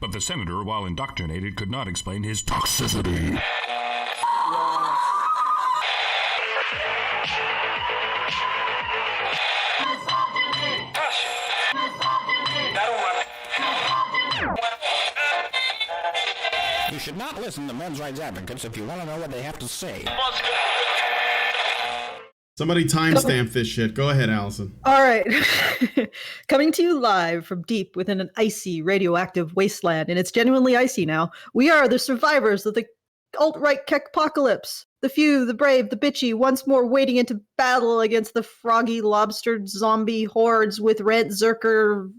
But the senator, while indoctrinated, could not explain his toxicity. You should not listen to men's rights advocates if you want to know what they have to say. Somebody timestamp this shit. Go ahead, Allison. All right. Coming to you live from deep within an icy, radioactive wasteland, and it's genuinely icy now. We are the survivors of the alt-right apocalypse. The few, the brave, the bitchy, once more wading into battle against the froggy, lobstered zombie hordes with Rantzerker.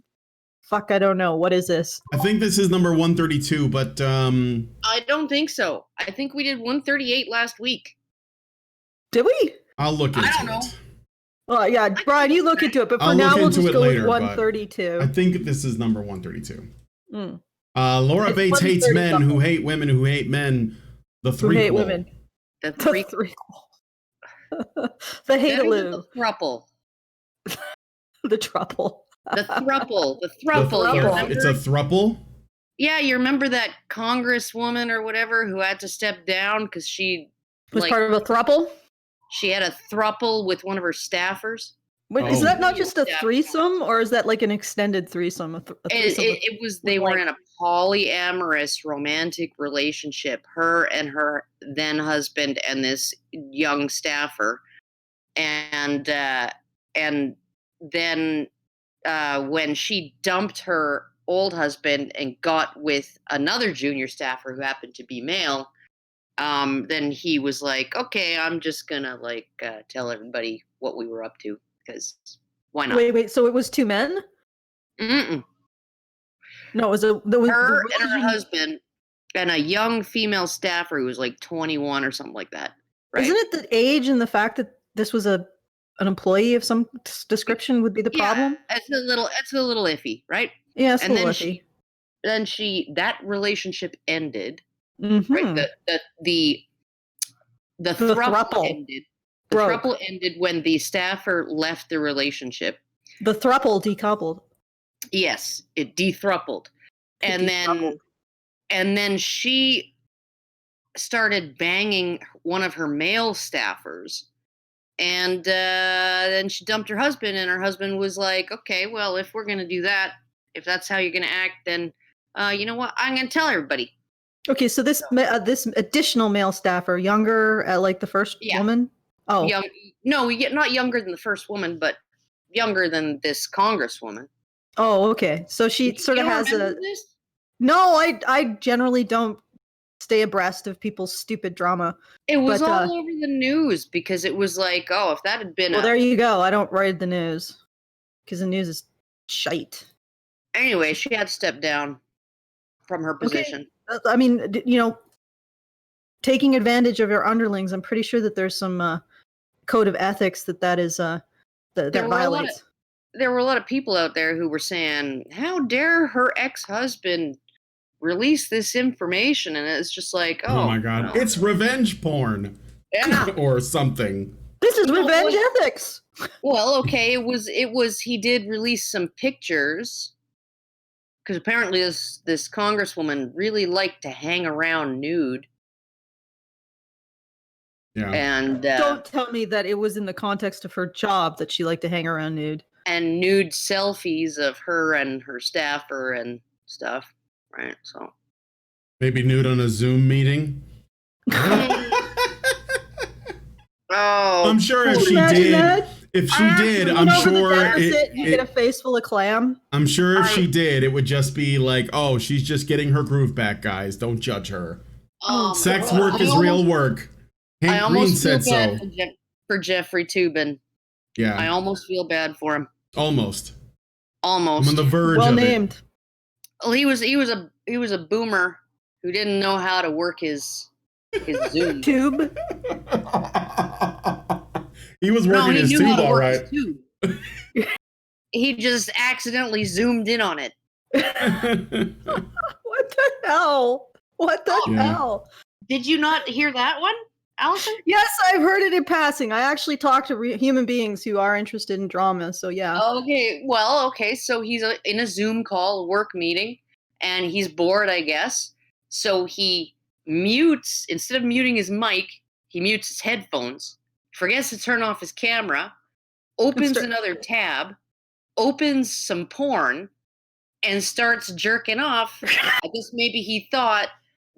Fuck, I don't know. What is this? I think this is number 132, but I don't think so. I think we did 138 last week. Did we? I'll look into know. it. Well, yeah, Brian, you look into it, but for I'll now look we'll into just it go later, with but 132. I think this is number 132. Mm. Laura It's Bates hates men 130 who hate women who hate men. The Who hate Threequel. women. The The three threequel. The hate-a-loo. The thruple. The trouble. The thruple. The The thruple. You remember? It's a thruple? Yeah, you remember that congresswoman or whatever who had to step down because she Was part of a throuple? she had a thruple with one of her staffers. Wait, Oh. is that not just a Yeah. threesome, or is that like an extended threesome? A threesome with- It was they were in a polyamorous romantic relationship, her and her then husband and this young staffer, and then when she dumped her old husband and got with another junior staffer who happened to be male, then he was like, okay, I'm just gonna tell everybody what we were up to because why not? Wait, so it was two men? Mm-mm. No, it was her And her husband and a young female staffer who was like 21 or something like that. Right? Isn't it the age and the fact that this was an employee of some description would be the problem? It's a little iffy, right? Yeah, it's a And little then iffy. that relationship ended. Mhm. Right? The throuple ended. The Broke. throuple ended when the staffer left the relationship. The throuple decoupled. Yes, it dethrupled. And then she started banging one of her male staffers. And then she dumped her husband, and her husband was like, okay, well, if we're going to do that, if that's how you're going to act, then you know what? I'm going to tell everybody. Okay, so this additional male staffer, younger, like the first woman? Oh. Not younger than the first woman, but younger than this congresswoman. Oh, okay. So she sort of has a... This? No, I generally don't stay abreast of people's stupid drama. It was all over the news because it was like, oh, if that had been well, there you go. I don't read the news because the news is shite. Anyway, she had to step down from her position. Okay. I mean, taking advantage of your underlings, I'm pretty sure that there's some code of ethics that is that violates. There were a lot of people out there who were saying, how dare her ex-husband release this information? And it's just like, oh my God. No. It's revenge porn. Yeah. Or something. This is revenge ethics. Well, okay, it was he did release some pictures because apparently this congresswoman really liked to hang around nude. Yeah. And don't tell me that it was in the context of her job that she liked to hang around nude. And nude selfies of her and her staffer and stuff, right? So maybe nude on a Zoom meeting. Oh, I'm sure if she did, I'm sure you get a face full of clam. I'm sure if she did, it would just be like, oh, she's just getting her groove back, guys. Don't judge her. Sex work is real work. Hank Green said so. For Jeffrey Toobin. Yeah. I almost feel bad for him. Almost. I'm on the verge well of named. It. Well, he was a boomer who didn't know how to work his Zoom tube. He was working his tube all right. He just accidentally zoomed in on it. What the hell? What the hell? Did you not hear that one, Allison? Yes, I've heard it in passing. I actually talk to human beings who are interested in drama, so yeah. Okay, so he's in a Zoom call, a work meeting, and he's bored, I guess. So he mutes, instead of muting his mic, he mutes his headphones, forgets to turn off his camera, opens another tab, opens some porn, and starts jerking off. I guess maybe he thought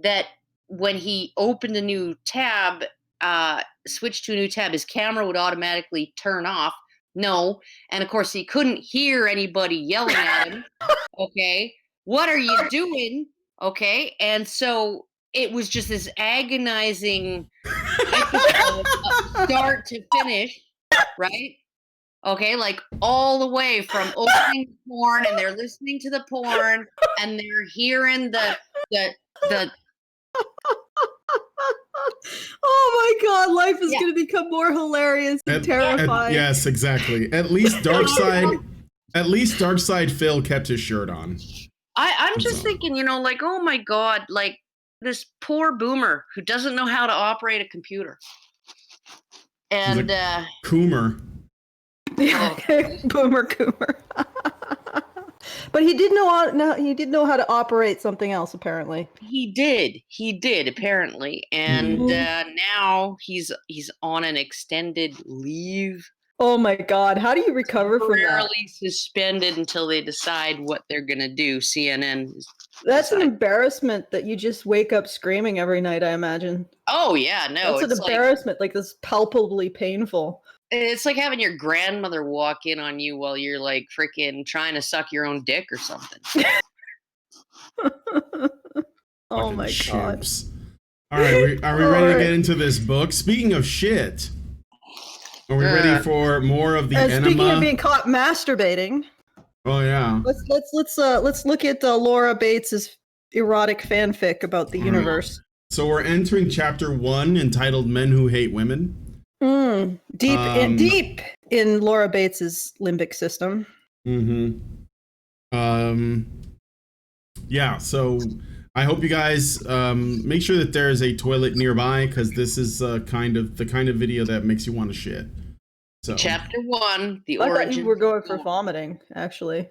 that when he opened a new tab, switched to a new tab, his camera would automatically turn off. No. And of course, he couldn't hear anybody yelling at him. Okay. What are you doing? Okay. And so it was just this agonizing episode, start to finish, right? Okay, like all the way from opening porn, and they're listening to the porn, and they're hearing the Oh my god, life is going to become more hilarious and terrifying. Yes, exactly. At least Darkside Phil kept his shirt on. I'm just thinking, like, oh my god, like this poor boomer who doesn't know how to operate a computer. And Coomer. Boomer Coomer. But he did know how to operate something else, apparently. He did apparently, and now he's on an extended leave. Oh my god, how do you recover from that? Temporarily suspended until they decide what they're gonna do. CNN. That's an embarrassment that you just wake up screaming every night, I imagine. Oh yeah, no, it's an embarrassment, like this palpably painful. It's like having your grandmother walk in on you while you're like freaking trying to suck your own dick or something. Oh my god. All right, are we ready to get into this book? Speaking of shit, are we ready for more of the enema? Speaking of being caught masturbating. Oh yeah. Let's look at Laura Bates's erotic fanfic about the universe. So we're entering chapter 1 entitled "Men Who Hate Women." Deep in Laura Bates's limbic system. Yeah, so I hope you guys make sure that there is a toilet nearby, because this is the kind of video that makes you want to shit. So chapter 1, the I origin. thought you were going for vomiting, actually.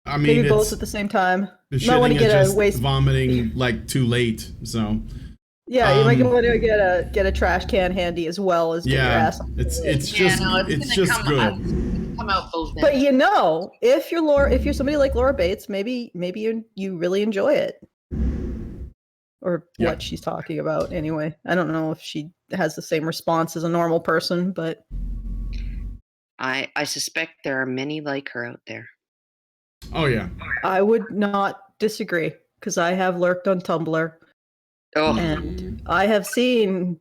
I mean, maybe both at the same time. The shitting is just vomiting like too late. So yeah, you might want to get a trash can handy as well as get your ass. It's just good. Come out both ends. But if you're somebody like Laura Bates, maybe you really enjoy it, or what she's talking about. Anyway, I don't know if she has the same response as a normal person, but I suspect there are many like her out there. Oh yeah, I would not disagree, because I have lurked on Tumblr. And I have seen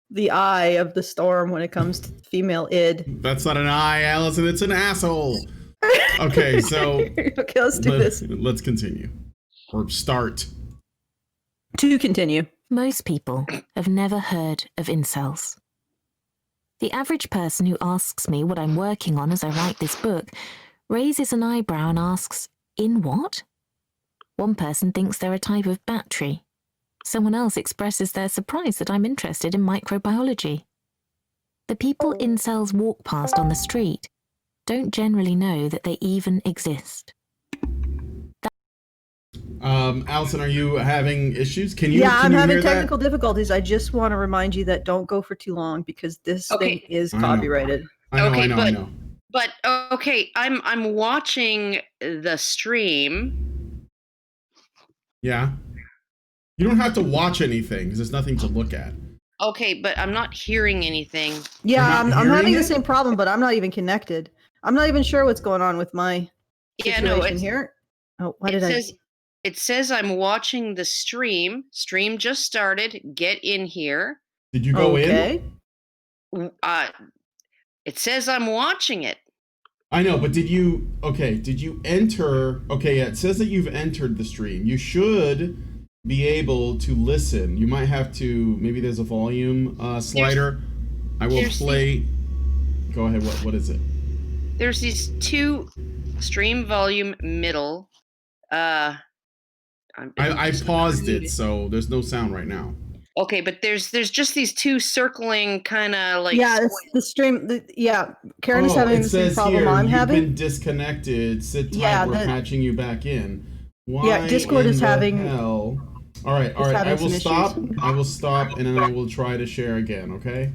the eye of the storm when it comes to female id. That's not an eye, Allison. It's an asshole. Okay, so okay, let's do this. Let's continue. Or start. To continue. Most people have never heard of incels. The average person who asks me what I'm working on as I write this book raises an eyebrow and asks, "In what?" One person thinks they're a type of battery. Someone else expresses their surprise that I'm interested in microbiology. The people incels walk past on the street don't generally know that they even exist. Allison, are you having issues? Can I'm you having hear technical difficulties. I just want to remind you that don't go for too long, because this thing is copyrighted. I know. But okay, I'm watching the stream. Yeah. You don't have to watch anything, because there's nothing to look at. Okay, but I'm not hearing anything. Yeah, I'm having the same problem, but I'm not even connected. I'm not even sure what's going on with my situation here. Oh, It says I'm watching the stream. Stream just started. Get in here. Did you go in? It says I'm watching it. I know, but did you enter? Okay, yeah, it says that you've entered the stream. You should be able to listen. You might have to, maybe there's a volume slider. I will play. Go ahead, what is it? There's these two stream volume middle. I paused it, so there's no sound right now. Okay, but there's just these two circling kind of like. Yeah, it's the stream. Karen is having the same problem I'm having. You've been disconnected. Sit tight. We're patching you back in. Why Yeah, Discord in is the having- hell? All right. It's having I will some stop. issues. I will stop, and then I will try to share again. Okay.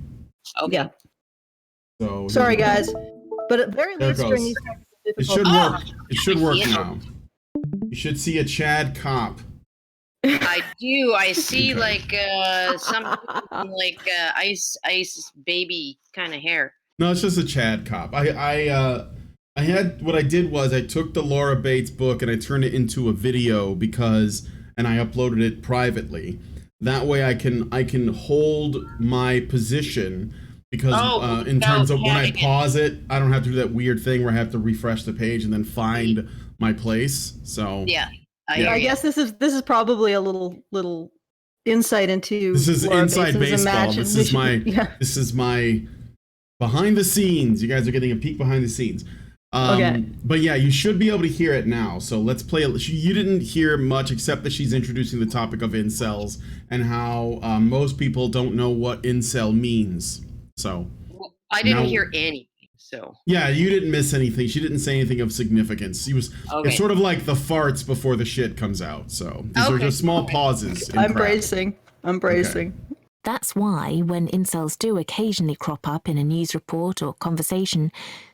Okay. Yeah. So here Sorry, we go. guys. But at very There it least during goes. these technical It should difficulties- work. It should work Yeah. now. You should see a Chad cop. I do. I see Okay. like some like ice baby kind of hair. No, it's just a Chad cop. I had what I did was I took the Laura Bates book and I turned it into a video and I uploaded it privately. That way I can hold my position because in terms of when I pause it, I don't have to do that weird thing where I have to refresh the page and then find my place. So Yeah. Yeah. I guess this is probably a little insight into this is Laura inside Bates' baseball. This is my yeah. this is my behind the scenes. You guys are getting a peek behind the scenes. Okay. But yeah, you should be able to hear it now. So let's play it. You didn't hear much except that she's introducing the topic of incels and how most people don't know what incel means. So I didn't now- hear anything. So yeah, you didn't miss anything. She didn't say anything of significance. Okay. It's sort of like the farts before the shit comes out. So these are Okay. just small pauses. in I'm crap. bracing. I'm bracing. That's why, when incels do occasionally crop up in a news report or conversation,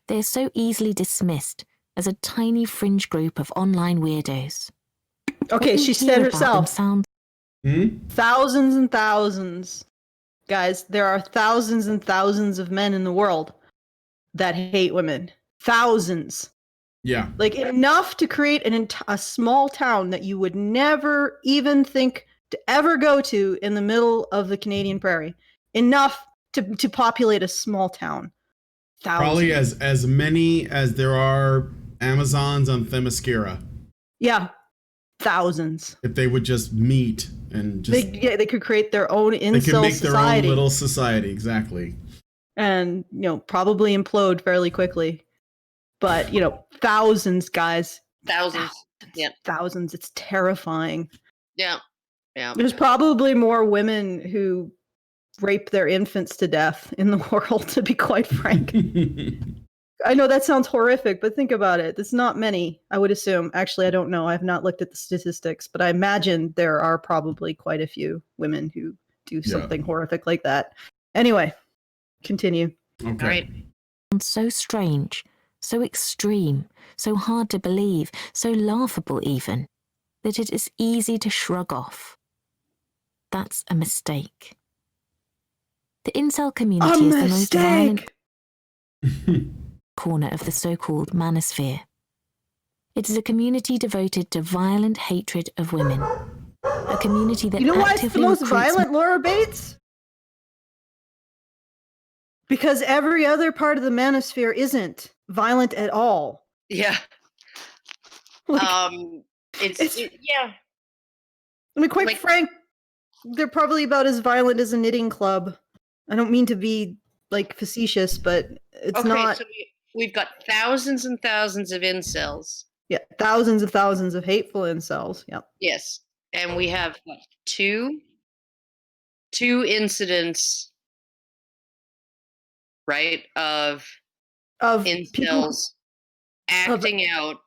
they're so easily dismissed as a tiny fringe group of online weirdos. Okay, What she you said hear about them herself. sounds Thousands and thousands. Guys, there are thousands and thousands of men in the world that hate women. Thousands. Yeah. Like enough to create a small town that you would never even think to ever go to in the middle of the Canadian prairie. Enough to populate a small town. Thousands. Probably as many as there are Amazons on Themyscira. Yeah. Thousands. If they would just meet and just They could create their own they incel could make society. their own little society, exactly. And probably implode fairly quickly. But thousands, guys. thousands. Yeah. Thousands. It's terrifying. Yeah. Yeah. There's probably more women who rape their infants to death in the world, to be quite frank. I know that sounds horrific, but think about it. It's not many, I would assume. Actually, I don't know. I have not looked at the statistics, but I imagine there are probably quite a few women who do something horrific like that. Anyway, continue. Okay. All right. so strange, so extreme, so hard to believe, so laughable even, that it is easy to shrug off. That's a mistake. The incel community is the most violent corner of the so-called manosphere. It is a community devoted to violent hatred of women. A community that You know why it's the actively most recruits violent, Laura Bates? Because every other part of the manosphere isn't violent at all. Yeah. Like, Yeah. I mean, quite like- frank, they're probably about as violent as a knitting club. I don't mean to be facetious, but it's Okay, not. so we've got thousands and thousands of incels. Yeah, thousands of thousands of hateful incels. Yeah. Yes. And we have what, two incidents, right, of Of people. incels acting out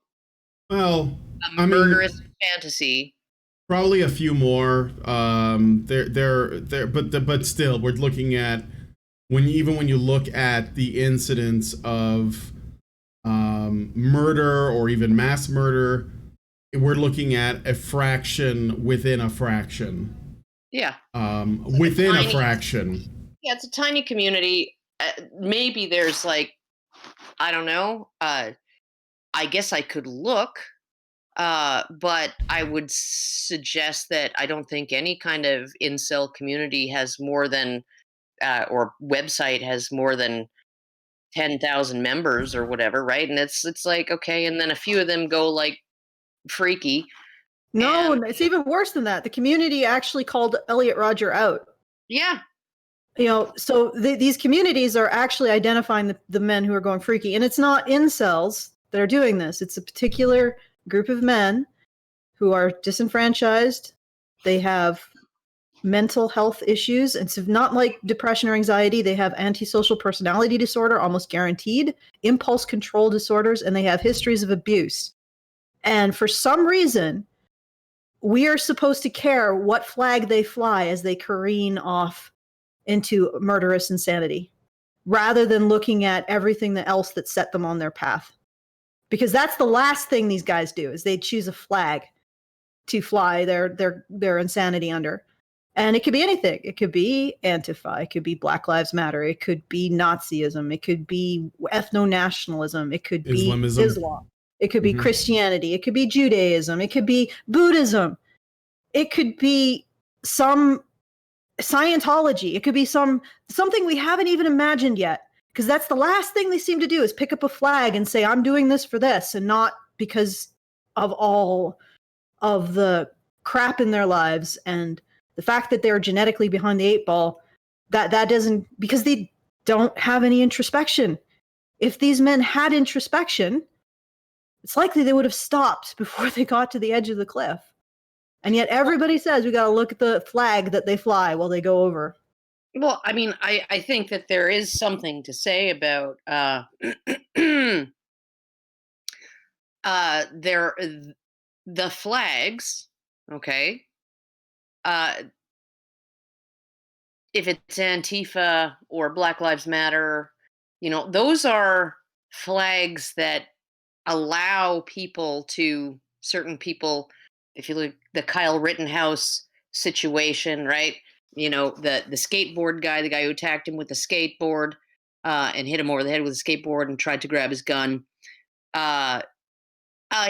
Well, a murderous fantasy. probably a few more. But still, we're looking at when you look at the incidents of murder or even mass murder, we're looking at a fraction within a fraction. Yeah. Within a tiny- fraction. Yeah, it's a tiny community. Maybe there's I don't know. I guess I could look, but I would suggest that I don't think any kind of incel community has more than, or website has more than 10,000 members or whatever, right? And it's okay, and then a few of them go freaky. No, And- it's even worse than that. The community actually called Elliot Rodger out. Yeah. So these communities are actually identifying the men who are going freaky. And it's not incels that are doing this. It's a particular group of men who are disenfranchised. They have mental health issues. And so not like depression or anxiety. They have antisocial personality disorder, almost guaranteed, impulse control disorders, and they have histories of abuse. And for some reason, we are supposed to care what flag they fly as they careen off into murderous insanity, rather than looking at everything else that set them on their path. Because that's the last thing these guys do, is they choose a flag to fly their insanity under. And it could be anything. It could be Antifa. It could be Black Lives Matter. It could be Nazism. It could be ethno-nationalism. It could be Islam. It could be Christianity. It could be Judaism. It could be Buddhism. It could be some Scientology. It could be something we haven't even imagined yet. Because that's the last thing they seem to do, is pick up a flag and say, I'm doing this for this, and not because of all of the crap in their lives and the fact that they're genetically behind the 8 ball. That doesn't, because they don't have any introspection. If these men had introspection, it's likely they would have stopped before they got to the edge of the cliff. And yet everybody says we got to look at the flag that they fly while they go over. Well, I mean, I think that there is something to say about the flags, okay? If it's Antifa or Black Lives Matter, those are flags that allow certain people, if you look at the Kyle Rittenhouse situation, right? The skateboard guy, the guy who attacked him with the skateboard and hit him over the head with a skateboard and tried to grab his gun.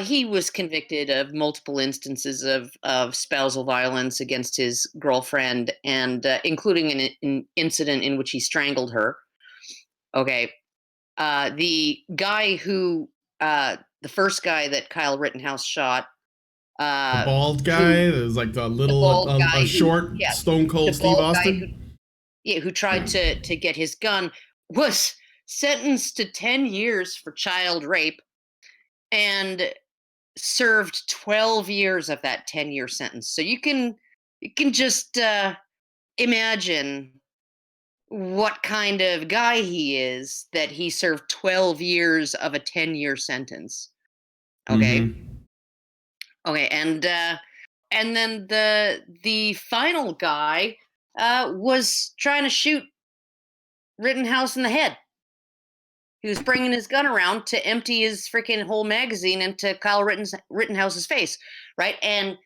He was convicted of multiple instances of spousal violence against his girlfriend, and including an incident in which he strangled her. Okay. The guy the first guy that Kyle Rittenhouse shot, the bald guy, that was like a short, Stone Cold Steve Austin. Who tried to get his gun, was sentenced to 10 years for child rape and served 12 years of that 10-year sentence. So you can just imagine what kind of guy he is, that he served 12 years of a 10-year sentence. Okay. Okay, and then the final guy was trying to shoot Rittenhouse in the head. He was bringing his gun around to empty his freaking whole magazine into Kyle Rittenhouse's face, right? And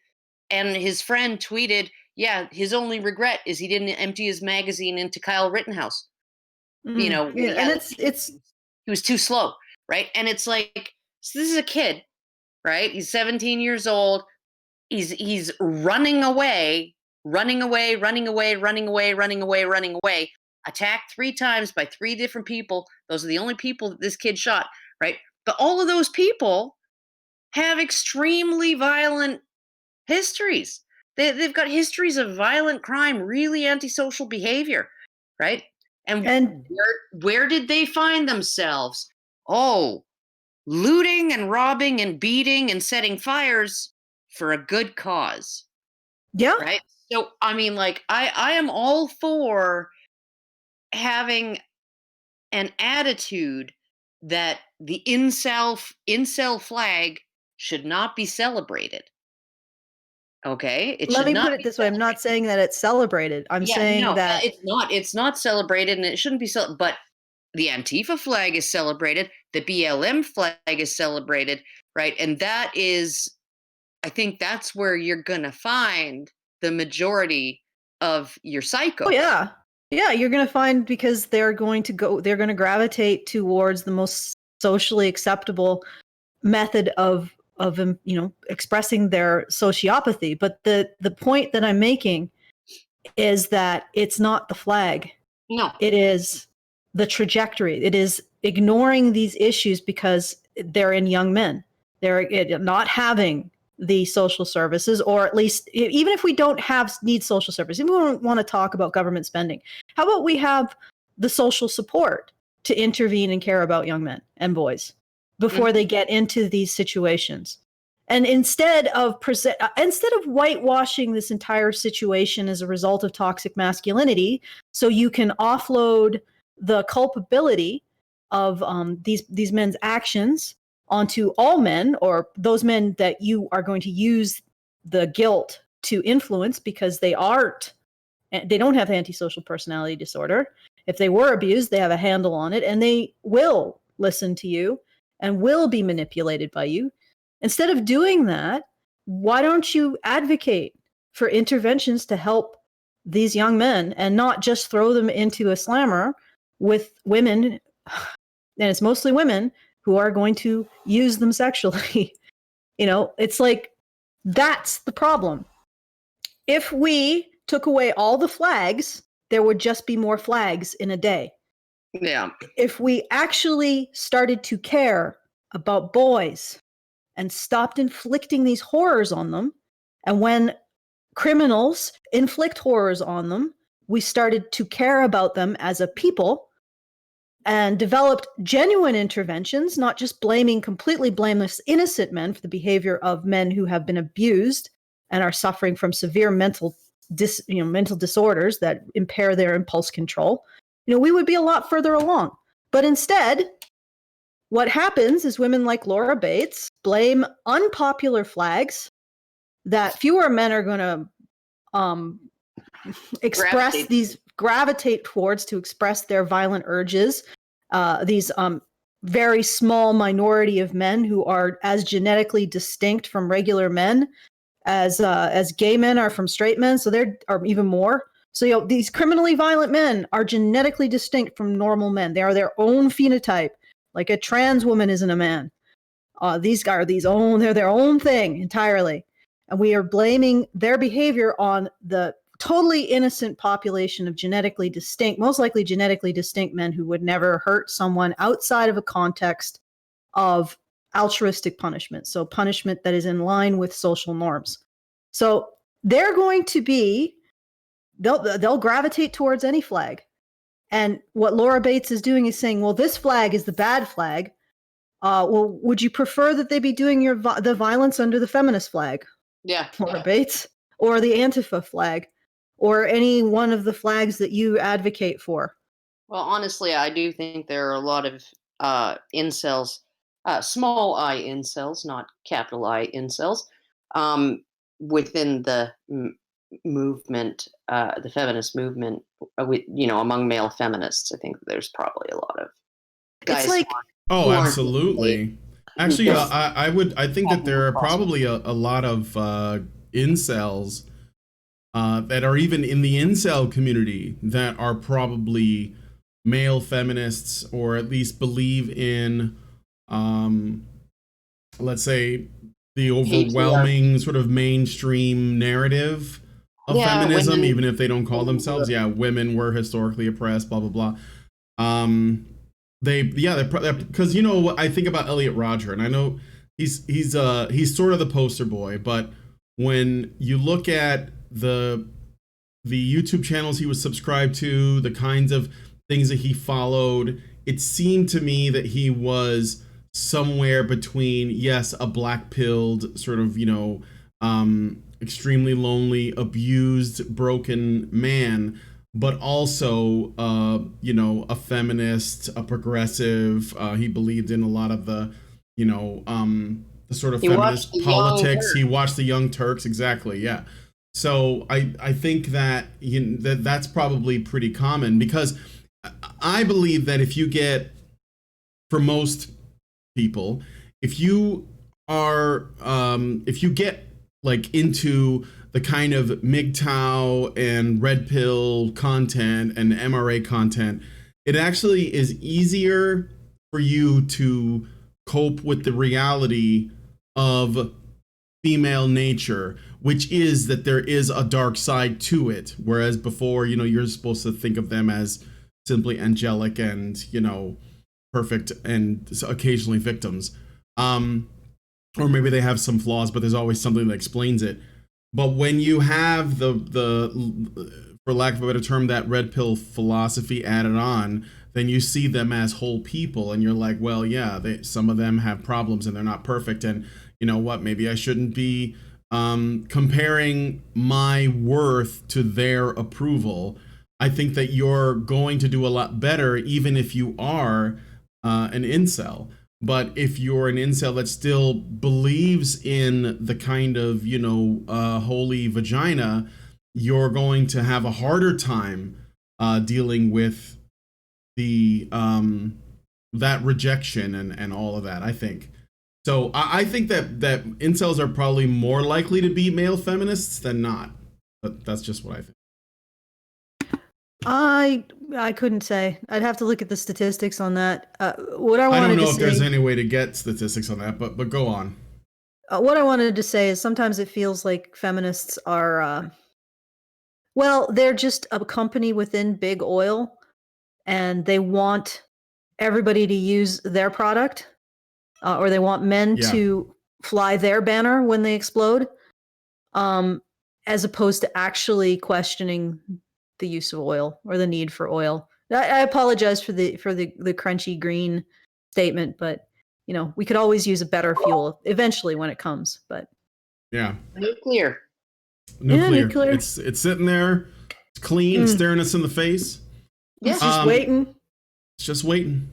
his friend tweeted, yeah, his only regret is he didn't empty his magazine into Kyle Rittenhouse. And it's he was too slow, right? And it's like, so this is a kid, right? He's 17 years old. He's running away, attacked 3 times by 3 different people. Those are the only people that this kid shot, right? But all of those people have extremely violent histories. They've got histories of violent crime, really antisocial behavior, right? And where did they find themselves? Oh, looting and robbing and beating and setting fires for a good cause. Yeah. Right? So, I mean, like, I am all for having an attitude that the incel flag should not be celebrated. Okay? Let me put it this way. I'm not saying that it's celebrated. I'm saying that it's not celebrated, and it shouldn't be celebrated. But the Antifa flag is celebrated. The BLM flag is celebrated, right? And I think that's where you're going to find the majority of your psycho. Oh, yeah. Yeah, you're going to find, because they're going to gravitate towards the most socially acceptable method of expressing their sociopathy. But the point that I'm making is that it's not the flag. No. It is the trajectory. It is ignoring these issues because they're in young men. They're not having the social services, or at least, even if we don't need social services, if we don't want to talk about government spending, how about we have the social support to intervene and care about young men and boys before they get into these situations? And instead of whitewashing this entire situation as a result of toxic masculinity, so you can offload the culpability of these men's actions onto all men, or those men that you are going to use the guilt to influence because they don't have antisocial personality disorder. If they were abused, they have a handle on it, and they will listen to you and will be manipulated by you. Instead of doing that, why don't you advocate for interventions to help these young men and not just throw them into a slammer with women, and it's mostly women, who are going to use them sexually? It's like, that's the problem. If we took away all the flags, there would just be more flags in a day. Yeah. If we actually started to care about boys and stopped inflicting these horrors on them, and when criminals inflict horrors on them, we started to care about them as a people and developed genuine interventions, not just blaming completely blameless innocent men for the behavior of men who have been abused and are suffering from severe mental disorders that impair their impulse control, we would be a lot further along. But instead, what happens is women like Laura Bates blame unpopular flags that fewer men are going to gravitate towards to express their violent urges. These very small minority of men who are as genetically distinct from regular men as gay men are from straight men, so there are even more. So these criminally violent men are genetically distinct from normal men. They are their own phenotype, like a trans woman isn't a man. These guys are they're their own thing entirely, and we are blaming their behavior on the totally innocent population of most likely genetically distinct men who would never hurt someone outside of a context of altruistic punishment. So punishment that is in line with social norms. So they're going to be, they'll gravitate towards any flag. And what Laura Bates is doing is saying, well, this flag is the bad flag. Well, would you prefer that they be doing the violence under the feminist flag? Yeah. Laura Bates? Or the Antifa flag? Or any one of the flags that you advocate for? Well, honestly, I do think there are a lot of incels, small I incels, not capital I incels, within the movement, the feminist movement, among male feminists. I think there's probably a lot of guys. It's like, oh, absolutely. Actually, I think that there are probably a lot of incels that are even in the incel community that are probably male feminists, or at least believe in, let's say, the overwhelming sort of mainstream narrative of feminism, women, even if they don't call themselves. Yeah, women were historically oppressed, blah, blah, blah. They're because, I think about Elliot Rodger, and I know he's sort of the poster boy, but when you look at the YouTube channels he was subscribed to, the kinds of things that he followed, it seemed to me that he was somewhere between, yes, a black-pilled sort of, extremely lonely, abused, broken man, but also, a feminist, a progressive. He believed in a lot of the, the sort of feminist politics. He watched the Young Turks, exactly, yeah. So I think that that's probably pretty common, because I believe that if you get, for most people, if you get like into the kind of MGTOW and red pill content and MRA content, it actually is easier for you to cope with the reality of female nature, which is that there is a dark side to it. Whereas before, you're supposed to think of them as simply angelic and, perfect and occasionally victims. Or maybe they have some flaws, but there's always something that explains it. But when you have the for lack of a better term, that red pill philosophy added on, then you see them as whole people, and you're like, well, yeah, some of them have problems and they're not perfect. And you know what? Maybe I shouldn't be comparing my worth to their approval. I think that you're going to do a lot better, even if you are an incel. But if you're an incel that still believes in the kind of, holy vagina, you're going to have a harder time dealing with the that rejection and all of that, I think. So I think that incels are probably more likely to be male feminists than not. But that's just what I think. I couldn't say. I'd have to look at the statistics on that. What I I wanted don't know to if say, there's any way to get statistics on that, but go on. what I wanted to say is sometimes it feels like feminists are, well, they're just a company within big oil, and they want everybody to use their product, or they want men to fly their banner when they explode, as opposed to actually questioning the use of oil or the need for oil. I apologize for the crunchy green statement, but we could always use a better fuel eventually when it comes. But yeah, nuclear. Yeah, nuclear. It's sitting there, it's clean, staring us in the face. Yeah, just waiting. It's just waiting.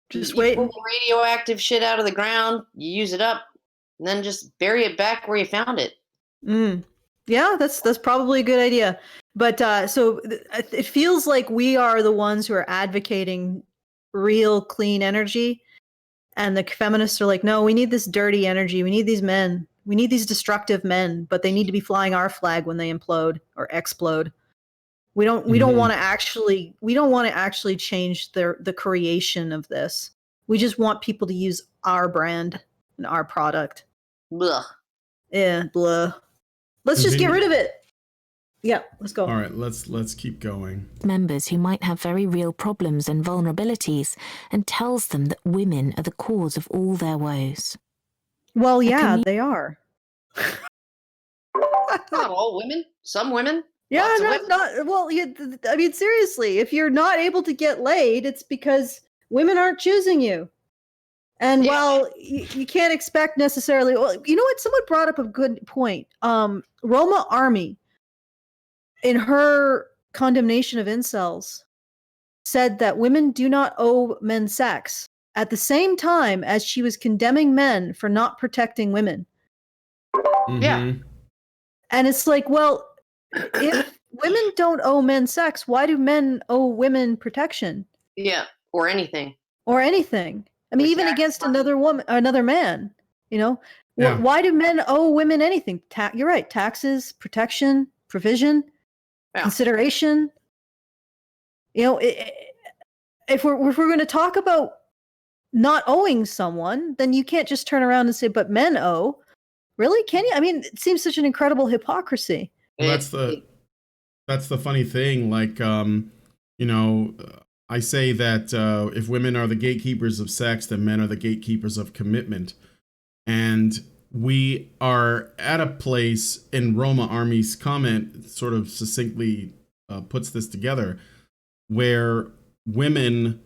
Just waiting. Pull the radioactive shit out of the ground, you use it up, and then just bury it back where you found it. Yeah, that's probably a good idea. But so it feels like we are the ones who are advocating real clean energy, and the feminists are like, no, we need this dirty energy. We need these men. We need these destructive men, but they need to be flying our flag when they implode or explode. We don't want to actually change the creation of this. We just want people to use our brand and our product. Blah. Yeah, blah. Let's just get rid of it. Yeah, let's go. All right, let's keep going. Members who might have very real problems and vulnerabilities, and tells them that women are the cause of all their woes. Well, yeah, they are. Not all women. Some women. Yeah, not well. Yeah, I mean, seriously, if you're not able to get laid, it's because women aren't choosing you. And while you can't expect necessarily, well, you know what? Someone brought up a good point. Roma Army, in her condemnation of incels, said that women do not owe men sex at the same time as she was condemning men for not protecting women. Yeah. And it's like, well, if women don't owe men sex, why do men owe women protection? Yeah, or anything. Or anything. I mean, even against another woman, another man, why do men owe women anything? You're right. Taxes, protection, provision, consideration. If we're going to talk about not owing someone, then you can't just turn around and say, but men owe. Really? Can you? I mean, it seems such an incredible hypocrisy. Well, that's the funny thing. Like, I say that if women are the gatekeepers of sex, then men are the gatekeepers of commitment. And we are at a place in Roma Army's comment sort of succinctly puts this together, where women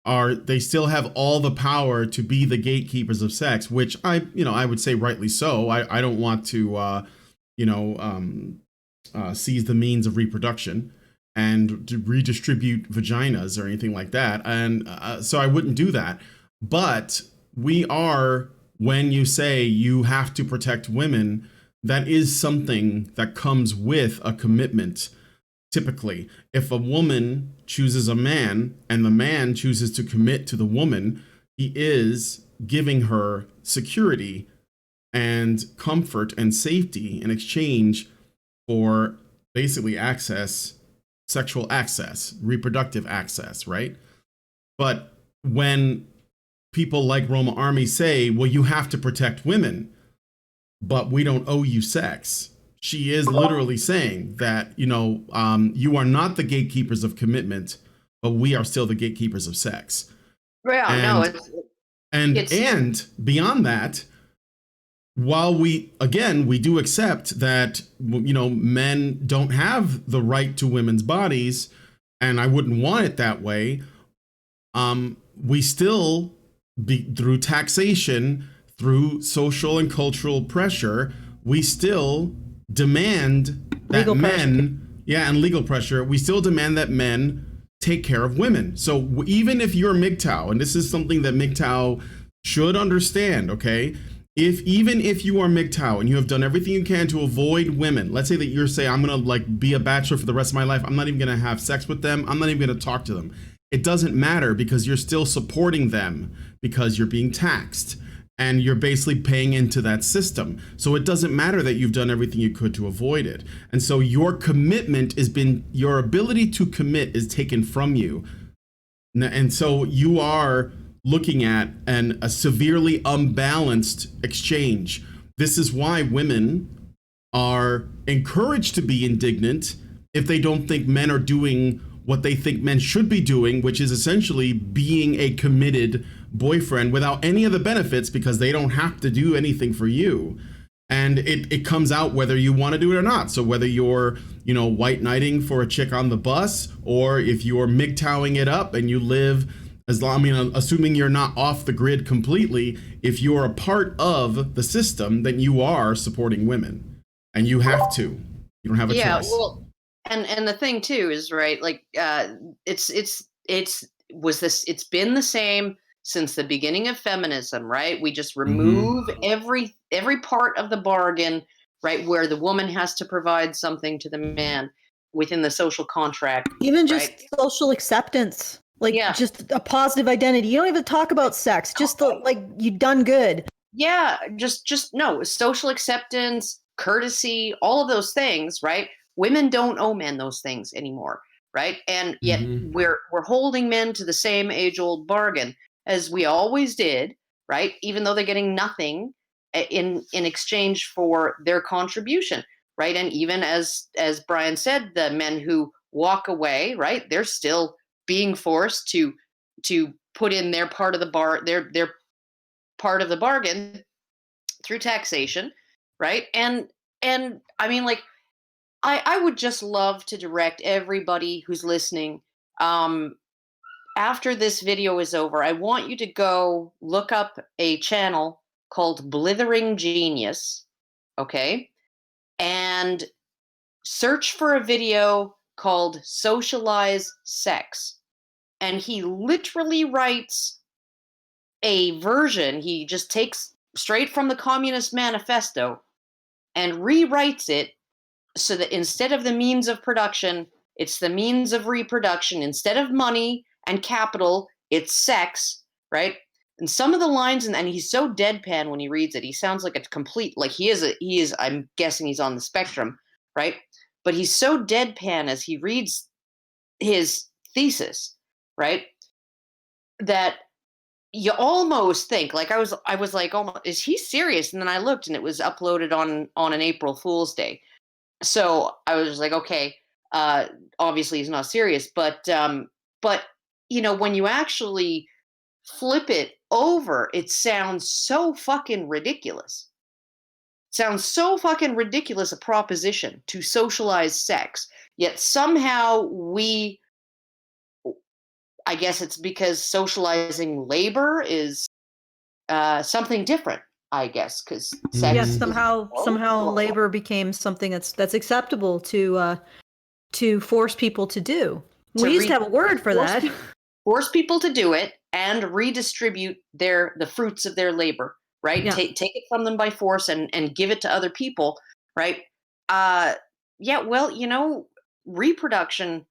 they still have all the power to be the gatekeepers of sex, which I would say rightly so. I don't want to, seize the means of reproduction and to redistribute vaginas or anything like that. And so I wouldn't do that. But we are, when you say you have to protect women, that is something that comes with a commitment. Typically, if a woman chooses a man and the man chooses to commit to the woman, he is giving her security and comfort and safety in exchange for basically access, sexual access, reproductive access, right? But when people like Roma Army say, well, you have to protect women, but we don't owe you sex, she is literally saying that, you are not the gatekeepers of commitment, but we are still the gatekeepers of sex. Yeah, And beyond that, while we do accept that, men don't have the right to women's bodies, and I wouldn't want it that way, we still, through taxation, through social and cultural pressure, we still demand that and legal pressure, we still demand that men take care of women. So even if you're MGTOW, and this is something that MGTOW should understand, okay, even if you are MGTOW and you have done everything you can to avoid women, let's say that you're saying, I'm gonna like be a bachelor for the rest of my life, I'm not even gonna have sex with them, I'm not even gonna talk to them. It doesn't matter, because you're still supporting them, because you're being taxed and you're basically paying into that system. So it doesn't matter that you've done everything you could to avoid it. And so your commitment your ability to commit is taken from you. And so you are looking at a severely unbalanced exchange. This is why women are encouraged to be indignant if they don't think men are doing what they think men should be doing, which is essentially being a committed boyfriend without any of the benefits, because they don't have to do anything for you. And it comes out whether you want to do it or not. So whether you're, white knighting for a chick on the bus, or if you're MGTOWing it up and you live assuming you're not off the grid completely, if you're a part of the system, then you are supporting women, and you have to. You don't have a choice. Yeah, well, and the thing too is, right, like it's been the same since the beginning of feminism, right? We just remove every part of the bargain, right, where the woman has to provide something to the man within the social contract. Even just social acceptance. Like, just a positive identity. You don't even talk about sex. Just you done good. Yeah, just no social acceptance, courtesy, all of those things, right? Women don't owe men those things anymore, right? And yet we're holding men to the same age-old bargain as we always did, right? Even though they're getting nothing in exchange for their contribution, right? And even as Brian said, the men who walk away, right? They're still being forced to put in their part of the their part of the bargain through taxation, right? And I mean, like, I would just love to direct everybody who's listening, after this video is over, I want you to go look up a channel called Blithering Genius, okay? And search for a video called Socialize Sex. And he literally writes a version, he just takes straight from the Communist Manifesto and rewrites it so that instead of the means of production, it's the means of reproduction. Instead of money and capital, it's sex, right? And some of the lines, and he's so deadpan when he reads it, he sounds like a complete, like he is, I'm guessing he's on the spectrum, right? But he's so deadpan as he reads his thesis, right? That you almost think, like I was like, oh, is he serious? And then I looked, and it was uploaded on an April Fool's Day. So I was just like, okay, obviously he's not serious, but when you actually flip it over, it sounds so fucking ridiculous. It sounds so fucking ridiculous a proposition to socialize sex. Yet somehow I guess it's because socializing labor is something different, I guess, because sex. Yes, somehow labor became something that's acceptable to force people to do. We used to have a word for that. Force people to do it and redistribute the fruits of their labor, right? Yeah. Take it from them by force and give it to other people, right? Well, reproduction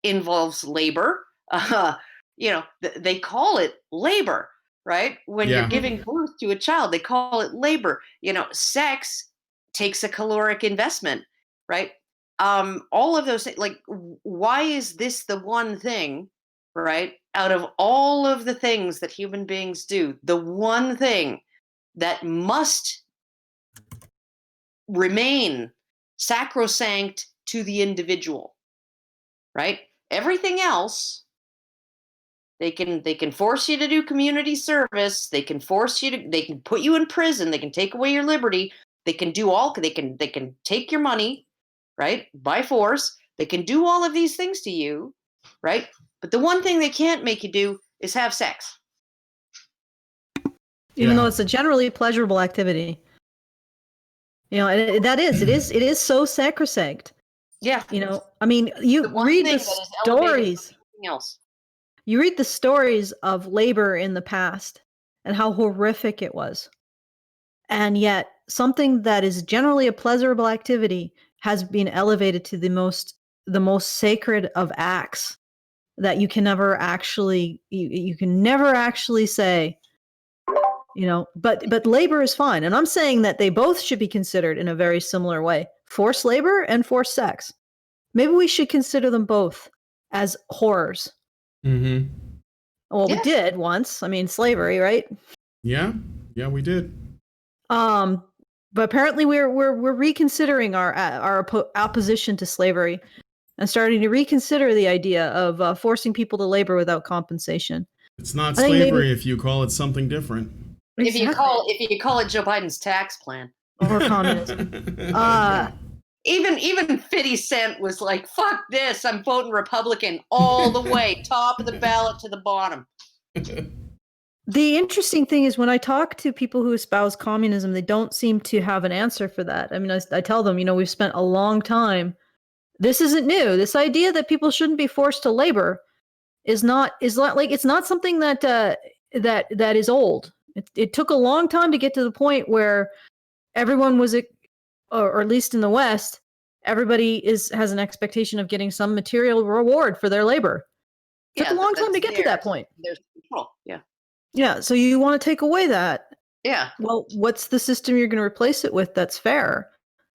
involves labor. They call it labor, right? When you're giving birth to a child, they call it labor. Sex takes a caloric investment, right? All of those things, like, why is this the one thing, right, out of all of the things that human beings do, the one thing that must remain sacrosanct to the individual, right? Everything else, they can force you to do community service, they can put you in prison, they can take away your liberty, they can take your money, right, by force, they can do all of these things to you, right? But the one thing they can't make you do is have sex. Even though it's a generally pleasurable activity. It is so sacrosanct. Yeah. I mean, you read the stories. Else. You read the stories of labor in the past, and how horrific it was. And yet, something that is generally a pleasurable activity has been elevated to the most sacred of acts that you can never actually you can never actually say, but labor is fine. And I'm saying that they both should be considered in a very similar way. Forced labor and forced sex. Maybe we should consider them both as horrors. Mm-hmm. Well, we did once. I mean, slavery, right? Yeah, we did. But apparently we're reconsidering our opposition to slavery and starting to reconsider the idea of forcing people to labor without compensation. It's not slavery if you call it something different. Exactly. If you call it Joe Biden's tax plan or communism. Even 50 Cent was like, fuck this, I'm voting Republican all the way, top of the ballot to the bottom. The interesting thing is when I talk to people who espouse communism, they don't seem to have an answer for that. I mean, I tell them, we've spent a long time. This isn't new. This idea that people shouldn't be forced to labor is not like, it's not something that is old. It took a long time to get to the point where everyone was, or at least in the West, everybody has an expectation of getting some material reward for their labor. It took a long time to get to that point. There's control. Yeah. Yeah. So you want to take away that. Yeah. Well, what's the system you're going to replace it with that's fair?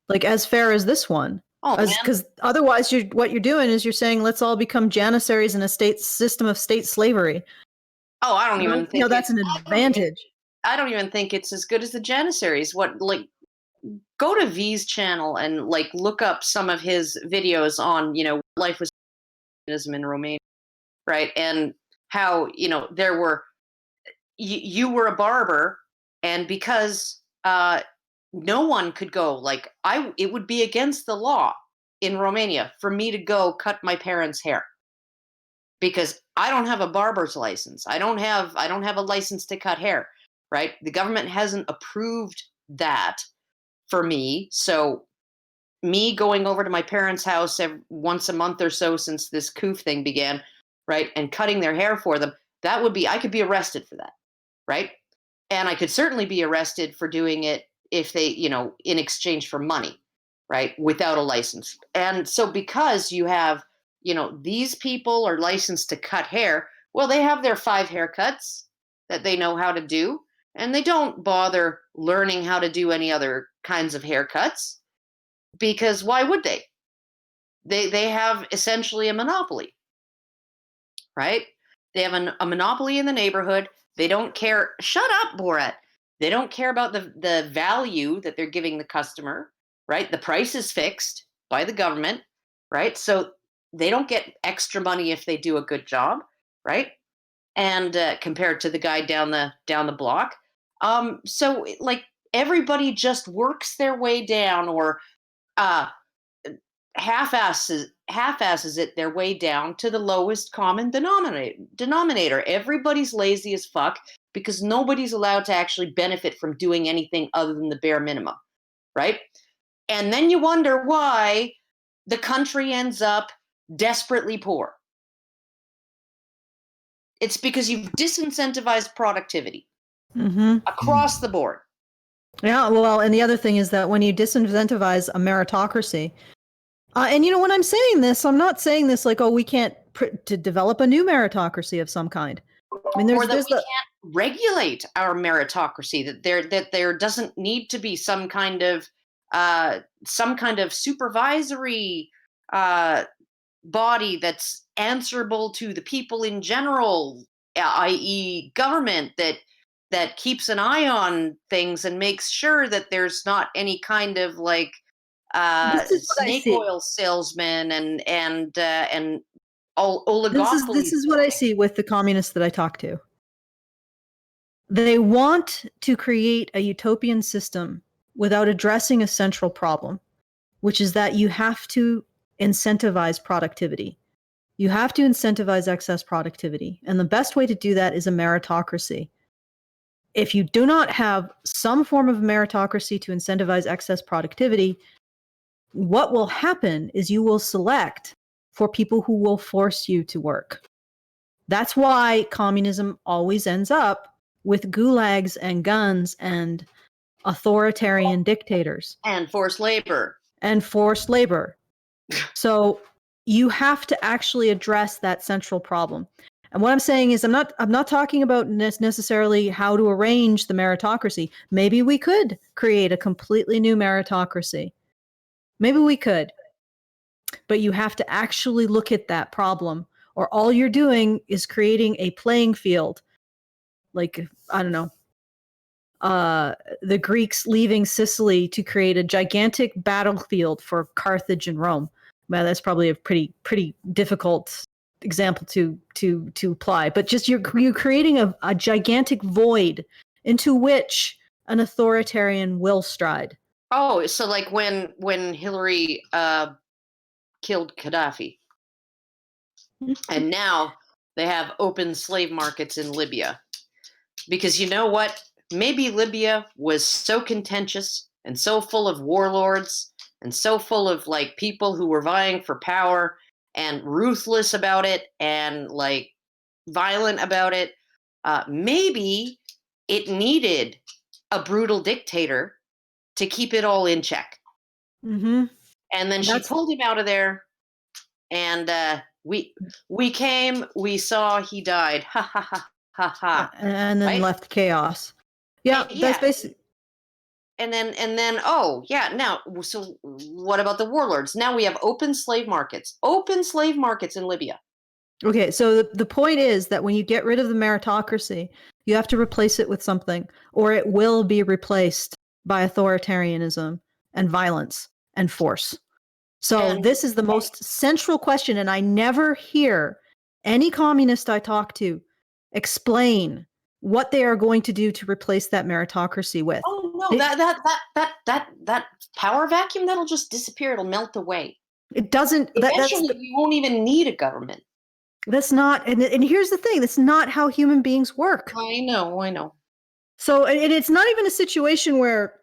Like as fair as this one? Because otherwise, what you're doing is you're saying let's all become janissaries in a system of state slavery. Oh, I don't even think that's an advantage. I don't even think it's as good as the janissaries. Go to V's channel and look up some of his videos on life with communism in Romania, right? And how there were you were a barber, and because no one could go, it would be against the law in Romania for me to go cut my parents' hair because I don't have a barber's license. I don't have a license to cut hair, right? The government hasn't approved that for me. So me going over to my parents' house once a month or so since this coof thing began, right, and cutting their hair for them, I could be arrested for that, right? And I could certainly be arrested for doing it if they, in exchange for money, right, without a license. And so because you have, these people are licensed to cut hair, well, they have their 5 haircuts that they know how to do, and they don't bother learning how to do any other kinds of haircuts because why would they? They have essentially a monopoly, right? They have a monopoly in the neighborhood. They don't care. Shut up, Borat. They don't care about the value that they're giving the customer, right? The price is fixed by the government, right? So they don't get extra money if they do a good job, right? And compared to the guy down the block. So everybody just works their way down or half-asses it their way down to the lowest common denominator. Everybody's lazy as fuck because nobody's allowed to actually benefit from doing anything other than the bare minimum, right? And then you wonder why the country ends up desperately poor. It's because you've disincentivized productivity across the board. Yeah, well, and the other thing is that when you disincentivize a meritocracy, and when I'm saying this, I'm not saying this like, we can't to develop a new meritocracy of some kind. I mean, we can't regulate our meritocracy. That there doesn't need to be some kind of supervisory body that's answerable to the people in general, i.e., government that keeps an eye on things and makes sure that there's not any kind of snake oil salesman and oligopoly. This is what I see with the communists that I talk to. They want to create a utopian system without addressing a central problem, which is that you have to incentivize productivity. You have to incentivize excess productivity. And the best way to do that is a meritocracy. If you do not have some form of meritocracy to incentivize excess productivity, what will happen is you will select for people who will force you to work. That's why communism always ends up with gulags and guns and authoritarian dictators And forced labor. and forced labor. So you have to actually address that central problem. And what I'm saying is I'm not talking about necessarily how to arrange the meritocracy. Maybe we could create a completely new meritocracy. Maybe we could. But you have to actually look at that problem, or all you're doing is creating a playing field. Like, I don't know, the Greeks leaving Sicily to create a gigantic battlefield for Carthage and Rome. Well, that's probably a pretty difficult example to apply. But just you're creating a gigantic void into which an authoritarian will stride. Oh, so like when Hillary killed Gaddafi, and now they have open slave markets in Libya. Because you know what? Maybe Libya was so contentious and so full of warlords and so full of like people who were vying for power and ruthless about it and like violent about it. Maybe it needed a brutal dictator to keep it all in check. Mm-hmm. And then she pulled him out of there, and we came, we saw, he died. Ha ha ha ha ha. And then right? left chaos. Yeah, that's basically. And then oh yeah, now so what about the warlords? Now we have open slave markets in Libya. Okay, so the point is that when you get rid of the meritocracy, you have to replace it with something, or it will be replaced by authoritarianism and violence and force. So this is the most central question, and I never hear any communist I talk to explain what they are going to do to replace that meritocracy with. Oh no, that power vacuum, that'll just disappear. It'll melt away. It doesn't. Eventually, you won't even need a government. That's not, and here's the thing: that's not how human beings work. I know. So, and it's not even a situation where,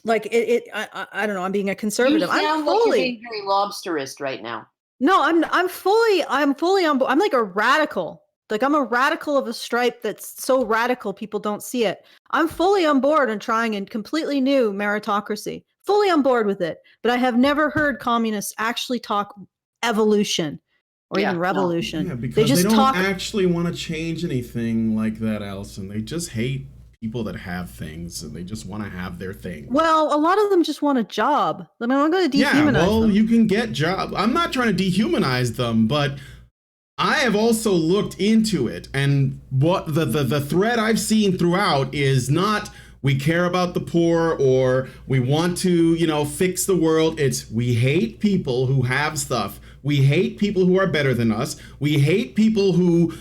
like, I don't know. I'm being a conservative. You sound like you're being very lobsterist right now. No, I'm fully on board. I'm like a radical. Like, I'm a radical of a stripe that's so radical people don't see it. I'm fully on board and trying a completely new meritocracy. Fully on board with it. But I have never heard communists actually talk evolution or even revolution. Yeah, because they just don't talk actually want to change anything like that, Allison. They just hate people that have things, and they just want to have their thing. Well, a lot of them just want a job. I mean, I'm going to dehumanize them. You can get jobs. I'm not trying to dehumanize them, but I have also looked into it, and what the thread I've seen throughout is not we care about the poor or we want to, fix the world. It's we hate people who have stuff. We hate people who are better than us. We hate people who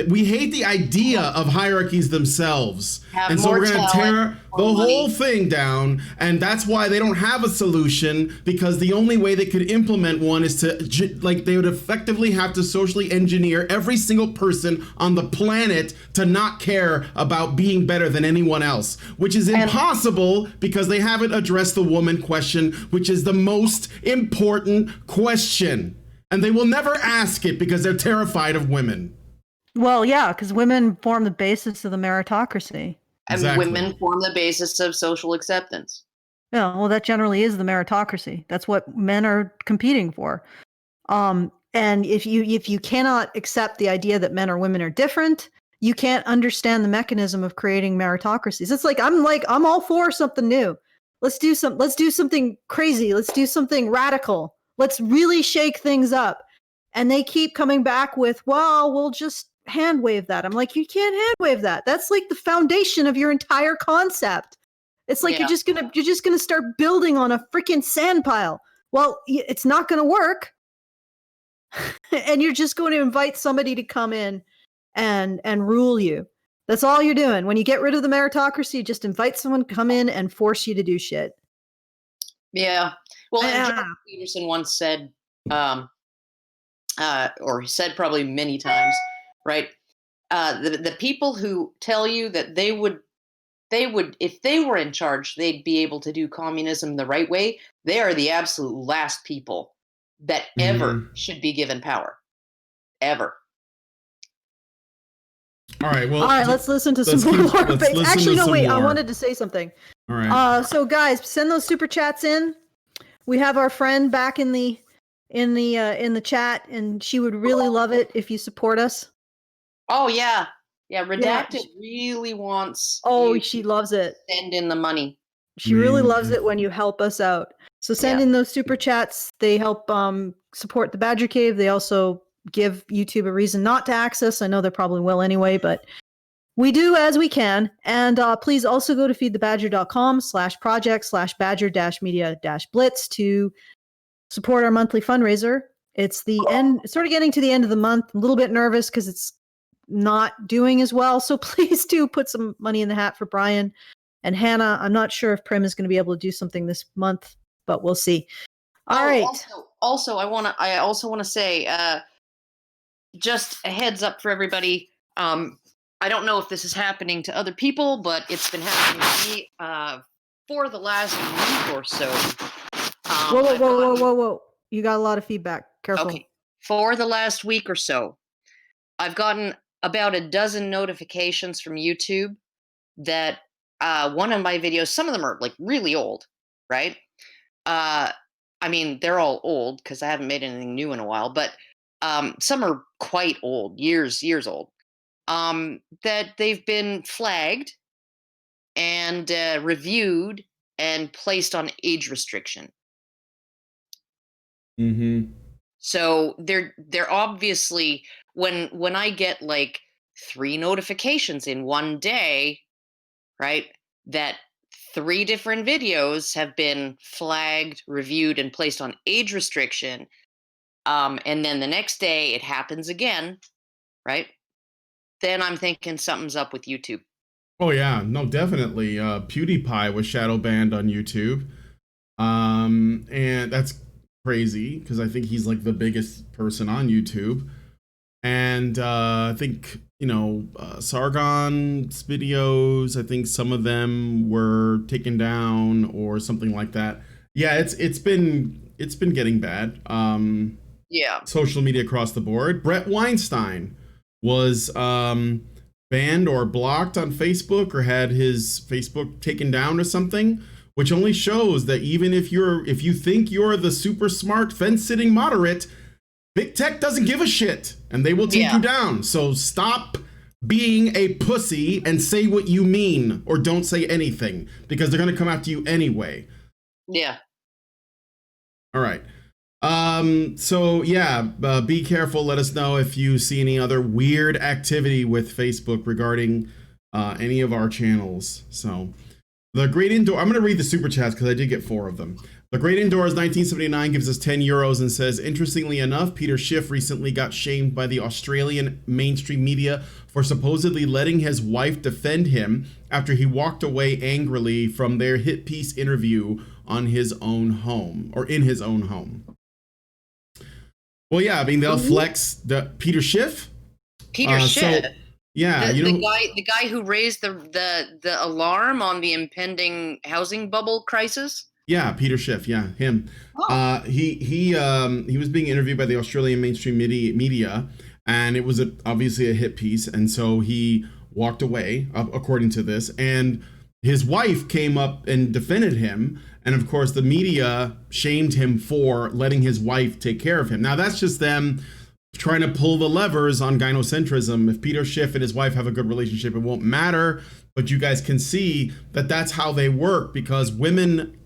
we hate the idea of hierarchies themselves. And so we're going to tear the whole thing down. And that's why they don't have a solution, because the only way they could implement one is to, they would effectively have to socially engineer every single person on the planet to not care about being better than anyone else, which is impossible because they haven't addressed the woman question, which is the most important question. And they will never ask it because they're terrified of women. Well, yeah, because women form the basis of the meritocracy. And women form the basis of social acceptance. Yeah, well, that generally is the meritocracy. That's what men are competing for. And if you cannot accept the idea that men or women are different, you can't understand the mechanism of creating meritocracies. It's like I'm all for something new. Let's do something crazy. Let's do something radical. Let's really shake things up. And they keep coming back with, well, we'll just hand wave that. I'm like, you can't hand wave that. That's like the foundation of your entire concept. It's like you're just gonna start building on a freaking sand pile. Well, it's not gonna work. And you're just going to invite somebody to come in and rule you. That's all you're doing. When you get rid of the meritocracy, you just invite someone to come in and force you to do shit. Yeah. Well, Jordan Peterson once said, or said probably many times, right? The people who tell you that they would, if they were in charge, they'd be able to do communism the right way. They are the absolute last people that ever should be given power. Ever. All right. Well. All right, let's listen to some more lore let's base. listen Actually, to no, some wait. I more. wanted to say something. All right. So guys, send those super chats in. We have our friend back in the chat, and she would really love it if you support us. Oh yeah, Redacted really wants. Oh, you she to loves it. Send in the money. She really loves it when you help us out. So send in those super chats. They help support the Badger Cave. They also give YouTube a reason not to access. I know they probably will anyway, but we do as we can. And please also go to feedthebadger.com/project/badger-media-blitz to support our monthly fundraiser. It's the end, sort of getting to the end of the month. I'm a little bit nervous because it's not doing as well. So please do put some money in the hat for Brian and Hannah. I'm not sure if Prim is going to be able to do something this month, but we'll see. All right. Also, I also want to say, just a heads up for everybody. I don't know if this is happening to other people, but it's been happening to me for the last week or so. Whoa. You got a lot of feedback. Careful. Okay. For the last week or so, I've gotten about a dozen notifications from YouTube that one of my videos, some of them are like really old, right? I mean, they're all old because I haven't made anything new in a while, but some are quite old, years old, that they've been flagged and reviewed and placed on age restriction. Mm-hmm. So they're obviously, when I get like 3 notifications in one day, right, that 3 different videos have been flagged, reviewed, and placed on age restriction, and then the next day it happens again, right? Then I'm thinking something's up with YouTube. Oh yeah, no, definitely. PewDiePie was shadow banned on YouTube, and that's crazy because I think he's like the biggest person on YouTube. And I think Sargon's videos, I think some of them were taken down or something like that. Yeah, it's been getting bad. Yeah. Social media across the board. Brett Weinstein was banned or blocked on Facebook or had his Facebook taken down or something, which only shows that even if you think you're the super smart fence-sitting moderate, big tech doesn't give a shit and they will take you down. So stop being a pussy and say what you mean, or don't say anything, because they're going to come after you anyway. Yeah. All right. So yeah, be careful. Let us know if you see any other weird activity with Facebook regarding any of our channels. So the Great Indoor, I'm going to read the super chats because I did get 4 of them. The Great Indoors 1979 gives us 10 euros and says, interestingly enough, Peter Schiff recently got shamed by the Australian mainstream media for supposedly letting his wife defend him after he walked away angrily from their hit piece interview on his own home, or in his own home. Well, yeah, I mean, they'll flex the Peter Schiff. Peter Schiff. So, yeah, the guy who raised the alarm on the impending housing bubble crisis. Yeah, Peter Schiff. Yeah, him. Oh. He was being interviewed by the Australian mainstream media, and it was obviously a hit piece, and so he walked away, according to this. And his wife came up and defended him, and of course, the media shamed him for letting his wife take care of him. Now, that's just them trying to pull the levers on gynocentrism. If Peter Schiff and his wife have a good relationship, it won't matter. But you guys can see that that's how they work, because women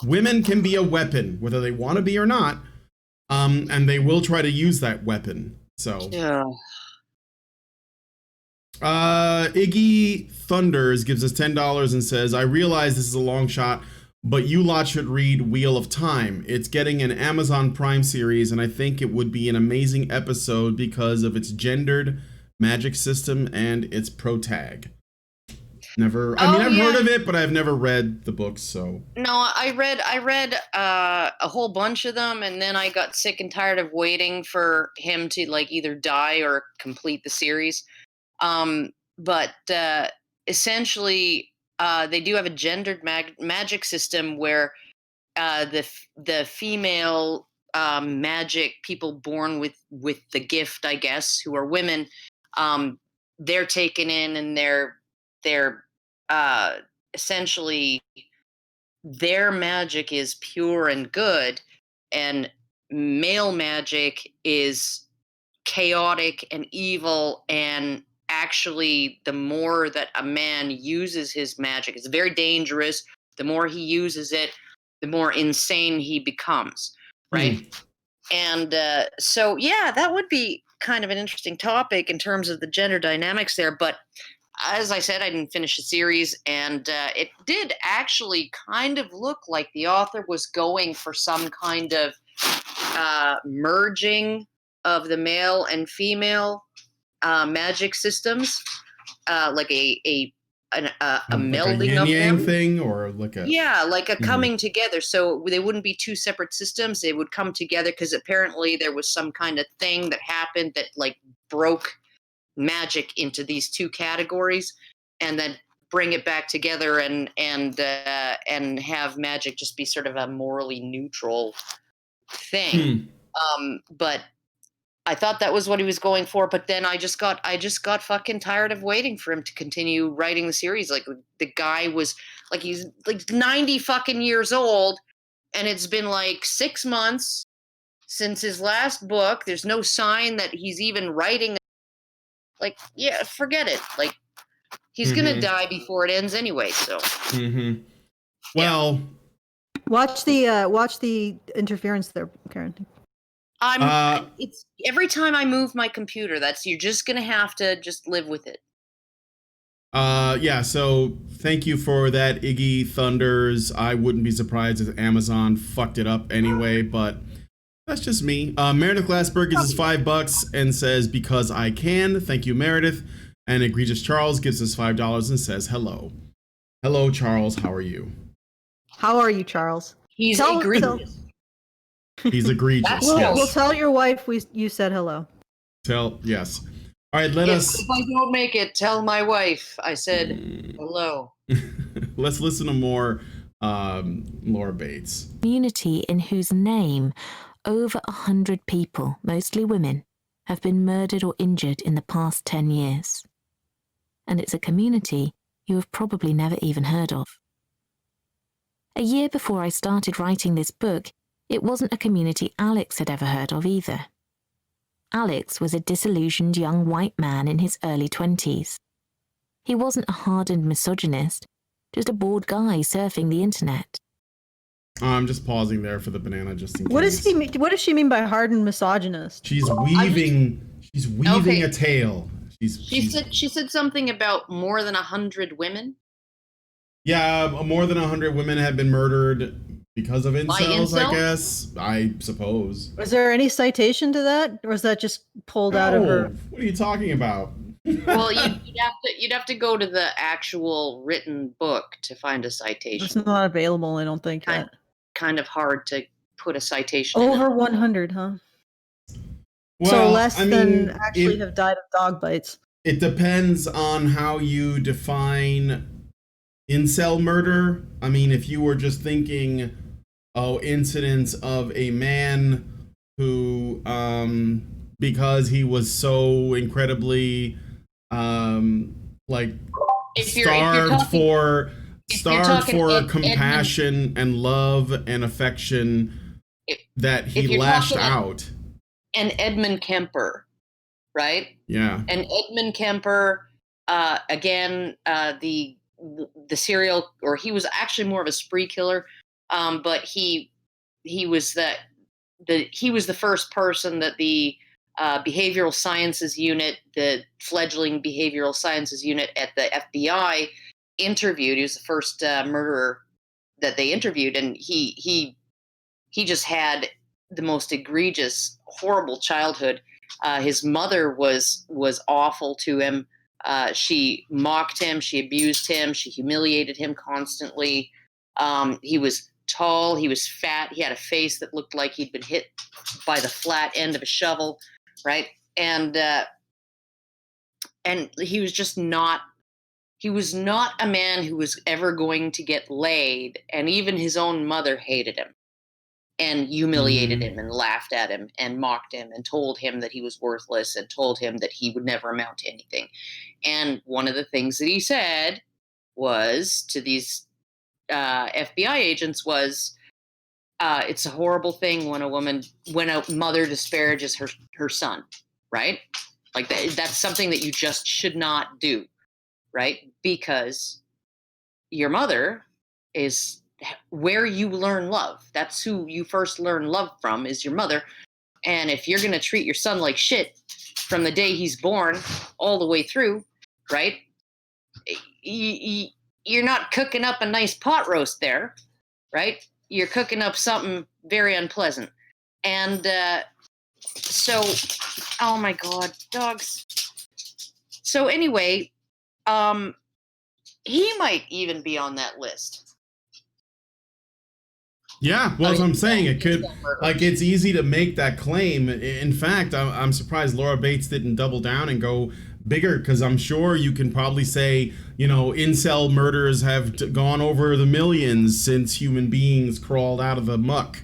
can be a weapon, whether they want to be or not, and they will try to use that weapon. So, yeah. Iggy Thunders gives us $10 and says, I realize this is a long shot, but you lot should read Wheel of Time. It's getting an Amazon Prime series, and I think it would be an amazing episode because of its gendered magic system and its protag. I've heard of it, but I've never read the books, so. No, I read a whole bunch of them, and then I got sick and tired of waiting for him to like either die or complete the series. But essentially, they do have a gendered magic system where the female magic people born with the gift, I guess, who are women, they're taken in, and they're essentially, their magic is pure and good, and male magic is chaotic and evil. And actually, the more that a man uses his magic, it's very dangerous. The more he uses it, the more insane he becomes, right? And so, yeah, that would be kind of an interesting topic in terms of the gender dynamics there. But as I said, I didn't finish the series, and it did actually kind of look like the author was going for some kind of merging of the male and female magic systems, like a melding yin of yang them. thing, or like a coming together. So they wouldn't be two separate systems. They would come together because apparently there was some kind of thing that happened that like broke magic into these two categories, and then bring it back together and have magic just be sort of a morally neutral thing. But I thought that was what he was going for, but then I just got fucking tired of waiting for him to continue writing the series. Like, the guy was like, he's like 90 fucking years old, and it's been like 6 months since his last book. There's no sign that he's even writing. Like, yeah, forget it. Like, he's gonna die before it ends anyway. So, well, watch the interference there, Karen. It's every time I move my computer. You're just gonna have to just live with it. Yeah, so thank you for that, Iggy Thunders. I wouldn't be surprised if Amazon fucked it up anyway, but that's just me. Meredith Glassberg gives us $5 and says, because I can. Thank you, Meredith. And Egregious Charles gives us $5 and says, hello. Hello, Charles. How are you? How are you, Charles? He's egregious. He's egregious. We'll tell your wife you said hello. Yes. All right, if I don't make it, tell my wife I said hello. Let's listen to more Laura Bates. Community in whose name over 100 people, mostly women, have been murdered or injured in the past 10 years. And it's a community you have probably never even heard of. A year before I started writing this book, it wasn't a community Alex had ever heard of either. Alex was a disillusioned young white man in his early 20s. He wasn't a hardened misogynist, just a bored guy surfing the internet. I'm just pausing there for the banana just in case. What does she mean by hardened misogynist? She's weaving a tale. She said something about more than 100 women. Yeah, more than 100 women have been murdered because of incels, I guess. I suppose. Was there any citation to that, or was that just pulled out of her? What are you talking about? Well, you'd have to go to the actual written book to find a citation. It's not available, I don't think. Kind of hard to put a citation. Over 100, huh? Well, so less than actually have died of dog bites. It depends on how you define incel murder. I mean, if you were just thinking, incidents of a man who, because he was so incredibly, starved for compassion and love and affection, that he lashed out. And Edmund Kemper, right? Yeah. And Edmund Kemper, again, the serial, or he was actually more of a spree killer, but he was the first person that the behavioral sciences unit, the fledgling behavioral sciences unit at the FBI interviewed. He was the first murderer that they interviewed, and he just had the most egregious, horrible childhood. His mother was awful to him. She mocked him, she abused him, she humiliated him constantly. He was tall, he was fat, he had a face that looked like he'd been hit by the flat end of a shovel, right? And he was just not a man who was ever going to get laid, and even his own mother hated him. and humiliated him and laughed at him and mocked him and told him that he was worthless and told him that he would never amount to anything. And one of the things that he said was to these FBI agents was, it's a horrible thing when a mother disparages her son, right? Like that's something that you just should not do, right? Because your mother is where you learn love. That's who you first learn love from, is your mother. And if you're going to treat your son like shit from the day he's born all the way through, right? You're not cooking up a nice pot roast there, right? You're cooking up something very unpleasant. And so, oh my God, dogs. So anyway, he might even be on that list. Yeah, well, as I'm saying, it could, like, it's easy to make that claim. In fact, I'm surprised Laura Bates didn't double down and go bigger, because I'm sure you can probably say, incel murders have gone over the millions since human beings crawled out of the muck,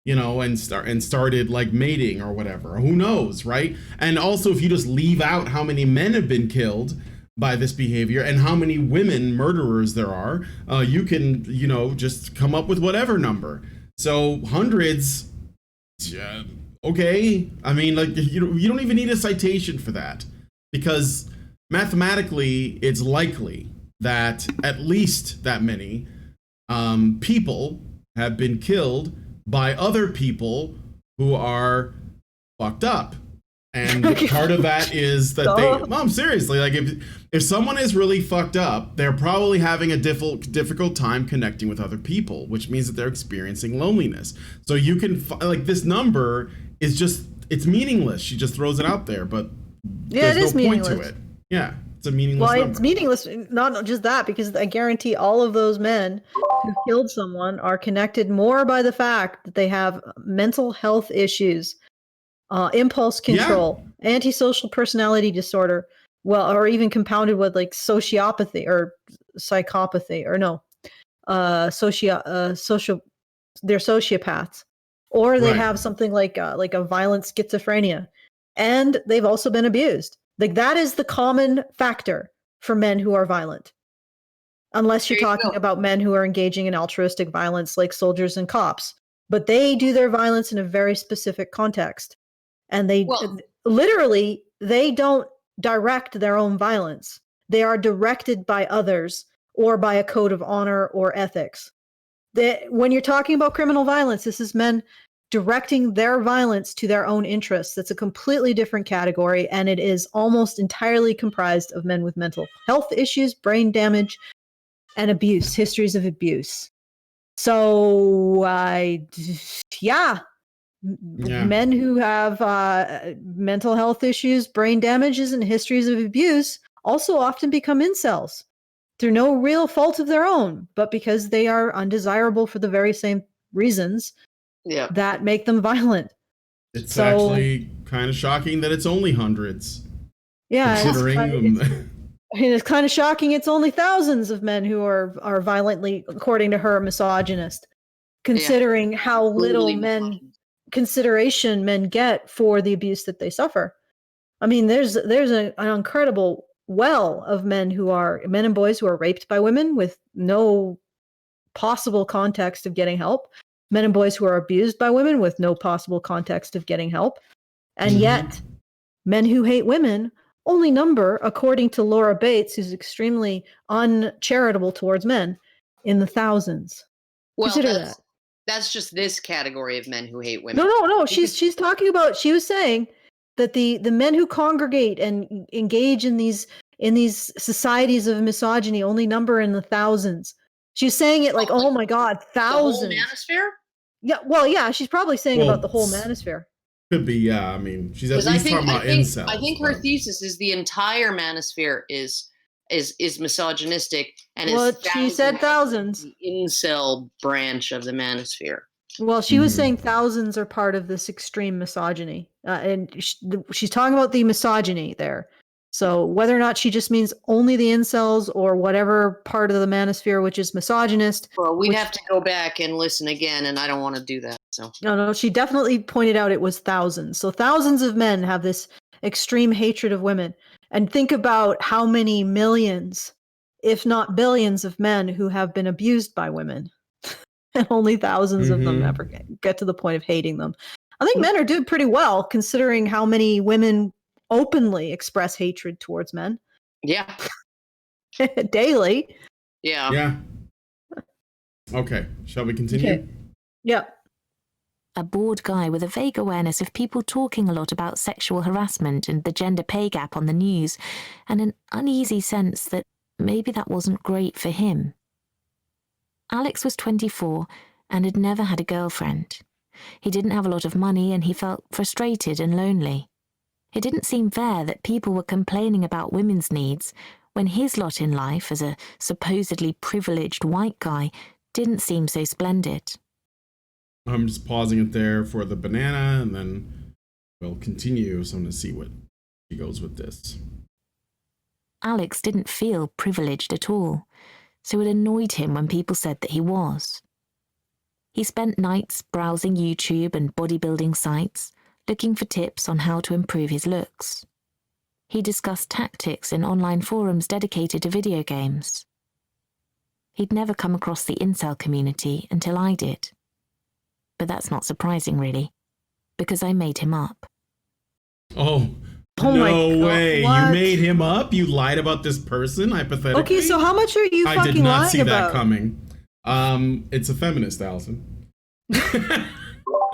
and started like mating or whatever. Who knows, right? And also, if you just leave out how many men have been killed by this behavior and how many women murderers there are, you can, just come up with whatever number. So hundreds, okay. I mean, like, you don't even need a citation for that, because mathematically it's likely that at least that many people have been killed by other people who are fucked up. And part of that is that Mom, seriously, like if someone is really fucked up, they're probably having a difficult time connecting with other people, which means that they're experiencing loneliness. So you can, like, this number is just, it's meaningless. She just throws it out there, but there's no point to it. Yeah, it's a meaningless number. It's meaningless, not just that, because I guarantee all of those men who killed someone are connected more by the fact that they have mental health issues, impulse control, antisocial personality disorder, or even compounded with like sociopathy or psychopathy, or they're sociopaths, or they have something like a violent schizophrenia, and they've also been abused. Like, that is the common factor for men who are violent, unless you're talking about men who are engaging in altruistic violence like soldiers and cops, but they do their violence in a very specific context. And they literally, they don't direct their own violence. They are directed by others or by a code of honor or ethics. When you're talking about criminal violence, this is men directing their violence to their own interests. That's a completely different category, and it is almost entirely comprised of men with mental health issues, brain damage, and abuse, histories of abuse. So, men who have mental health issues, brain damages, and histories of abuse also often become incels through no real fault of their own, but because they are undesirable for the very same reasons that make them violent. It's actually kind of shocking that it's only hundreds. Yeah, considering it's kind of shocking it's only thousands of men who are violently, according to her, misogynist, considering how little consideration men get for the abuse that they suffer. I mean, there's an incredible well of men and boys who are raped by women with no possible context of getting help, men and boys who are abused by women with no possible context of getting help, and yet men who hate women only number, according to Laura Bates, who's extremely uncharitable towards men, in the thousands. Well, consider that. That's just this category of men who hate women. No. She's talking about. She was saying that the men who congregate and engage in these societies of misogyny only number in the thousands. She's saying it like, oh my God, thousands. The whole manosphere? Yeah. Well, yeah. She's probably saying about the whole manosphere. Could be. Yeah. I mean, she's at least talking about incels. I think her thesis is the entire manosphere is misogynistic, and she said thousands. The incel branch of the manosphere. Well, she was saying thousands are part of this extreme misogyny, and she's talking about the misogyny there. So whether or not she just means only the incels or whatever part of the manosphere which is misogynist. Well, we'd have to go back and listen again, and I don't want to do that. So No, she definitely pointed out it was thousands. So thousands of men have this extreme hatred of women. And think about how many millions, if not billions, of men who have been abused by women. And only thousands of them ever get to the point of hating them. I think men are doing pretty well considering how many women openly express hatred towards men. yeah. Daily. Yeah. Yeah. Okay. Shall we continue? Okay. Yep. A bored guy with a vague awareness of people talking a lot about sexual harassment and the gender pay gap on the news, and an uneasy sense that maybe that wasn't great for him. Alex was 24 and had never had a girlfriend. He didn't have a lot of money and he felt frustrated and lonely. It didn't seem fair that people were complaining about women's needs when his lot in life as a supposedly privileged white guy didn't seem so splendid. I'm just pausing it there for the banana, and then we'll continue. So I'm going to see what he goes with this. Alex didn't feel privileged at all, so it annoyed him when people said that he was. He spent nights browsing YouTube and bodybuilding sites, looking for tips on how to improve his looks. He discussed tactics in online forums dedicated to video games. He'd never come across the incel community until I did. But that's not surprising, really, because I made him up. Oh no way. You made him up? You lied about this person, hypothetically? Okay, so how much are you fucking lying about? I did not see that coming. It's a feminist, Allison.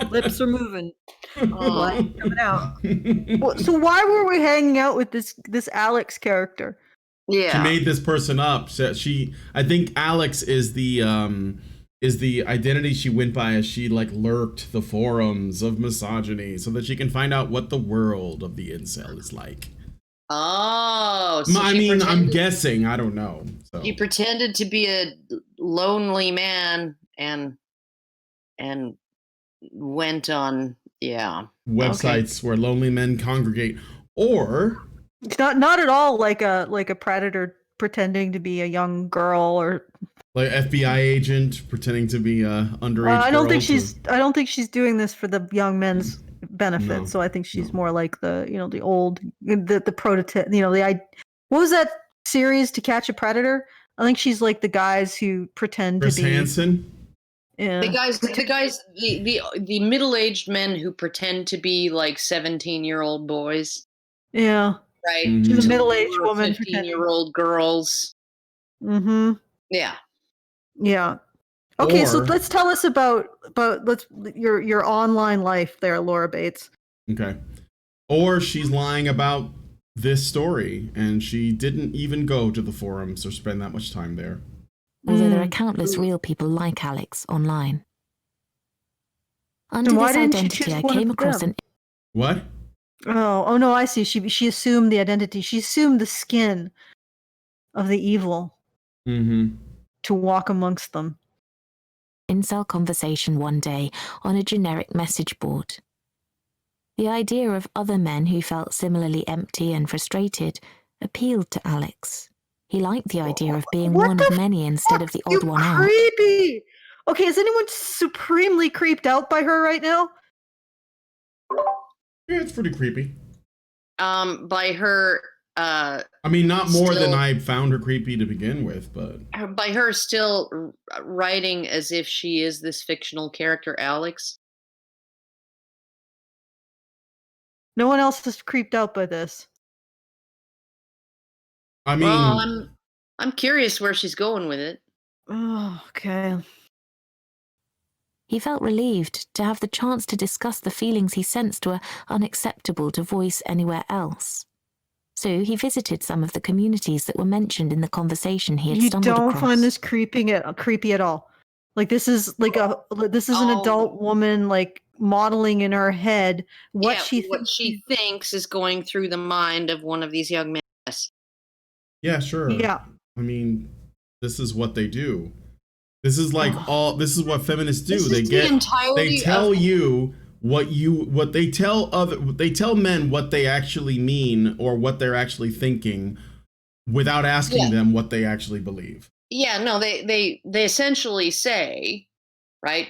Lips are moving. Light coming out. So why were we hanging out with this Alex character? Yeah. She made this person up. So I think Alex is the identity she went by as she lurked the forums of misogyny so that she can find out what the world of the incel is like. Oh, so I'm guessing. I don't know. So. He pretended to be a lonely man and went on, websites where lonely men congregate, or it's not at all like a predator pretending to be a young girl or like FBI agent pretending to be underage. I don't think she's doing this for the young men's benefit. No, so I think she's more like the old prototype. What was that series, To Catch a Predator? I think she's like the guys who pretend Chris to be Hansen. Yeah. The middle-aged men who pretend to be like 17-year-old boys. Yeah. Right. Mm-hmm. The middle-aged woman, 15-year-old girls. Mm-hmm. Yeah. Yeah. Okay, so let's tell us about your online life there, Laura Bates. Okay. Or she's lying about this story and she didn't even go to the forums or spend that much time there. Although there are countless real people like Alex online. Under this identity, I came across an... What? Oh no, I see. She assumed the identity. She assumed the skin of the evil to walk amongst them. Incel conversation one day on a generic message board. The idea of other men who felt similarly empty and frustrated appealed to Alex. He liked the idea of being one of many instead of the odd one out. Creepy! Okay, is anyone supremely creeped out by her right now? Yeah, it's pretty creepy. By her... not more than I found her creepy to begin with, but... By her still writing as if she is this fictional character, Alex. No one else is creeped out by this. Well, I'm curious where she's going with it. Oh, okay. He felt relieved to have the chance to discuss the feelings he sensed were unacceptable to voice anywhere else. So he visited some of the communities that were mentioned in the conversation he had stumbled across. You don't find this creepy at all. Like this is an adult woman modeling in her head what she thinks is going through the mind of one of these young men. Yeah, sure. Yeah. This is what they do. This is this is what feminists do. They tell you what they tell men what they actually mean or what they're actually thinking without asking them what they actually believe. Yeah, no, they essentially say, right?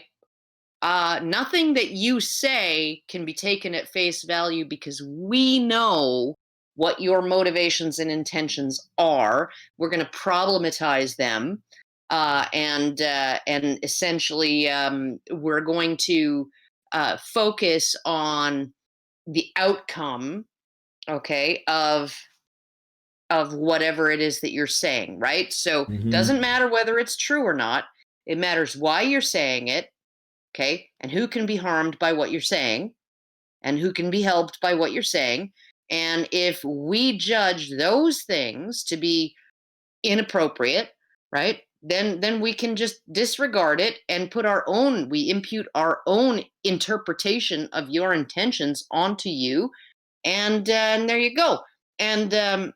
nothing that you say can be taken at face value because we know what your motivations and intentions are. We're going to problematize them, and essentially we're going to focus on the outcome, okay, of whatever it is that you're saying, right? So doesn't matter whether it's true or not. It matters why you're saying it, okay, and who can be harmed by what you're saying, and who can be helped by what you're saying. And if we judge those things to be inappropriate, right, then we can just disregard it and we impute our own interpretation of your intentions onto you, and there you go. And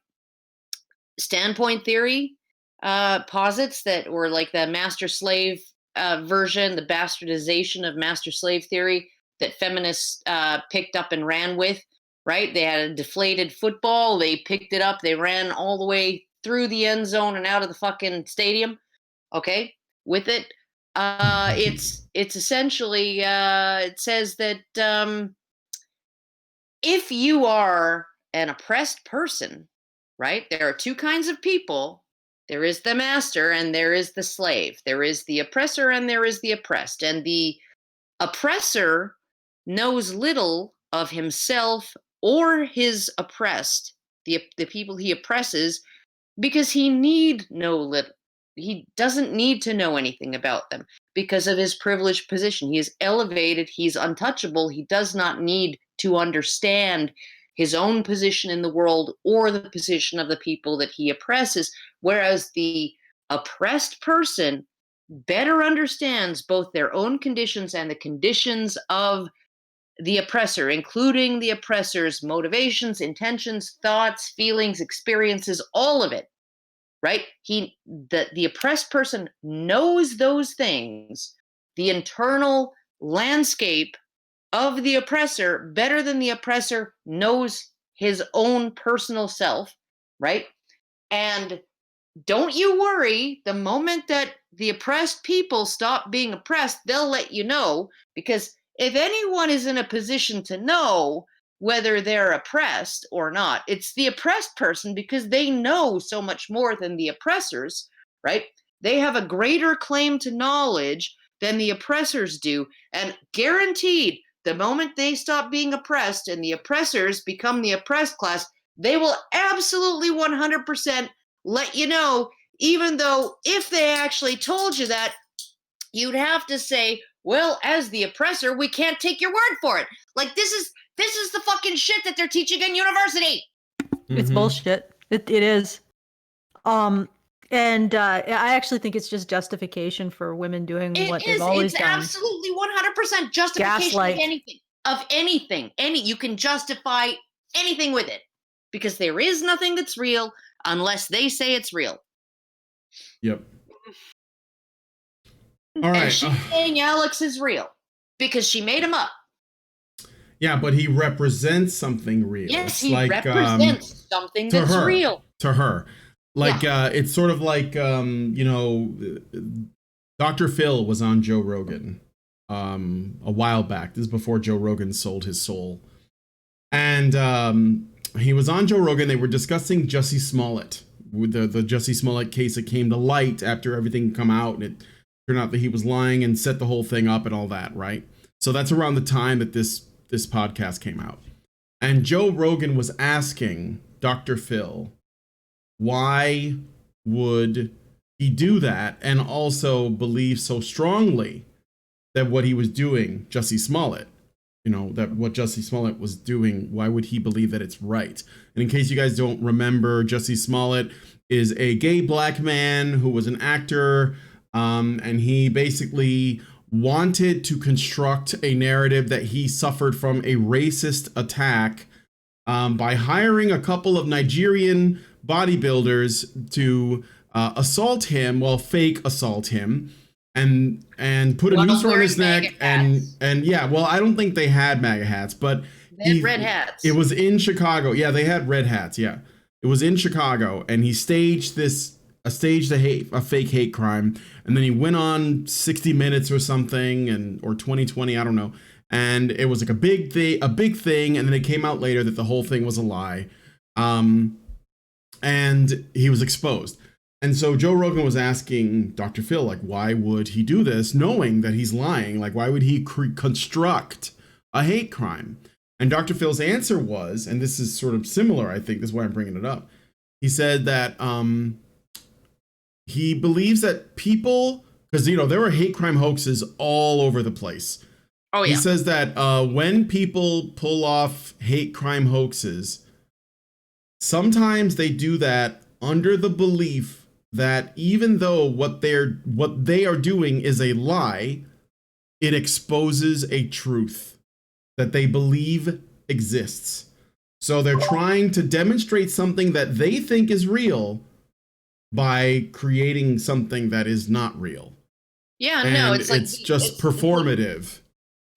standpoint theory posits that, or like the master slave version, the bastardization of master slave theory that feminists picked up and ran with, right? They had a deflated football, they picked it up, they ran all the way through the end zone and out of the fucking stadium, okay, with it. It's essentially, it says that if you are an oppressed person, right? There are two kinds of people. There is the master and there is the slave. There is the oppressor and there is the oppressed. And the oppressor knows little of himself or his oppressed, the people he oppresses, because he doesn't need to know anything about them because of his privileged position. He is elevated, he's untouchable, he does not need to understand his own position in the world or the position of the people that he oppresses, whereas the oppressed person better understands both their own conditions and the conditions of the oppressor, including the oppressor's motivations, intentions, thoughts, feelings, experiences, all of it, right? The oppressed person knows those things, the internal landscape of the oppressor, better than the oppressor knows his own personal self, right? And don't you worry, the moment that the oppressed people stop being oppressed, they'll let you know, because if anyone is in a position to know whether they're oppressed or not, it's the oppressed person, because they know so much more than the oppressors, right? They have a greater claim to knowledge than the oppressors do, and guaranteed, the moment they stop being oppressed and the oppressors become the oppressed class, they will absolutely 100% let you know, even though if they actually told you that, you'd have to say, well, as the oppressor, we can't take your word for it. Like, this is the fucking shit that they're teaching in university. It's bullshit. It is. And I actually think it's just justification for women doing what they've always done. It's absolutely 100% justification Gaslight. of anything. You can justify anything with it, because there is nothing that's real unless they say it's real. Yep. All right. And she's saying Alex is real because she made him up. Yeah, but he represents something real. Yes, it's he like, represents something that's real. To her. Like, it's sort of like, Dr. Phil was on Joe Rogan a while back. This is before Joe Rogan sold his soul. And he was on Joe Rogan. They were discussing Jussie Smollett, with the Jussie Smollett case that came to light after everything come out. And it turned out that he was lying and set the whole thing up and all that, right? So that's around the time that this podcast came out. And Joe Rogan was asking Dr. Phil, why would he do that and also believe so strongly that what he was doing, Jussie Smollett, that what Jussie Smollett was doing, why would he believe that it's right? And in case you guys don't remember, Jussie Smollett is a gay black man who was an actor, and he basically wanted to construct a narrative that he suffered from a racist attack by hiring a couple of Nigerian bodybuilders to assault him, fake assault him, and put a noose around his neck, and I don't think they had MAGA hats, but they had red hats. It was in Chicago. Yeah, they had red hats. Yeah, it was in Chicago, and he staged this staged a fake hate crime, and then he went on 60 Minutes or something, or 2020, I don't know, and it was like a big thing, and then it came out later that the whole thing was a lie, and he was exposed. And so Joe Rogan was asking Dr. Phil, like, why would he do this knowing that he's lying? Like, why would he construct a hate crime? And Dr. Phil's answer was, and this is sort of similar, I think, this is why I'm bringing it up. He said that he believes that people, because, there were hate crime hoaxes all over the place. Oh, yeah. He says that when people pull off hate crime hoaxes, sometimes they do that under the belief that even though what they are doing is a lie, it exposes a truth that they believe exists. So they're trying to demonstrate something that they think is real by creating something that is not real. Yeah, and no, it's just performative.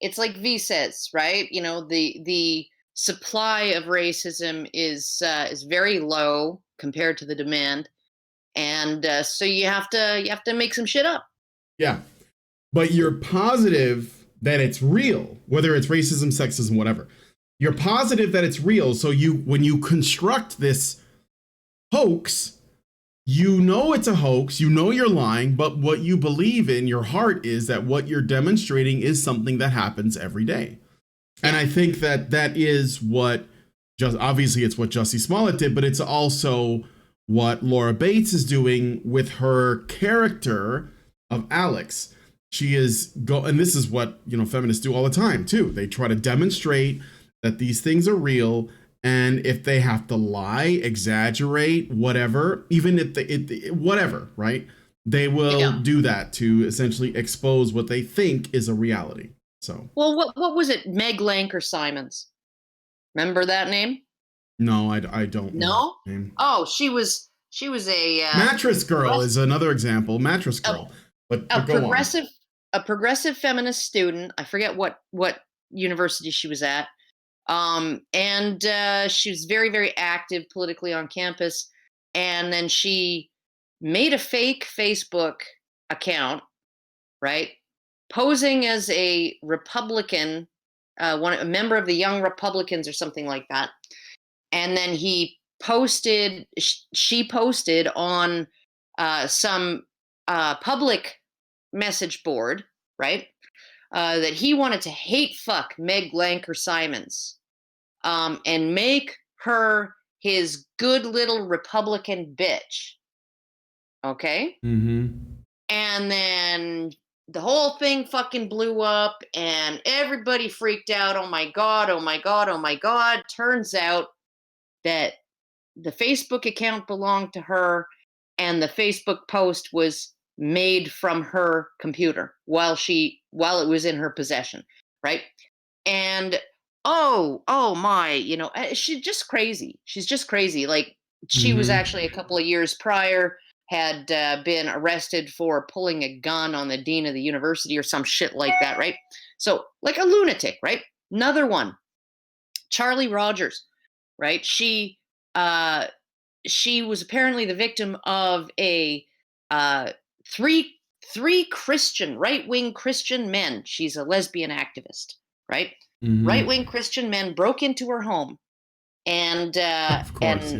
It's like V says, right? The supply of racism is very low compared to the demand, and so you have to make some shit up. Yeah, but you're positive that it's real, whether it's racism, sexism, whatever. You're positive that it's real. So when you construct this hoax, it's a hoax, you're lying, but what you believe in your heart is that what you're demonstrating is something that happens every day. And I think that is what, obviously it's what Jussie Smollett did, but it's also what Laura Bates is doing with her character of Alex. She is and this is what, feminists do all the time too. They try to demonstrate that these things are real, and if they have to lie, exaggerate, whatever, even if whatever, right? They will do that to essentially expose what they think is a reality. So, well, what was it? Meg Lanker Simons. Remember that name? No, I don't. No. Name. Oh, she was a Mattress Girl is another example. Mattress Girl, but go on. A progressive feminist student. I forget what university she was at. And she was very, very active politically on campus. And then she made a fake Facebook account, right? Posing as a Republican, a member of the Young Republicans or something like that. And then she posted on some public message board, right? That he wanted to hate fuck Meg Lanker Simons. And make her his good little Republican bitch. Okay? Mm-hmm. And then the whole thing fucking blew up, and everybody freaked out. Oh my God, oh my God, oh my God. Turns out that the Facebook account belonged to her, and the Facebook post was made from her computer while it was in her possession, right? And oh my, she's just crazy. She's just crazy. Like, she was actually a couple of years prior had been arrested for pulling a gun on the dean of the university or some shit like that, right? So, like a lunatic, right? Another one, Charlie Rogers, right? She was apparently the victim of a three Christian, right-wing Christian men. She's a lesbian activist, right? Mm-hmm. Right-wing Christian men broke into her home and of course,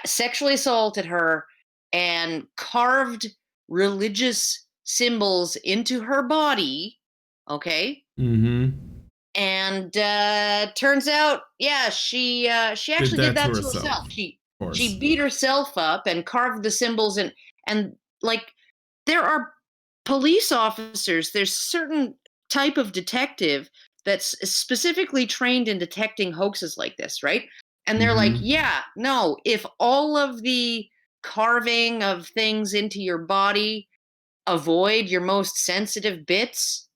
sexually assaulted her and carved religious symbols into her body. Okay. Mm-hmm. And turns out, she actually did that to herself. She beat herself up and carved the symbols, and like, there are police officers. There's certain type of detective that's specifically trained in detecting hoaxes like this, right? And they're like, no, if all of the carving of things into your body avoid your most sensitive bits,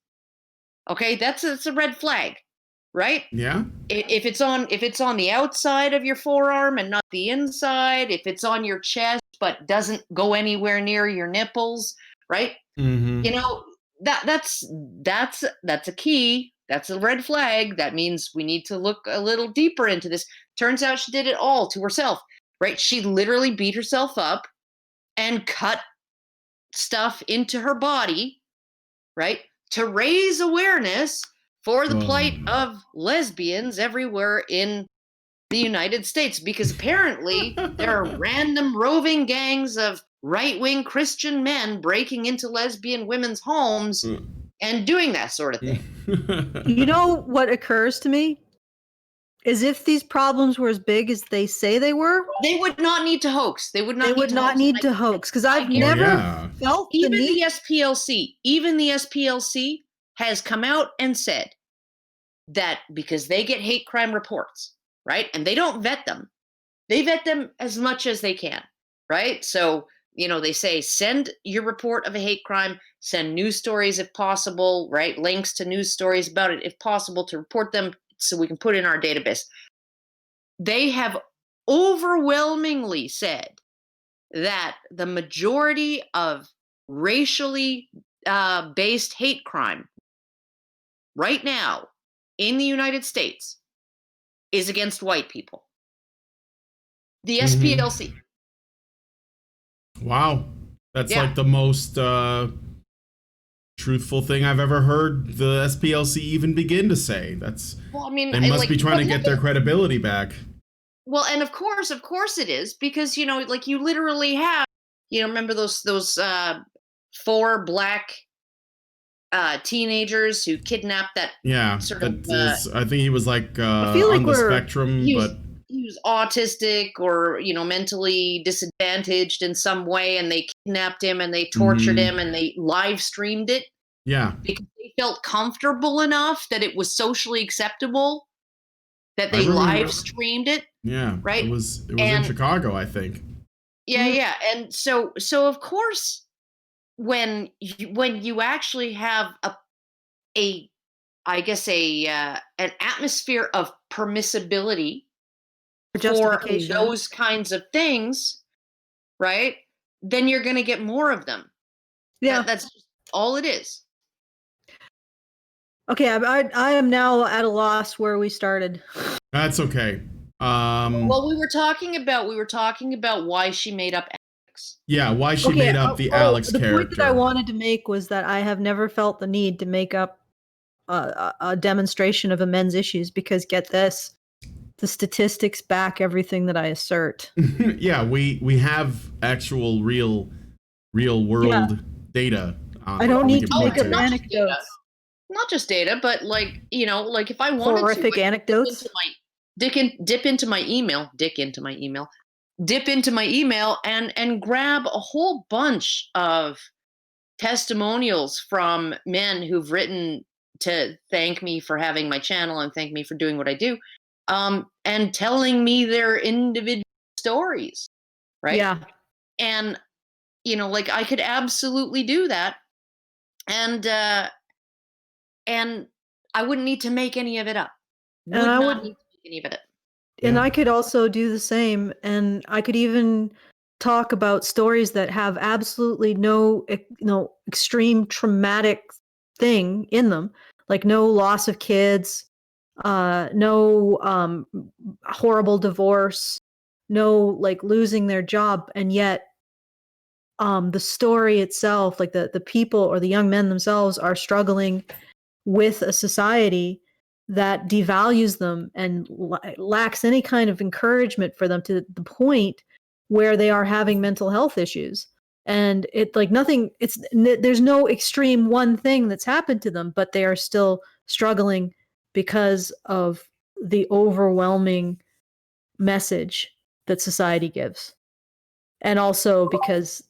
okay, that's a red flag, right? Yeah. If it's on the outside of your forearm and not the inside, if it's on your chest but doesn't go anywhere near your nipples, right? Mm-hmm. That's a key. That's a red flag. That means we need to look a little deeper into this. Turns out she did it all to herself, right? She literally beat herself up and cut stuff into her body, right, to raise awareness for the plight of lesbians everywhere in the United States, because apparently there are random roving gangs of right-wing Christian men breaking into lesbian women's homes and doing that sort of thing. You know what occurs to me is if these problems were as big as they say they were, They would not need to hoax. They would they would not need to hoax, because I've never felt the even need. even the SPLC has come out and said that because they get hate crime reports, right? And they don't vet them. They vet them as much as they can, right? So, they say send your report of a hate crime, send news stories if possible, right? Links to news stories about it if possible to report them so we can put in our database. They have overwhelmingly said that the majority of racially based hate crime right now in the United States is against white people. The SPLC. Wow. That's like the most truthful thing I've ever heard the SPLC even begin to say. That's they must be trying to get their credibility back. Well, and of course it is, because you literally have, remember those 4 black teenagers who kidnapped that sort of I think he was like I feel like on the spectrum, but he was autistic or mentally disadvantaged in some way, and they kidnapped him and they tortured him and they live streamed it. Yeah. Because they felt comfortable enough that it was socially acceptable that they live streamed it. Yeah. Right. It was in Chicago, I think. Yeah. And so of course, when you actually have an atmosphere of permissibility for those kinds of things, right? Then you're going to get more of them. Yeah. That's just all it is. Okay, I am now at a loss where we started. That's okay. Well, we were talking about why she made up Alex. Yeah, why she made up the Alex character. The point that I wanted to make was that I have never felt the need to make up a demonstration of a men's issues, because get this, the statistics back everything that I assert. Yeah, we have actual real world data. I don't need to make up anecdotes. Not just data, but if I wanted horrific anecdotes. Dip into my email and grab a whole bunch of testimonials from men who've written to thank me for having my channel and thank me for doing what I do, and telling me their individual stories, right? Yeah. And I could absolutely do that, and I wouldn't need to make any of it up. And I not need to make any of it up. And I could also do the same, and I could even talk about stories that have absolutely no extreme traumatic thing in them, like no loss of kids, no horrible divorce, no losing their job, and yet the story itself, like the people or the young men themselves, are struggling with a society that devalues them and lacks any kind of encouragement for them, to the point where they are having mental health issues. And there's no extreme one thing that's happened to them, but they are still struggling because of the overwhelming message that society gives. And also because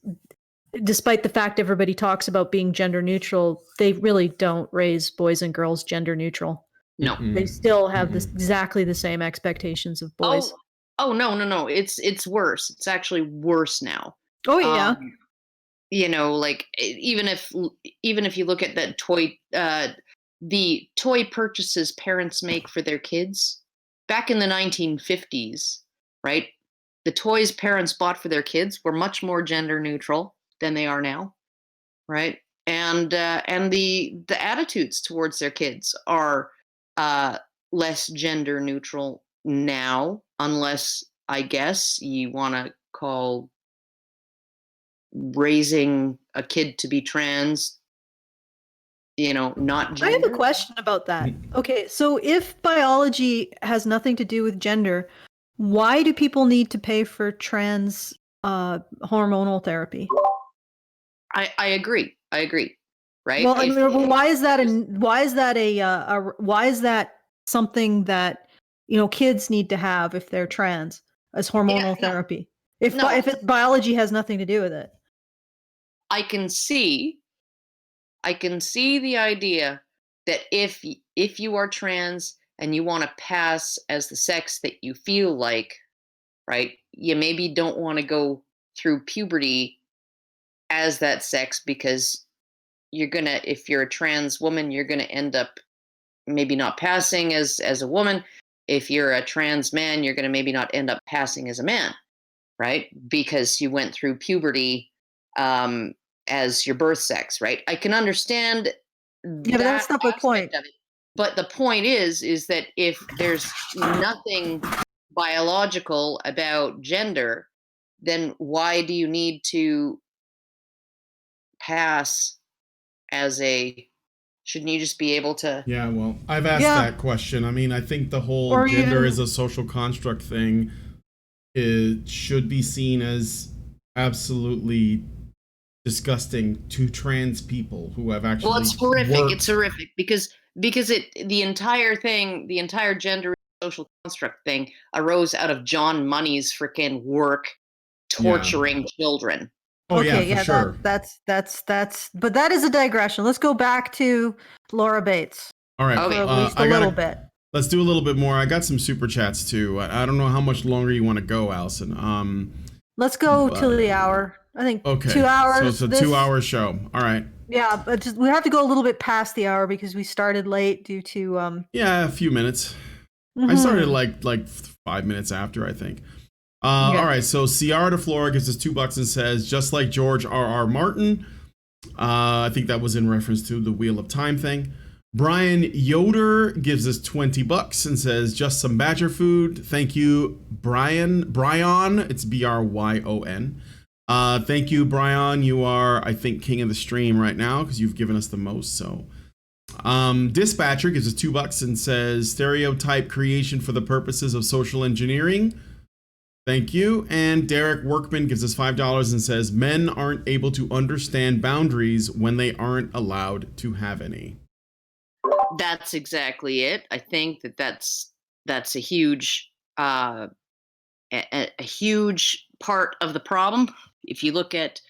despite the fact everybody talks about being gender neutral, they really don't raise boys and girls gender neutral. No. They still have exactly the same expectations of boys. Oh no. It's worse. It's actually worse now. Oh yeah. Even if you look at the toy purchases parents make for their kids back in the 1950s, right? The toys parents bought for their kids were much more gender neutral than they are now, right? And the attitudes towards their kids are less gender neutral now, unless I guess you want to call raising a kid to be trans, not I have a gender. question about that. Okay, so if biology has nothing to do with gender, why do people need to pay for trans hormonal therapy? I agree. Right? Well, I mean, why is that something that kids need to have if they're trans as hormonal therapy? If biology has nothing to do with it. I can see the idea that if you are trans and you want to pass as the sex that you feel like, right? You maybe don't want to go through puberty as that sex, because if you're a trans woman, you're gonna end up maybe not passing as a woman. If you're a trans man, you're gonna maybe not end up passing as a man, right? Because you went through puberty as your birth sex, right? I can understand Yeah, but that's not the point. of it. But the point is that if there's nothing biological about gender, then why do you need to pass as shouldn't you just be able to? Yeah, well, I've asked that question. I mean, I think the whole Or gender even- is a social construct thing. It should be seen as absolutely disgusting to trans people who have actually Well, it's horrific. worked. It's horrific because the entire gender social construct thing arose out of John Money's freaking work torturing children. Oh okay, yeah, for sure. That's but that is a digression. Let's go back to Laura Bates All right, for Okay. at least a little bit. Let's do a little bit more. I got some super chats too. I don't know how much longer you want to go, Allison. Let's go till the hour. I think Okay, 2 hours. So it's a 2-hour show. All right. Yeah, but we have to go a little bit past the hour because we started late due to Yeah, a few minutes. I mhm. started like 5 minutes after, I think. Okay. All right, so Ciara de Flora gives us $2 and says, just like George R.R. Martin. I think that was in reference to the Wheel of Time thing. Brian Yoder gives us $20 and says, just some badger food. Thank you, Brian. It's Bryon. Thank you, Brian. You are, I think, king of the stream right now because you've given us the most. So, Dispatcher gives us $2 and says, stereotype creation for the purposes of social engineering. Thank you. And Derek Workman gives us $5 and says, men aren't able to understand boundaries when they aren't allowed to have any. That's exactly it. I think that's a huge a huge part of the problem. If you look at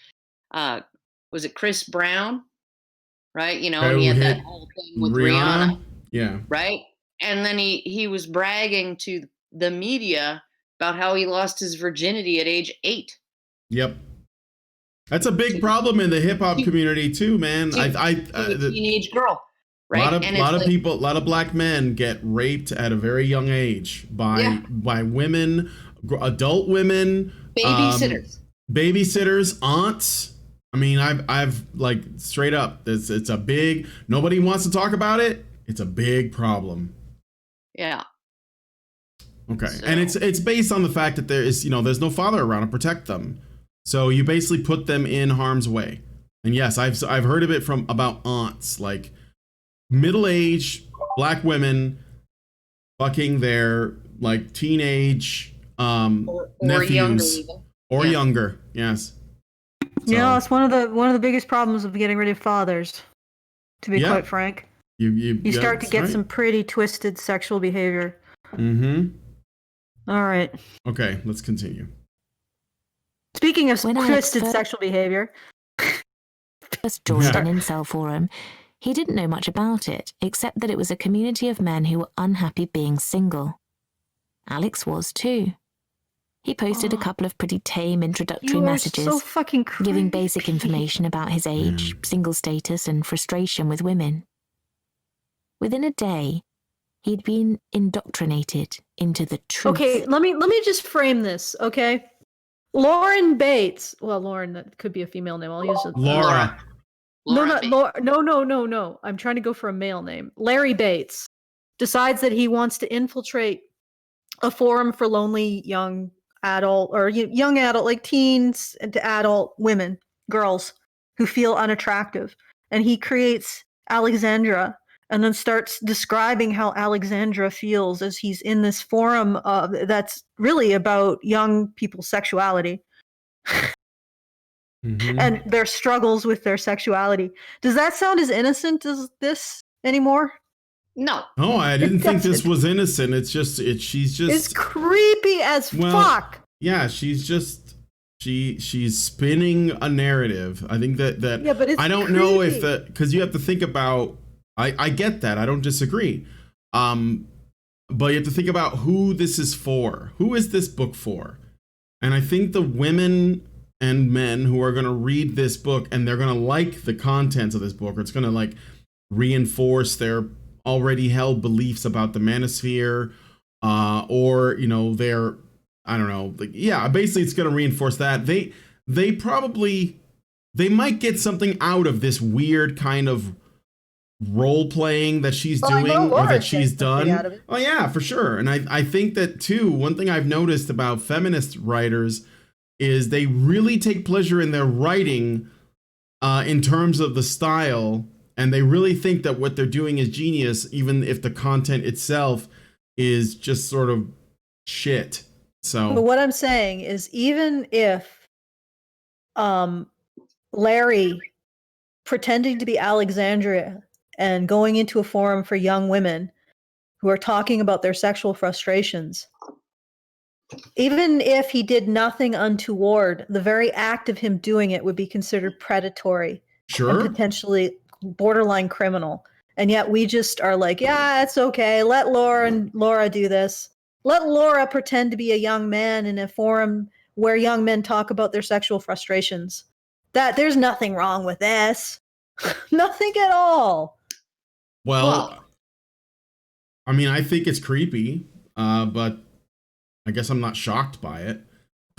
was it Chris Brown, right? And he had that whole thing with Rihanna, yeah, right? And then he was bragging to the media about how he lost his virginity at age 8. Yep. That's a big problem in the hip hop community too, man. The teenage girl, right? A lot of black men get raped at a very young age by women, adult women, babysitters, aunts. I mean, I've like straight up, it's a big, nobody wants to talk about it. It's a big problem. Yeah. Okay. So. And it's based on the fact that there's no father around to protect them. So you basically put them in harm's way. And yes, I've heard of it about aunts, like middle-aged black women fucking their like teenage or nephews younger. Yes. So, it's one of the biggest problems of getting rid of fathers, to be quite frank. You start to get some pretty twisted sexual behavior. Mm-hmm. All right. Okay, let's continue. Speaking of twisted sexual behavior. First joined an incel forum, he didn't know much about it, except that it was a community of men who were unhappy being single. Alex was too. He posted a couple of pretty tame introductory messages, so fucking creepy. giving basic information about his age, single status, and frustration with women. Within a day, he'd been indoctrinated into the truth. Okay, let me just frame this, okay? Lauren Bates. Well, Lauren, that could be a female name. I'll use it. Laura. No. I'm trying to go for a male name. Larry Bates decides that he wants to infiltrate a forum for lonely young adult, like teens and to adult women. girls who feel unattractive. And he creates Alexandra and then starts describing how Alexandra feels as he's in this forum that's really about young people's sexuality. And their struggles with their sexuality. Does that sound as innocent as this anymore? No. No, I didn't think this doesn't. was innocent. It's just she's just It's creepy as fuck. Yeah, she's just she's spinning a narrative. I think that Yeah, but it's I don't know if creepy. because you have to think about I get that. I don't disagree. But you have to think about who this is for. Who is this book for? And I think the women and men who are going to read this book and they're going to like the contents of this book, or it's going to like reinforce their already held beliefs about the manosphere, or you know, their I don't know, like, yeah, basically it's going to reinforce that. They might get something out of this weird kind of role playing that she's doing or that she's done. Oh yeah, for sure. And I think that too, one thing I've noticed about feminist writers is they really take pleasure in their writing in terms of the style, and they really think that what they're doing is genius, even if the content itself is just sort of shit. So But what I'm saying is, even if Larry pretending to be Alexandria and going into a forum for young women who are talking about their sexual frustrations, even if he did nothing untoward, the very act of him doing it would be considered predatory and potentially borderline criminal. And yet we just are like, yeah, it's okay. Let Laura and Laura do this. Let Laura pretend to be a young man in a forum where young men talk about their sexual frustrations. That there's nothing wrong with this. Nothing at all. Well, I mean, I think it's creepy, but I guess I'm not shocked by it.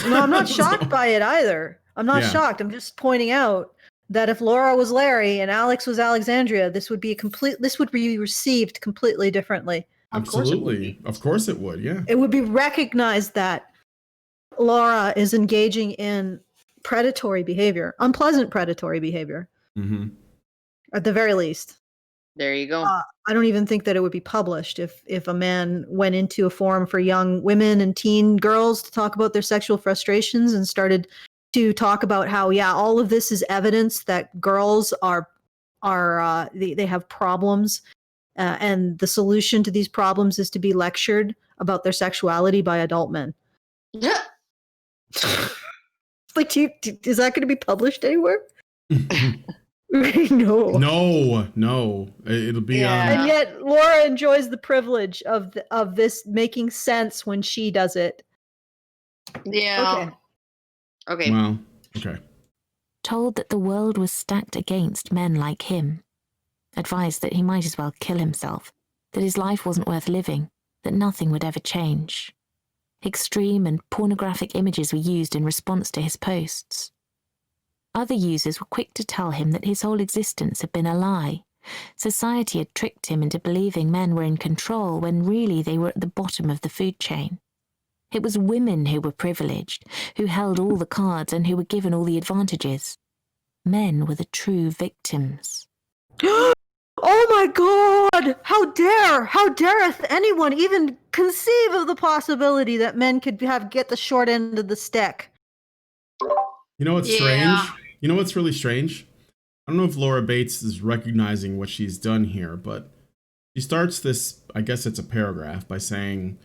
No, I'm not shocked by it either. I'm not shocked. I'm just pointing out that if Laura was Larry and Alex was Alexandria, this would be received completely differently. Absolutely. Of course it would, yeah. It would be recognized that Laura is engaging in predatory behavior, unpleasant predatory behavior. Mm-hmm. At the very least. There you go. I don't even think that it would be published if a man went into a forum for young women and teen girls to talk about their sexual frustrations and started to talk about how, yeah, all of this is evidence that girls they have problems, and the solution to these problems is to be lectured about their sexuality by adult men. Yeah. Like, is that going to be published anywhere? No. It'll be and yet Laura enjoys the privilege of this making sense when she does it. Yeah. Okay. Wow. Okay. Told that the world was stacked against men like him. Advised that he might as well kill himself, that his life wasn't worth living, that nothing would ever change. Extreme and pornographic images were used in response to his posts. Other users were quick to tell him that his whole existence had been a lie. Society had tricked him into believing men were in control when really they were at the bottom of the food chain. It was women who were privileged, who held all the cards and who were given all the advantages. Men were the true victims. Oh my God! How dareth anyone even conceive of the possibility that men could get the short end of the stick? You know what's strange? You know what's really strange? I don't know if Laura Bates is recognizing what she's done here, but she starts this, I guess it's a paragraph, by saying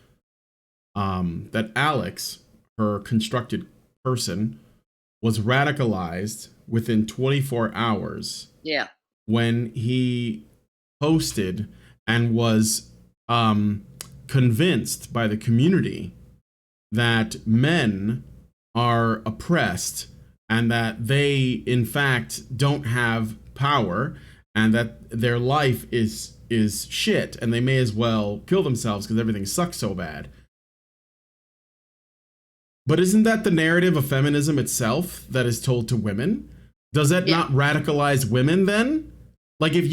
that Alex, her constructed person, was radicalized within 24 hours. Yeah. When he posted and was convinced by the community that men are oppressed and that they, in fact, don't have power and that their life is shit and they may as well kill themselves because everything sucks so bad. But isn't that the narrative of feminism itself that is told to women? Does that not radicalize women then? Like if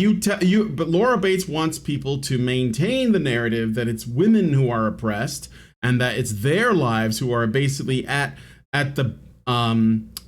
but Laura Bates wants people to maintain the narrative that it's women who are oppressed and that it's their lives who are basically at the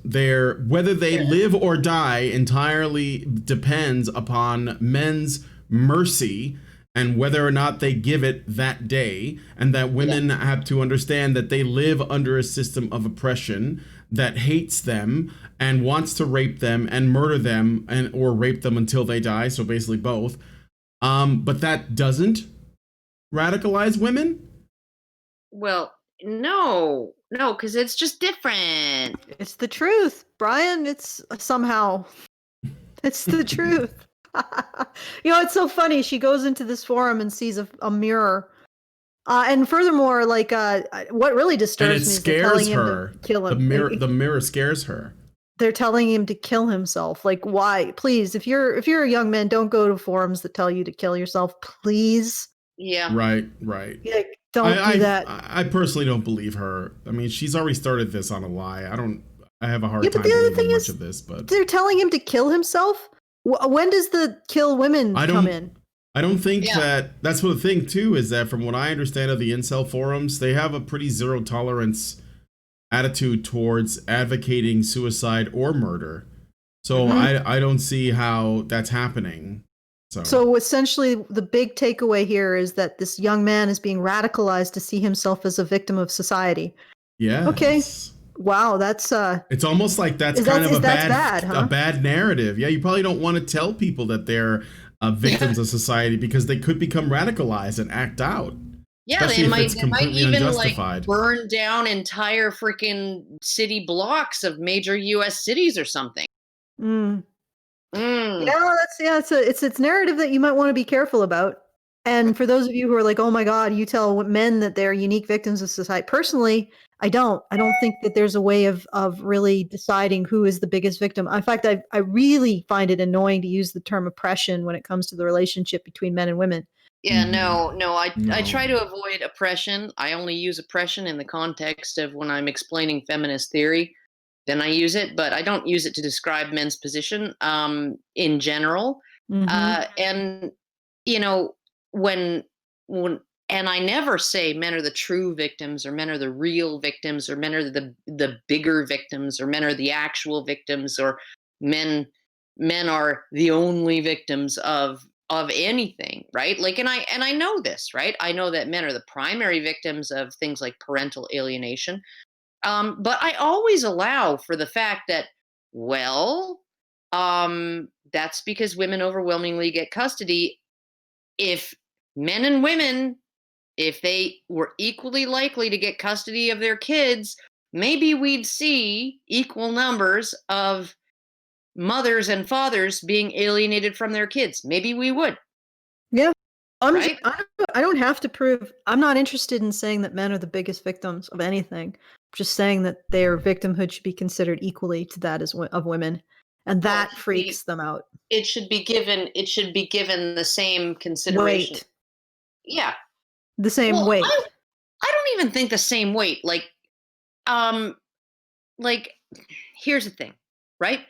whether they live or die entirely depends upon men's mercy and whether or not they give it that day, and that women have to understand that they live under a system of oppression that hates them and wants to rape them and murder them or rape them until they die, so basically both. But that doesn't radicalize women? Well, no, because it's just different. It's the truth, Brian. It's somehow, it's the truth. It's so funny. She goes into this forum and sees a mirror. And furthermore, like, what really disturbs me is they're telling him to kill him. The mirror scares her. They're telling him to kill himself. Like, why? Please, if you're a young man, don't go to forums that tell you to kill yourself. Please. Yeah. Right. Like, don't do that. I personally don't believe her. I mean, she's already started this on a lie. I have a hard time believing much of this, but they're telling him to kill himself. When does the kill women come in? I don't think that's what the thing too is, that from what I understand of the incel forums, they have a pretty zero tolerance attitude towards advocating suicide or murder. So I don't see how that's happening. So essentially the big takeaway here is that this young man is being radicalized to see himself as a victim of society. Yeah. Okay. Wow, that's it's almost like that's a bad narrative. Yeah, you probably don't want to tell people that they're victims of society because they could become radicalized and act out. Yeah, they might even like burn down entire freaking city blocks of major U.S. cities or something. Yeah, it's narrative that you might want to be careful about. And for those of you who are like, oh my God, you tell men that they're unique victims of society. Personally, I don't think that there's a way of really deciding who is the biggest victim. In fact, I really find it annoying to use the term oppression when it comes to the relationship between men and women. Yeah, no. I try to avoid oppression. I only use oppression in the context of when I'm explaining feminist theory. Then I use it, but I don't use it to describe men's position in general. And when and I never say men are the true victims or men are the real victims or men are the bigger victims or men are the actual victims or men are the only victims of anything, right? Like, and I know this, right? I know that men are the primary victims of things like parental alienation. But I always allow for the fact that, that's because women overwhelmingly get custody. If men and women, if they were equally likely to get custody of their kids, maybe we'd see equal numbers of mothers and fathers being alienated from their kids. Maybe we would. Yeah. Right? I don't have to prove. I'm not interested in saying that men are the biggest victims of anything. I'm just saying that their victimhood should be considered equally to that of women, and that freaks them out. It should be given the same consideration. Weight. Yeah. The same weight. I don't even think the same weight. Like here's the thing, right?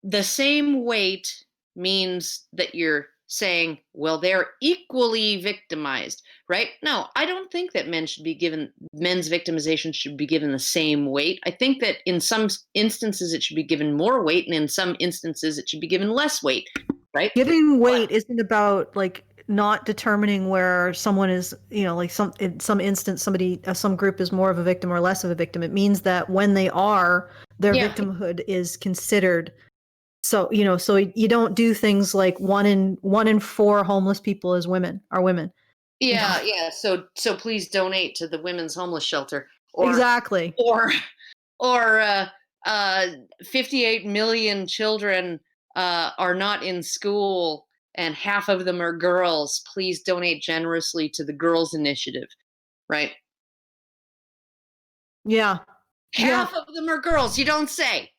The same weight means that you're saying, well, they're equally victimized, right? No, I don't think that men's victimization should be given the same weight. I think that in some instances it should be given more weight, and in some instances it should be given less weight, right? Giving weight isn't about like not determining where someone is, like in some instance some group is more of a victim or less of a victim. It means that when they are, their victimhood is considered. So, so you don't do things like one in 4 homeless people are women. Yeah, yeah. So please donate to the women's homeless shelter. Exactly. Or 58 million children are not in school and half of them are girls. Please donate generously to the Girls Initiative, right? Yeah. Half of them are girls, you don't say.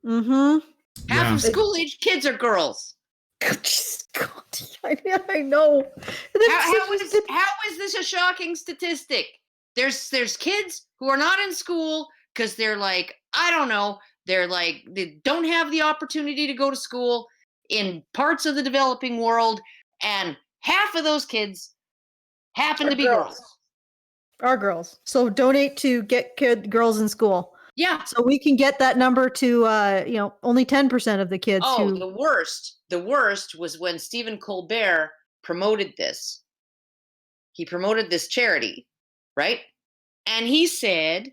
Mm-hmm. Half of school-age kids are girls. God, I know. How is this a shocking statistic? There's kids who are not in school because they're like, I don't know, they don't have the opportunity to go to school in parts of the developing world, and half of those kids happen to be girls. Are girls. So donate to get girls in school. Yeah. So we can get that number to, only 10% of the kids who. The worst was when Stephen Colbert promoted this. He promoted this charity, right? And he said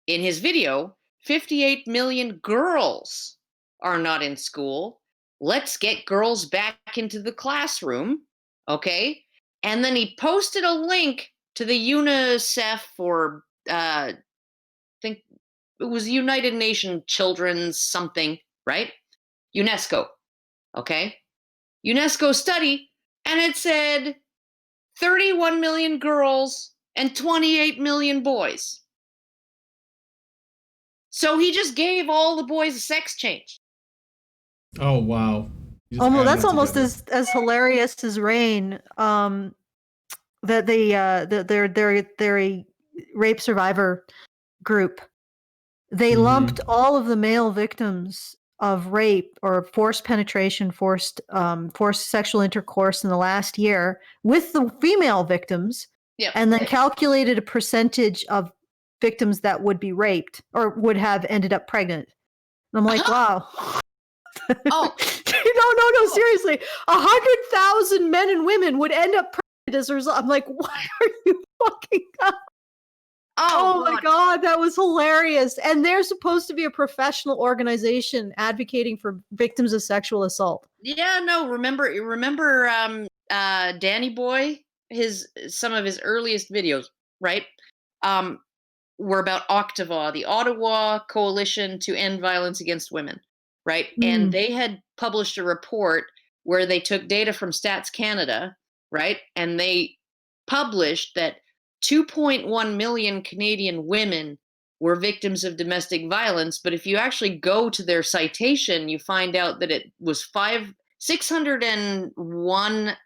in his video, 58 million girls are not in school. Let's get girls back into the classroom, okay? And then he posted a link to the UNICEF or I think it was United Nations Children's something, right? UNESCO, okay? UNESCO study, and it said 31 million girls and 28 million boys. So he just gave all the boys a sex change. Oh wow. You just Oh, well, added that's that almost together. as hilarious as Rain. That they're a rape survivor group. They lumped all of the male victims of rape or forced penetration, forced sexual intercourse in the last year with the female victims, Yep. and then calculated a percentage of victims that would be raped or would have ended up pregnant. And I'm like, wow. Oh. No, seriously. 100,000 men and women would end up pregnant as a result. I'm like, what are you fucking up? Oh my God, that was hilarious. And they're supposed to be a professional organization advocating for victims of sexual assault. Yeah, no, remember Danny Boy? Some of his earliest videos, right? Were about Octava, the Ottawa Coalition to End Violence Against Women, right? And they had published a report where they took data from Stats Canada, right? And they published that 2.1 million Canadian women were victims of domestic violence. But if you actually go to their citation, you find out that it was 601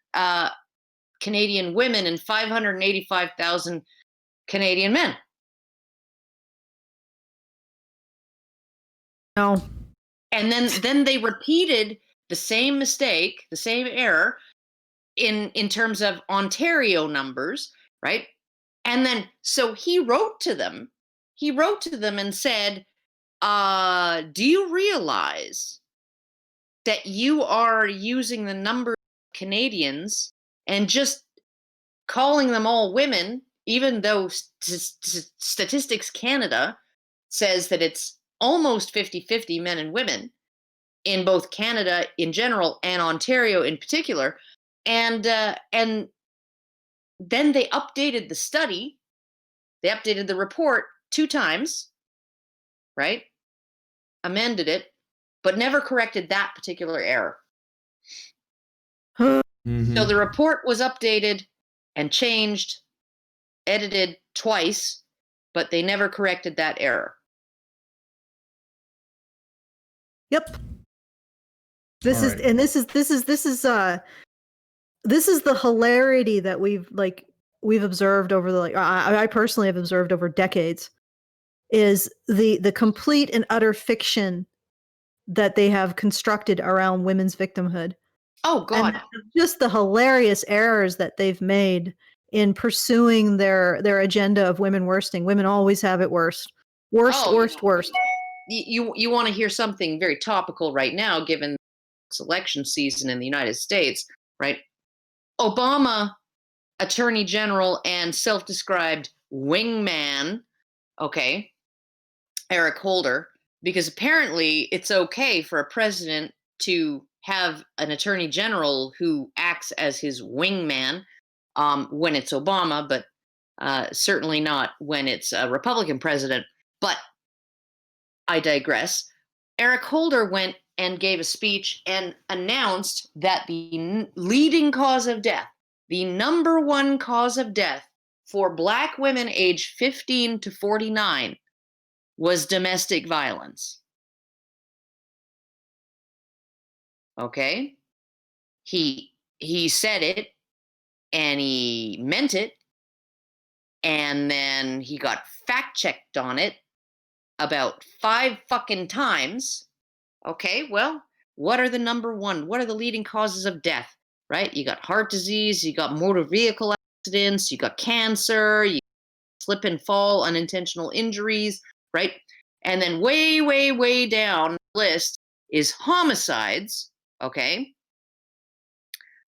Canadian women and 585,000 Canadian men. No. And then they repeated the same mistake, the same error in terms of Ontario numbers, right? And then so he wrote to them and said, do you realize that you are using the number of Canadians and just calling them all women, even though Statistics Canada says that it's almost 50-50 men and women in both Canada in general and Ontario in particular. And then they updated the study. They updated the report 2 times, right? Amended it, but never corrected that particular error. So the report was updated and changed, edited twice, but they never corrected that error. Yep. This is the hilarity that we've observed over I personally have observed over decades, is the complete and utter fiction that they have constructed around women's victimhood. Oh God. And just the hilarious errors that they've made in pursuing their agenda of women worsting. Women always have it worst. Worst. You want to hear something very topical right now, given this election season in the United States, right? Obama, Attorney General and self-described wingman, okay, Eric Holder, because apparently it's okay for a president to have an attorney general who acts as his wingman when it's Obama, but certainly not when it's a Republican president. But I digress. Eric Holder went and gave a speech and announced that the leading cause of death, the number one cause of death for Black women aged 15 to 49 was domestic violence. Okay? He said it and he meant it, and then he got fact-checked on it about 5 fucking times. Okay, well, what are the leading causes of death, right? You got heart disease, you got motor vehicle accidents, you got cancer, you slip and fall, unintentional injuries, right? And then way, way, way down the list is homicides, okay?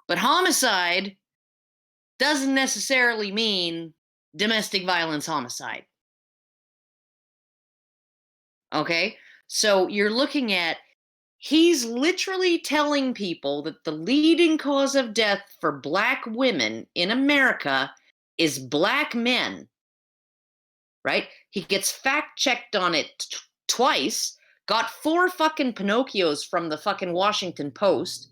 But homicide doesn't necessarily mean domestic violence homicide. Okay? So you're looking at, he's literally telling people that the leading cause of death for Black women in America is Black men, right? He gets fact checked on it twice, got 4 fucking Pinocchios from the fucking Washington Post,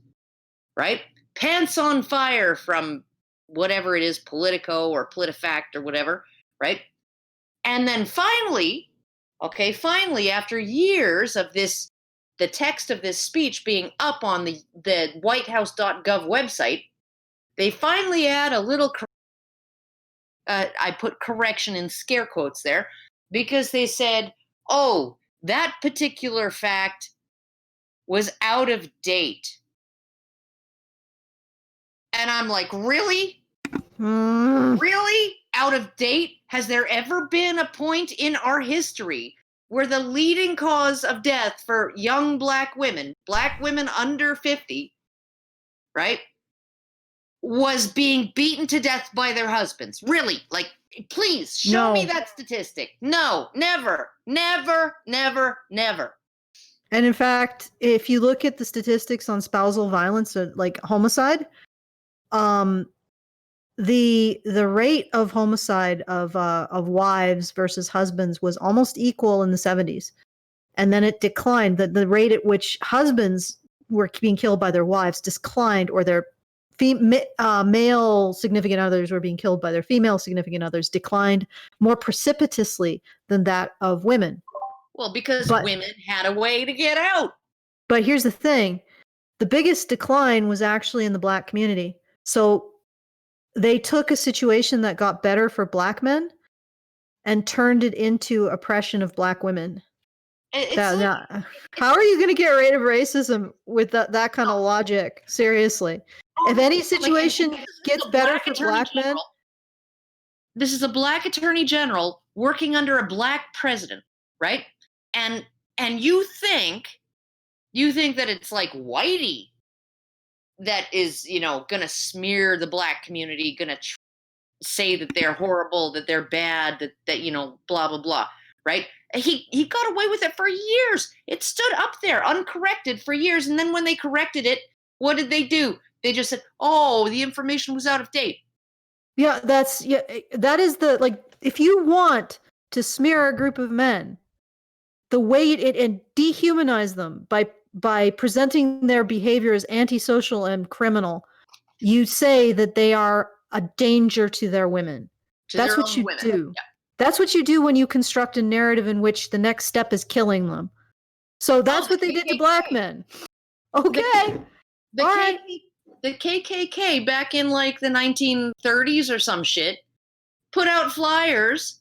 right? Pants on Fire from whatever it is, Politico or PolitiFact or whatever, right? And then finally, after years of this, the text of this speech being up on the whitehouse.gov website, they finally add a little, I put correction in scare quotes there, because they said, oh, that particular fact was out of date. And I'm like, really? Really? Out of date? Has there ever been a point in our history where the leading cause of death for young Black women under 50, right, was being beaten to death by their husbands? Really? Like, please show me that statistic. No, never, never, never, never. And in fact, if you look at the statistics on spousal violence, like homicide, the rate of homicide of wives versus husbands was almost equal in the 70s, and then it declined. The rate at which husbands were being killed by their wives declined, or their male significant others were being killed by their female significant others, declined more precipitously than that of women. Well, because women had a way to get out. But here's the thing. The biggest decline was actually in the Black community. So they took a situation that got better for Black men and turned it into oppression of Black women. How are you going to get rid of racism with that kind of logic? Seriously. If any situation gets better for Black men. This is a Black attorney general working under a Black president, right? And you think that it's like Whitey that is, gonna smear the Black community, gonna say that they're horrible, that they're bad, that blah blah blah, right? He got away with it for years. It stood up there uncorrected for years, and then when they corrected it, what did they do? They just said, "Oh, the information was out of date." Yeah, that is if you want to smear a group of men, the way it and dehumanize them by presenting their behavior as antisocial and criminal, you say that they are a danger to their women. That's what you do. Yeah. That's what you do when you construct a narrative in which the next step is killing them. So that's what they did to Black men. Okay. The KKK back in like the 1930s or some shit put out flyers,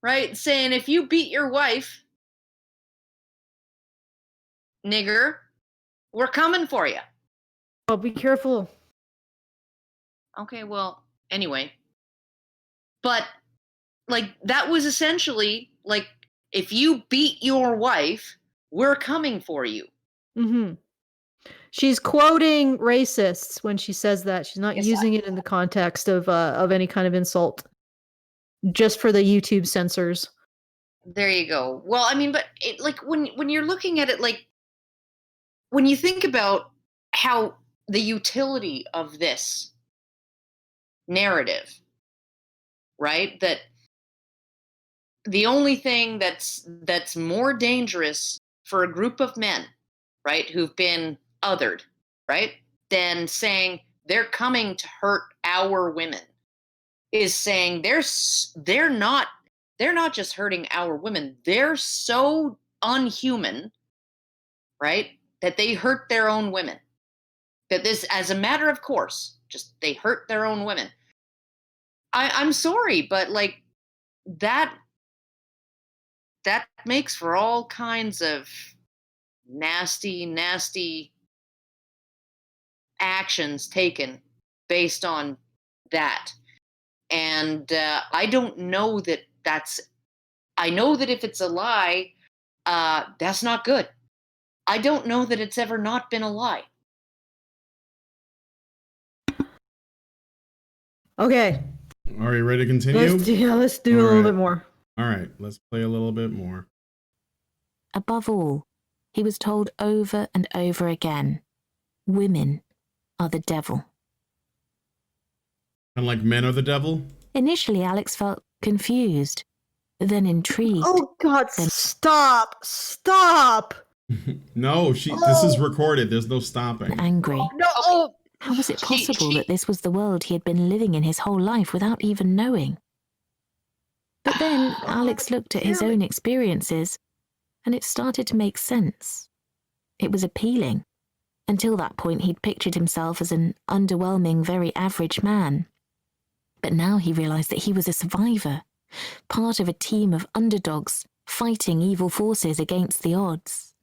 right, saying if you beat your wife, nigger, we're coming for you. Oh, be careful. Okay, well, anyway. But, like, that was essentially, like, if you beat your wife, we're coming for you. Mm-hmm. She's quoting racists when she says that. She's not using it in the context of any kind of insult. Just for the YouTube censors. There you go. Well, I mean, but when you're looking at it, like, when you think about how the utility of this narrative, right? That the only thing that's more dangerous for a group of men, right, who've been othered, right, than saying they're coming to hurt our women, is saying they're not just hurting our women. They're so unhuman, right, that they hurt their own women. That this, as a matter of course, just they hurt their own women. I'm sorry, but like that makes for all kinds of nasty actions taken based on that. And I don't know that I know that if it's a lie, That's not good. I don't know that it's ever not been a lie. Okay. Are you ready to continue? Let's do a little bit more. All right, let's play a little bit more. Above all, he was told over and over again, women are the devil. And like men are the devil? Initially, Alex felt confused, then intrigued. Oh, God, stop. No, this is recorded. There's no stopping. Angry. No. How was it possible that this was the world he had been living in his whole life without even knowing? But then Alex looked at his own experiences, and it started to make sense. It was appealing. Until that point, he'd pictured himself as an underwhelming, very average man. But now he realized that he was a survivor, part of a team of underdogs fighting evil forces against the odds.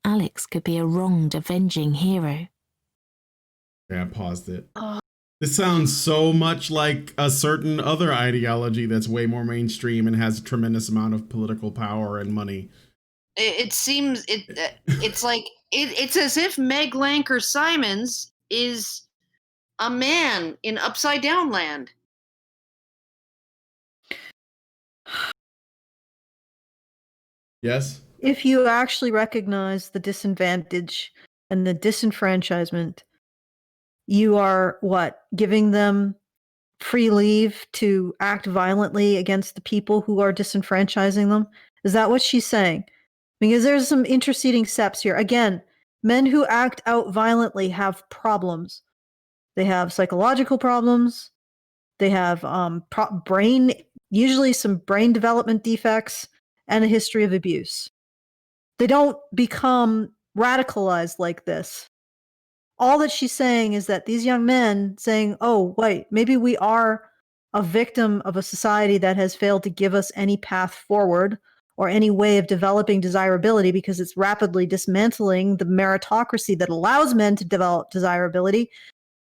Alex could be a wronged, avenging hero. Yeah, I paused it. This sounds so much like a certain other ideology that's way more mainstream and has a tremendous amount of political power and money. It seems it's like it's as if Meg Lanker Simons is a man in upside down land. Yes? If you actually recognize the disadvantage and the disenfranchisement, you are what? Giving them free leave to act violently against the people who are disenfranchising them? Is that what she's saying? Because there's some interceding steps here. Again, men who act out violently have problems. They have psychological problems. They have usually some brain development defects and a history of abuse. They don't become radicalized like this. All that she's saying is that these young men saying, oh, wait, maybe we are a victim of a society that has failed to give us any path forward or any way of developing desirability because it's rapidly dismantling the meritocracy that allows men to develop desirability.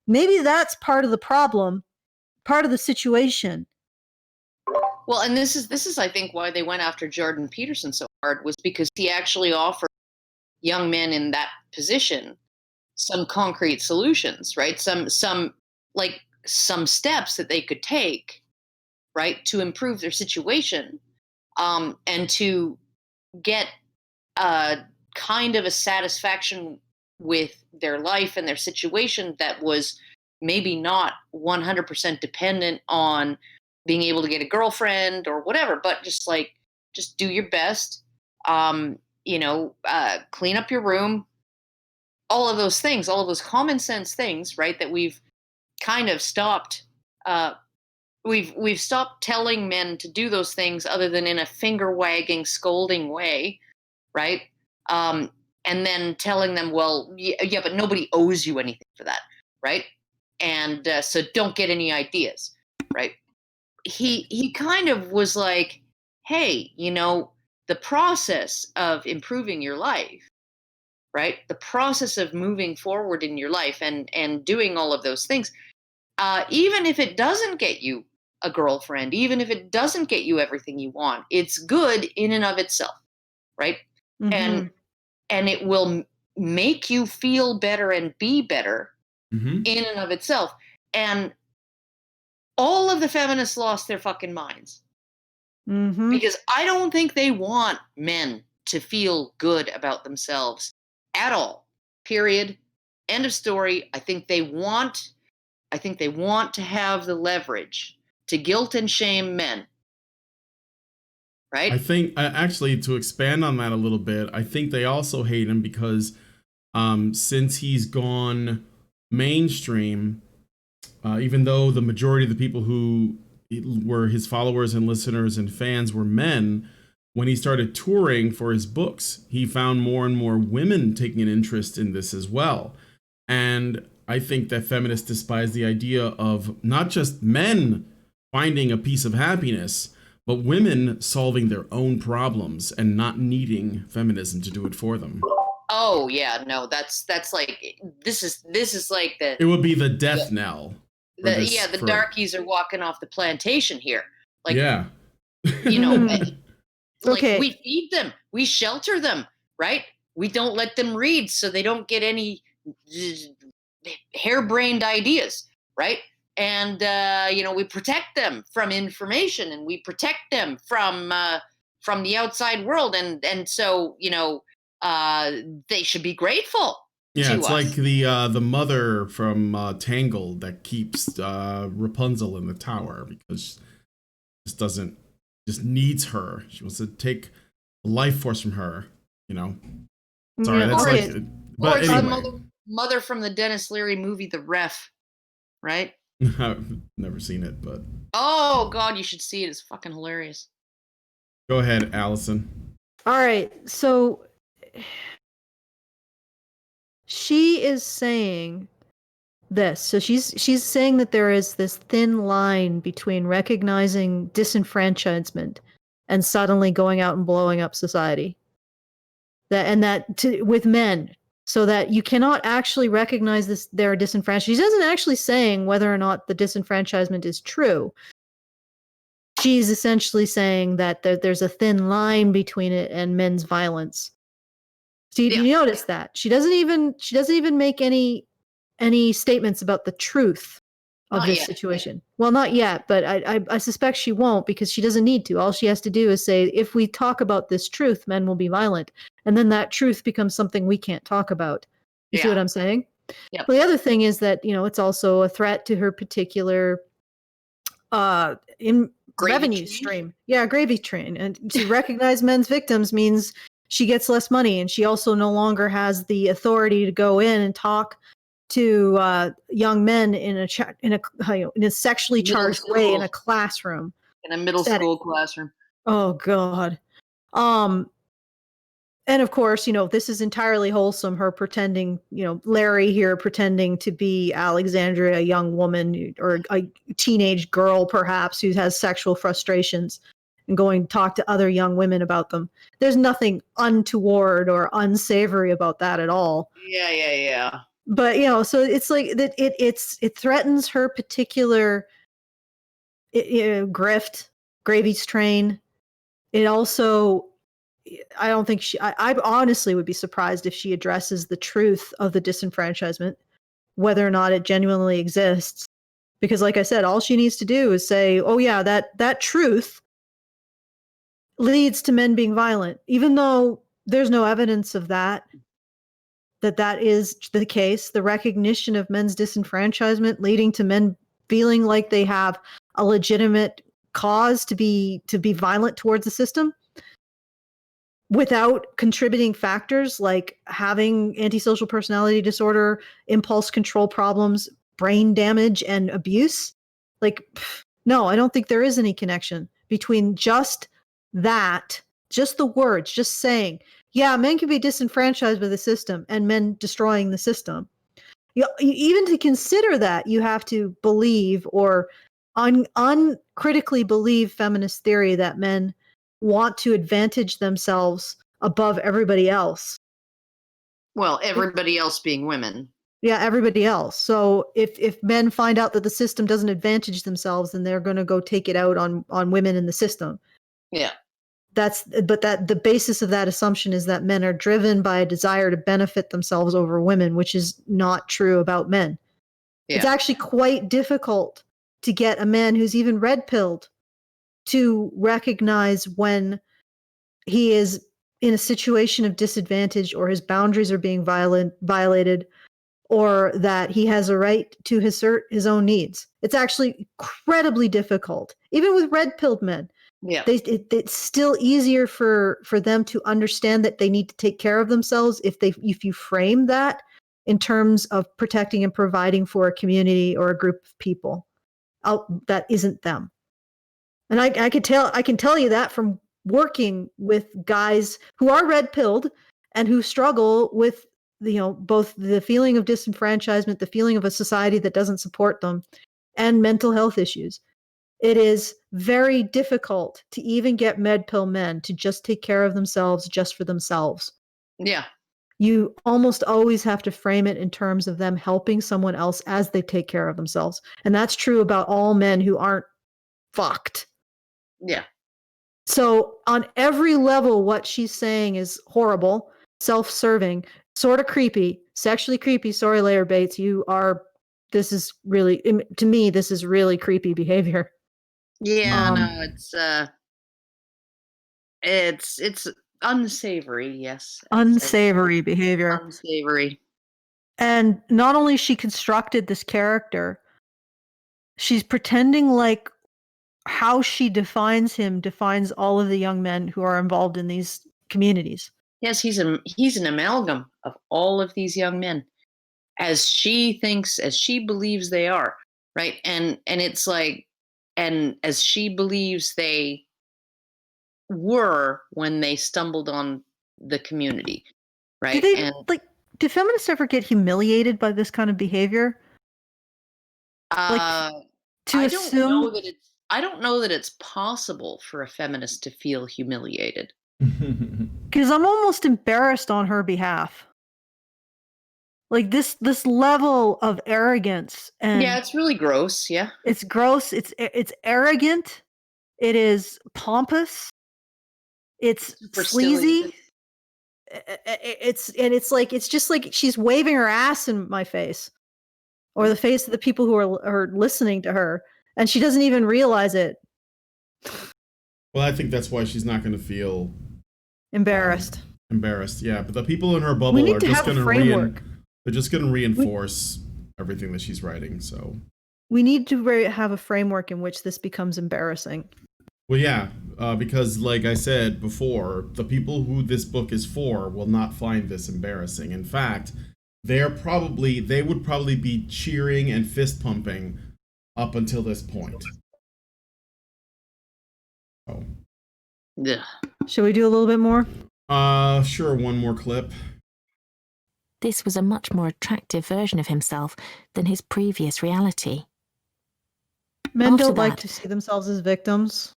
Maybe that's part of the problem, part of the situation. Well, and this is I think why they went after Jordan Peterson so hard, was because he actually offered young men in that position some concrete solutions, right? Some steps that they could take, right, to improve their situation, and to get kind of a satisfaction with their life and their situation that was maybe not 100% dependent on being able to get a girlfriend or whatever, but just do your best, clean up your room, all of those things, all of those common sense things, right, that we've kind of stopped, we've stopped telling men to do those things other than in a finger-wagging, scolding way, right? And then telling them, well, yeah, but nobody owes you anything for that, right? And so don't get any ideas, right? He kind of was like, hey, the process of improving your life, right? The process of moving forward in your life and doing all of those things, even if it doesn't get you a girlfriend, even if it doesn't get you everything you want, it's good in and of itself, right? Mm-hmm. And it will make you feel better and be better in and of itself. And all of the feminists lost their fucking minds. Because I don't think they want men to feel good about themselves at all. Period. End of story. I think they want to have the leverage to guilt and shame men. Right? I think, actually, to expand on that a little bit, I think they also hate him because since he's gone mainstream, even though the majority of the people who were his followers and listeners and fans were men, when he started touring for his books, he found more and more women taking an interest in this as well. And I think that feminists despise the idea of not just men finding a piece of happiness, but women solving their own problems and not needing feminism to do it for them. Oh yeah, no, that's like this is like the. It would be the death knell. The darkies are walking off the plantation here. Like, yeah. Like, Okay. we feed them, we shelter them, right? We don't let them read so they don't get any harebrained ideas, right? And we protect them from information, and we protect them from the outside world, and so they should be grateful. Yeah, to it's us. like the mother from Tangled that keeps Rapunzel in the tower because just needs her. She wants to take the life force from her. Sorry, Yeah, that's or like. it's- But or anyway, mother from the Dennis Leary movie The Ref, right? I've never seen it, but Oh God, you should see it. It's fucking hilarious. go ahead, Allison. All right. So she is saying this. So she's saying that there is this thin line between recognizing disenfranchisement and suddenly going out and blowing up society. With men, so that you cannot actually recognize this they're disenfranchised. She isn't actually saying whether or not the disenfranchisement is true. She's essentially saying that there's a thin line between it and men's violence. So you notice that she doesn't even make any statements about the truth of Not this yet. situation. Well, not yet, but I suspect she won't, because she doesn't need to. All she has to do is say, if we talk about this truth, men will be violent. And then that truth becomes something we can't talk about. You see Yeah. what I'm saying? Yep. Well, the other thing is that, it's also a threat to her particular in Gravy revenue train? stream. Yeah, gravy train. And to recognize men's victims means she gets less money, and she also no longer has the authority to go in and talk to young men in a sexually charged way in a classroom. In a middle setting. school classroom. Oh God. And of course, this is entirely wholesome. Her pretending, Larry here pretending to be Alexandria, a young woman or a teenage girl, perhaps, who has sexual frustrations and going to talk to other young women about them. There's nothing untoward or unsavory about that at all. Yeah. But, so it's like that it threatens her particular Gravy's train. It also, I don't think I honestly would be surprised if she addresses the truth of the disenfranchisement, whether or not it genuinely exists. Because like I said, all she needs to do is say, oh yeah, that truth leads to men being violent, even though there's no evidence of that is the case. The recognition of men's disenfranchisement leading to men feeling like they have a legitimate cause to be violent towards the system, without contributing factors like having antisocial personality disorder, impulse control problems, brain damage, and abuse. No, I don't think there is any connection between just that, just the words, just saying, yeah, men can be disenfranchised by the system, and men destroying the system. Even to consider that, you have to believe or uncritically believe feminist theory that men want to advantage themselves above everybody else. Well, everybody else being women. Yeah, everybody else. So if men find out that the system doesn't advantage themselves, then they're going to go take it out on women in the system. Yeah. The basis of that assumption is that men are driven by a desire to benefit themselves over women, which is not true about men. Yeah. It's actually quite difficult to get a man who's even red-pilled to recognize when he is in a situation of disadvantage, or his boundaries are being violated, or that he has a right to assert his own needs. It's actually incredibly difficult, even with red-pilled men. Yeah, it's still easier for them to understand that they need to take care of themselves if you frame that in terms of protecting and providing for a community or a group of people that isn't them. And I can tell you that from working with guys who are red-pilled and who struggle with both the feeling of disenfranchisement, the feeling of a society that doesn't support them, and mental health issues. It is very difficult to even get med-pill men to just take care of themselves just for themselves. Yeah. You almost always have to frame it in terms of them helping someone else as they take care of themselves. And that's true about all men who aren't fucked. Yeah. So on every level, what she's saying is horrible, self-serving, sort of creepy, sexually creepy. Sorry, Layer Bates, this is really, to me, this is really creepy behavior. Yeah, no, it's unsavory. Yes, Unsavory behavior. unsavory. And not only she constructed this character, she's pretending like how she defines him defines all of the young men who are involved in these communities. Yes, he's an amalgam of all of these young men, as she believes they are, right? And it's like, and as she believes they were when they stumbled on the community, right? Do feminists ever get humiliated by this kind of behavior? I don't know that it's possible for a feminist to feel humiliated. Because I'm almost embarrassed on her behalf. Like this level of arrogance, and yeah, it's really gross. Yeah, it's gross. It's arrogant. It is pompous. It's super sleazy. silly. It's just like she's waving her ass in my face, or the face of the people who are listening to her, and she doesn't even realize it. Well, I think that's why she's not going to feel embarrassed. Embarrassed, yeah. But the people in her bubble are just going to they're just going to reinforce everything that she's writing. So we need to have a framework in which this becomes embarrassing. Well, yeah, because like I said before, the people who this book is for will not find this embarrassing. In fact, they would probably be cheering and fist pumping up until this point. Oh. Yeah. Should we do a little bit more? Sure, one more clip. This was a much more attractive version of himself than his previous reality. Men don't like to see themselves as victims.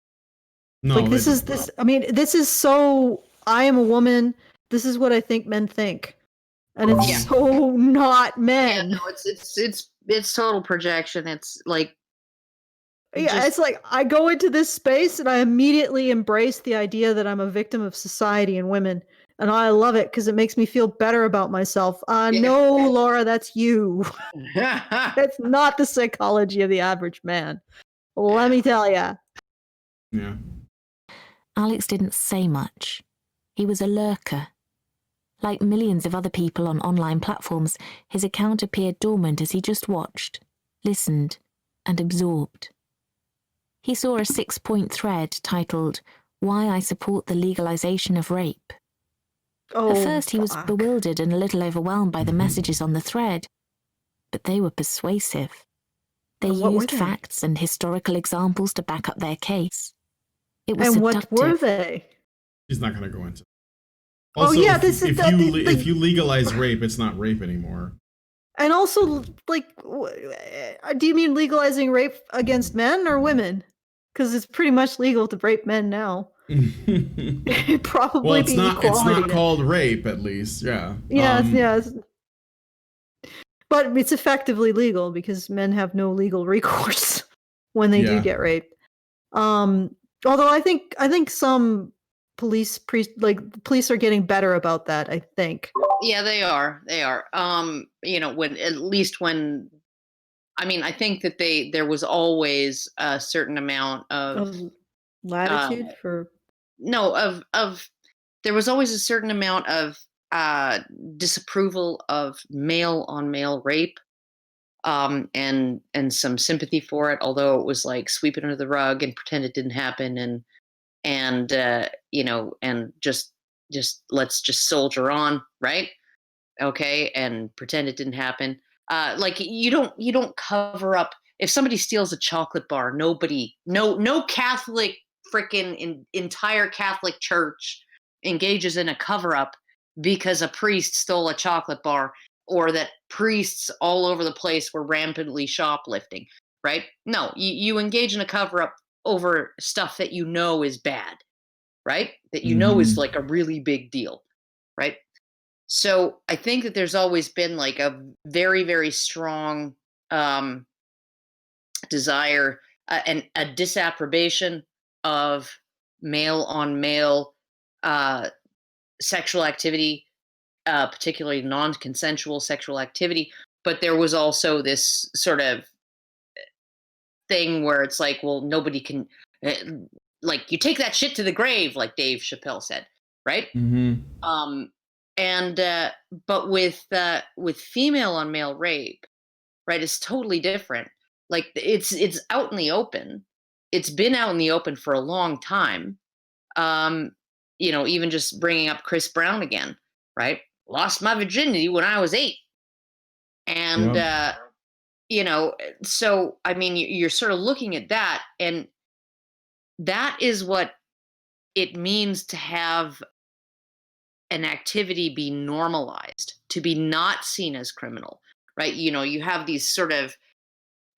No, like this is so, I am a woman, this is what I think men think. And it's so not men. Yeah, no, it's total projection. It's like it's like I go into this space and I immediately embrace the idea that I'm a victim of society and women. And I love it because it makes me feel better about myself. No, Laura, that's you. That's not the psychology of the average man. Let me tell ya. Yeah. Alex didn't say much. He was a lurker. Like millions of other people on online platforms, his account appeared dormant as he just watched, listened, and absorbed. He saw a 6-point thread titled, "Why I Support the Legalization of Rape." At first he was bewildered and a little overwhelmed by the messages on the thread, but they were persuasive. They used facts and historical examples to back up their case. It was seductive. What were they? He's not going to go into. Also, if you legalize rape, it's not rape anymore. And also, like, do you mean legalizing rape against men or women? Because it's pretty much legal to rape men now. Probably. Well, it's not called rape, at least. Yeah. Yeah. But it's effectively legal because men have no legal recourse when they do get raped. Although I think some police are getting better about that, I think. Yeah, they are. I think that there was always a certain amount of latitude for there was always a certain amount of disapproval of male on male rape, and some sympathy for it, although it was like sweep it under the rug and pretend it didn't happen, and just let's just soldier on, right? Okay, and pretend it didn't happen. Like you don't cover up if somebody steals a chocolate bar. No Catholic frickin' entire Catholic church engages in a cover up because a priest stole a chocolate bar, or that priests all over the place were rampantly shoplifting, right? No, you engage in a cover up over stuff that you know is bad, right? That you know is like a really big deal, right? So I think that there's always been like a very, very strong desire and a disapprobation of male on male sexual activity, particularly non-consensual sexual activity. But there was also this sort of thing where it's like, well, nobody can, like, you take that shit to the grave, like Dave Chappelle said, right? And but with female on male rape, right, it's totally different. Like, it's out in the open. It's been out in the open for a long time. Even just bringing up Chris Brown again, right? Lost my virginity when I was 8. And so I mean, you're sort of looking at that, and that is what it means to have an activity be normalized, to be not seen as criminal, right? You have these sort of,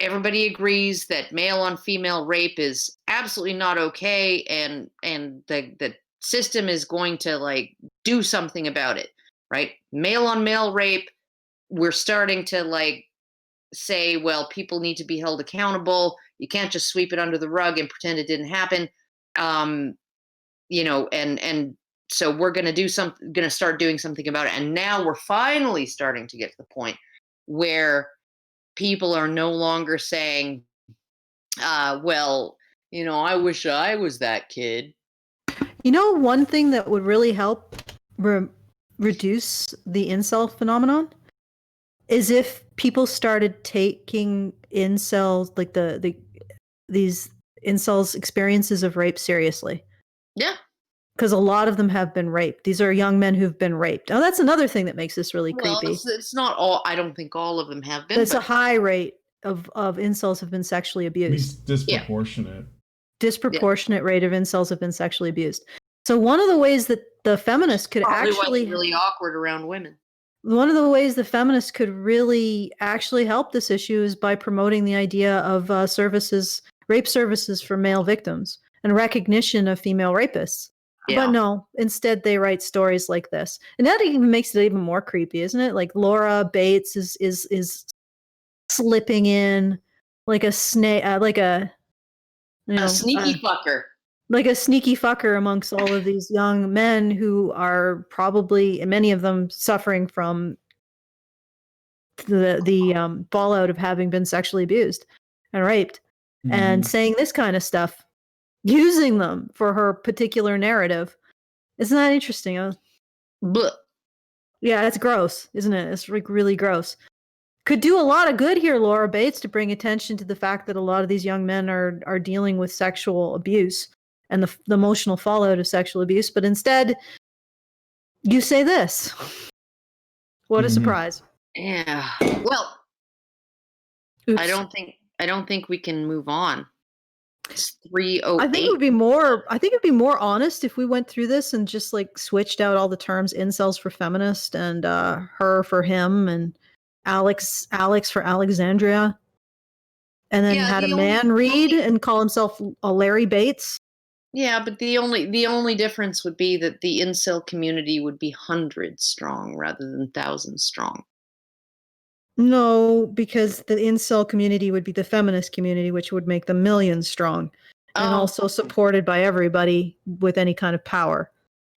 everybody agrees that male on female rape is absolutely not okay, and the system is going to, like, do something about it, right? Male on male rape, we're starting to, like, say, well, people need to be held accountable. You can't just sweep it under the rug and pretend it didn't happen. And so we're going to start doing something about it. And now we're finally starting to get to the point where people are no longer saying, well, I wish I was that kid. One thing that would really help reduce the incel phenomenon is if people started taking incels, like these incels' experiences of rape, seriously. Yeah. Because a lot of them have been raped. These are young men who've been raped. Now, that's another thing that makes this really creepy. It's not all. I don't think all of them have been. It's a high rate of incels have been sexually abused. Disproportionate. Disproportionate rate of incels have been sexually abused. So one of the ways that the feminists could actually really awkward around women. One of the ways the feminists could really actually help this issue is by promoting the idea of rape services for male victims and recognition of female rapists. Yeah. But no, instead they write stories like this. And that even makes it even more creepy, isn't it? Like Laura Bates is slipping in like a snake, like a sneaky fucker. Like a sneaky fucker amongst all of these young men who are probably, many of them, suffering from the fallout of having been sexually abused and raped, and saying this kind of stuff, using them for her particular narrative. Isn't that interesting? Yeah, it's gross, isn't it? It's like really gross. Could do a lot of good here, Laura Bates, to bring attention to the fact that a lot of these young men are dealing with sexual abuse and the emotional fallout of sexual abuse, but instead you say this. What a surprise. Yeah. Well, oops. I don't think we can move on. It's 3:08. I think it'd be more honest if we went through this and just like switched out all the terms: incels for feminist and her for him and Alex for Alexandria. And then had a man read and call himself a Larry Bates. Yeah, but the only difference would be that the incel community would be hundreds strong rather than thousands strong. No, because the incel community would be the feminist community, which would make them millions strong, and also supported by everybody with any kind of power.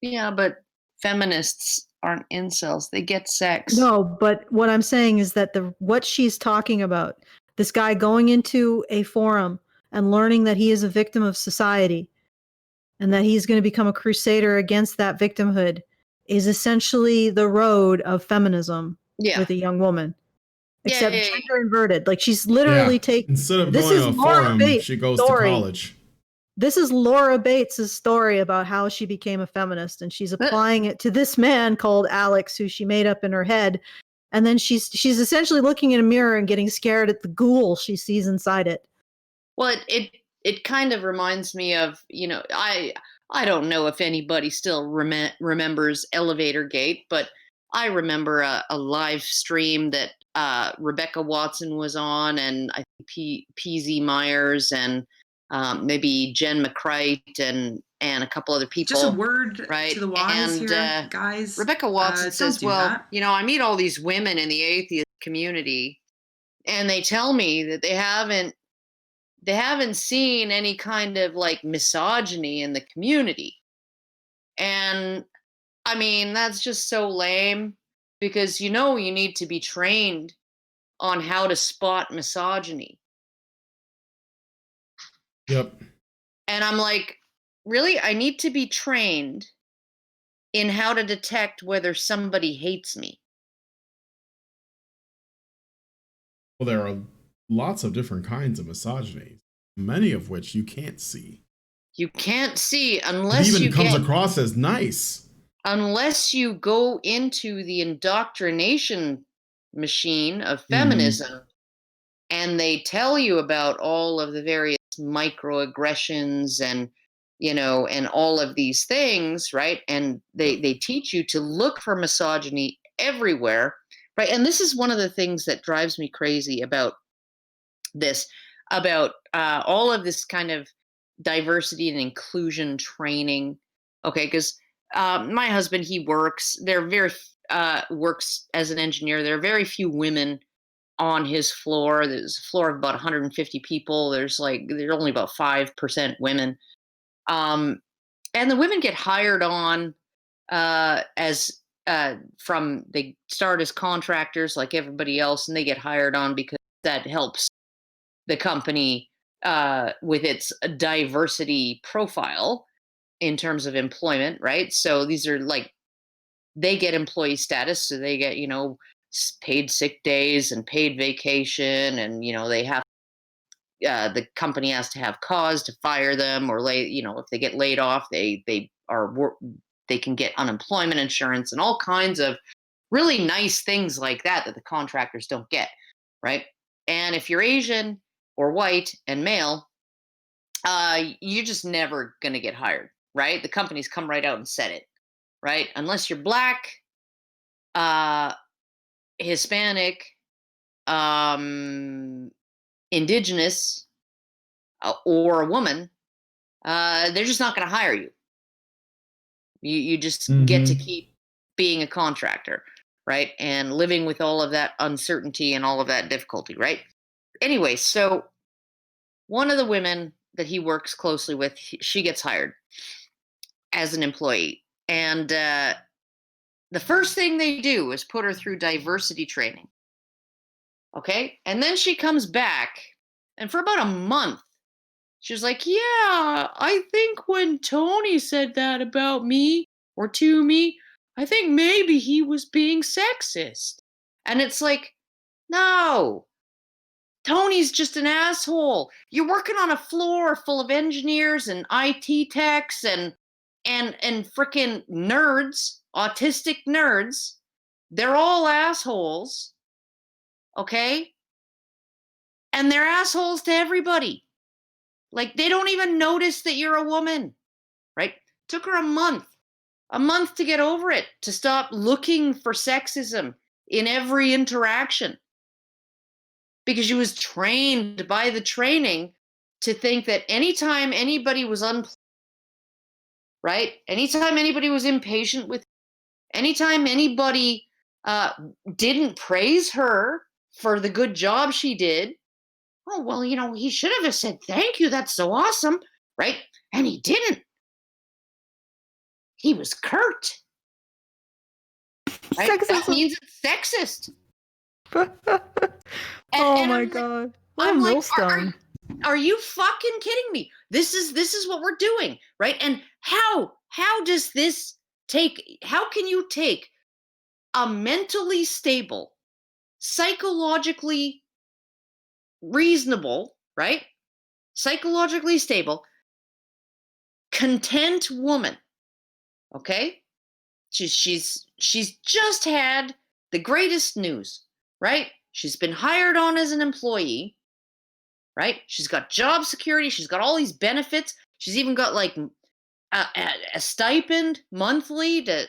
Yeah, but feminists aren't incels; they get sex. No, but what I'm saying is that what she's talking about, this guy going into a forum and learning that he is a victim of society, and that he's going to become a crusader against that victimhood, is essentially the road of feminism with a young woman. Except gender inverted. Like she's literally taking. Instead of going to a forum, she goes to college. This is Laura Bates' story about how she became a feminist, and she's applying it to this man called Alex, who she made up in her head. And then she's essentially looking in a mirror and getting scared at the ghoul she sees inside it. Well, it kind of reminds me of, I don't know if anybody still remembers Elevator Gate, but I remember a live stream that Rebecca Watson was on, and I think P.Z. Myers and maybe Jen McCrite and a couple other people. Just a word right? to the wise here, guys. Rebecca Watson says, well, I meet all these women in the atheist community, and they tell me that they haven't they haven't seen any kind of like misogyny in the community. And I mean, that's just so lame because you need to be trained on how to spot misogyny. Yep. And I'm like, really? I need to be trained in how to detect whether somebody hates me. Well, there are lots of different kinds of misogyny, many of which you can't see. You can't see unless it even comes across as nice. Unless you go into the indoctrination machine of feminism and they tell you about all of the various microaggressions and and all of these things, right? And they teach you to look for misogyny everywhere, right? And this is one of the things that drives me crazy about this, about all of this kind of diversity and inclusion training. Okay, because my husband, he works. Works as an engineer. There are very few women on his floor. There's a floor of about 150 people. There's only about 5% women. And the women get hired on as they start as contractors like everybody else, and they get hired on because that helps the company with its diversity profile in terms of employment, right? So these are they get employee status, so they get paid sick days and paid vacation, and they have the company has to have cause to fire them or if they get laid off, they can get unemployment insurance and all kinds of really nice things like that the contractors don't get, right? And if you're Asian or white and male, you're just never going to get hired, right? The companies come right out and said it, right? Unless you're black, Hispanic, indigenous, or a woman, they're just not going to hire you. You just get to keep being a contractor, right? And living with all of that uncertainty and all of that difficulty, right? Anyway, so one of the women that he works closely with, she gets hired as an employee. And the first thing they do is put her through diversity training. Okay? And then she comes back, and for about a month, she was like, yeah, I think when Tony said that about me or to me, I think maybe he was being sexist. And it's like, no, Tony's just an asshole. You're working on a floor full of engineers and IT techs and freaking nerds, autistic nerds. They're all assholes. Okay? And they're assholes to everybody. Like, they don't even notice that you're a woman, right? Took her a month to get over it, to stop looking for sexism in every interaction. Because she was trained by the training to think that anytime anybody was right? Anytime anybody was impatient with, anytime anybody didn't praise her for the good job she did, oh, well, he should have said, thank you, that's so awesome, right? And he didn't. He was curt. Right? That means it's sexist. Oh my God. I'm like, are you fucking kidding me? This is what we're doing, right? And how does this how can you take a mentally stable, psychologically reasonable, right? Psychologically stable, content woman, okay? She's just had the greatest news, right? She's been hired on as an employee, right? She's got job security. She's got all these benefits. She's even got a stipend monthly to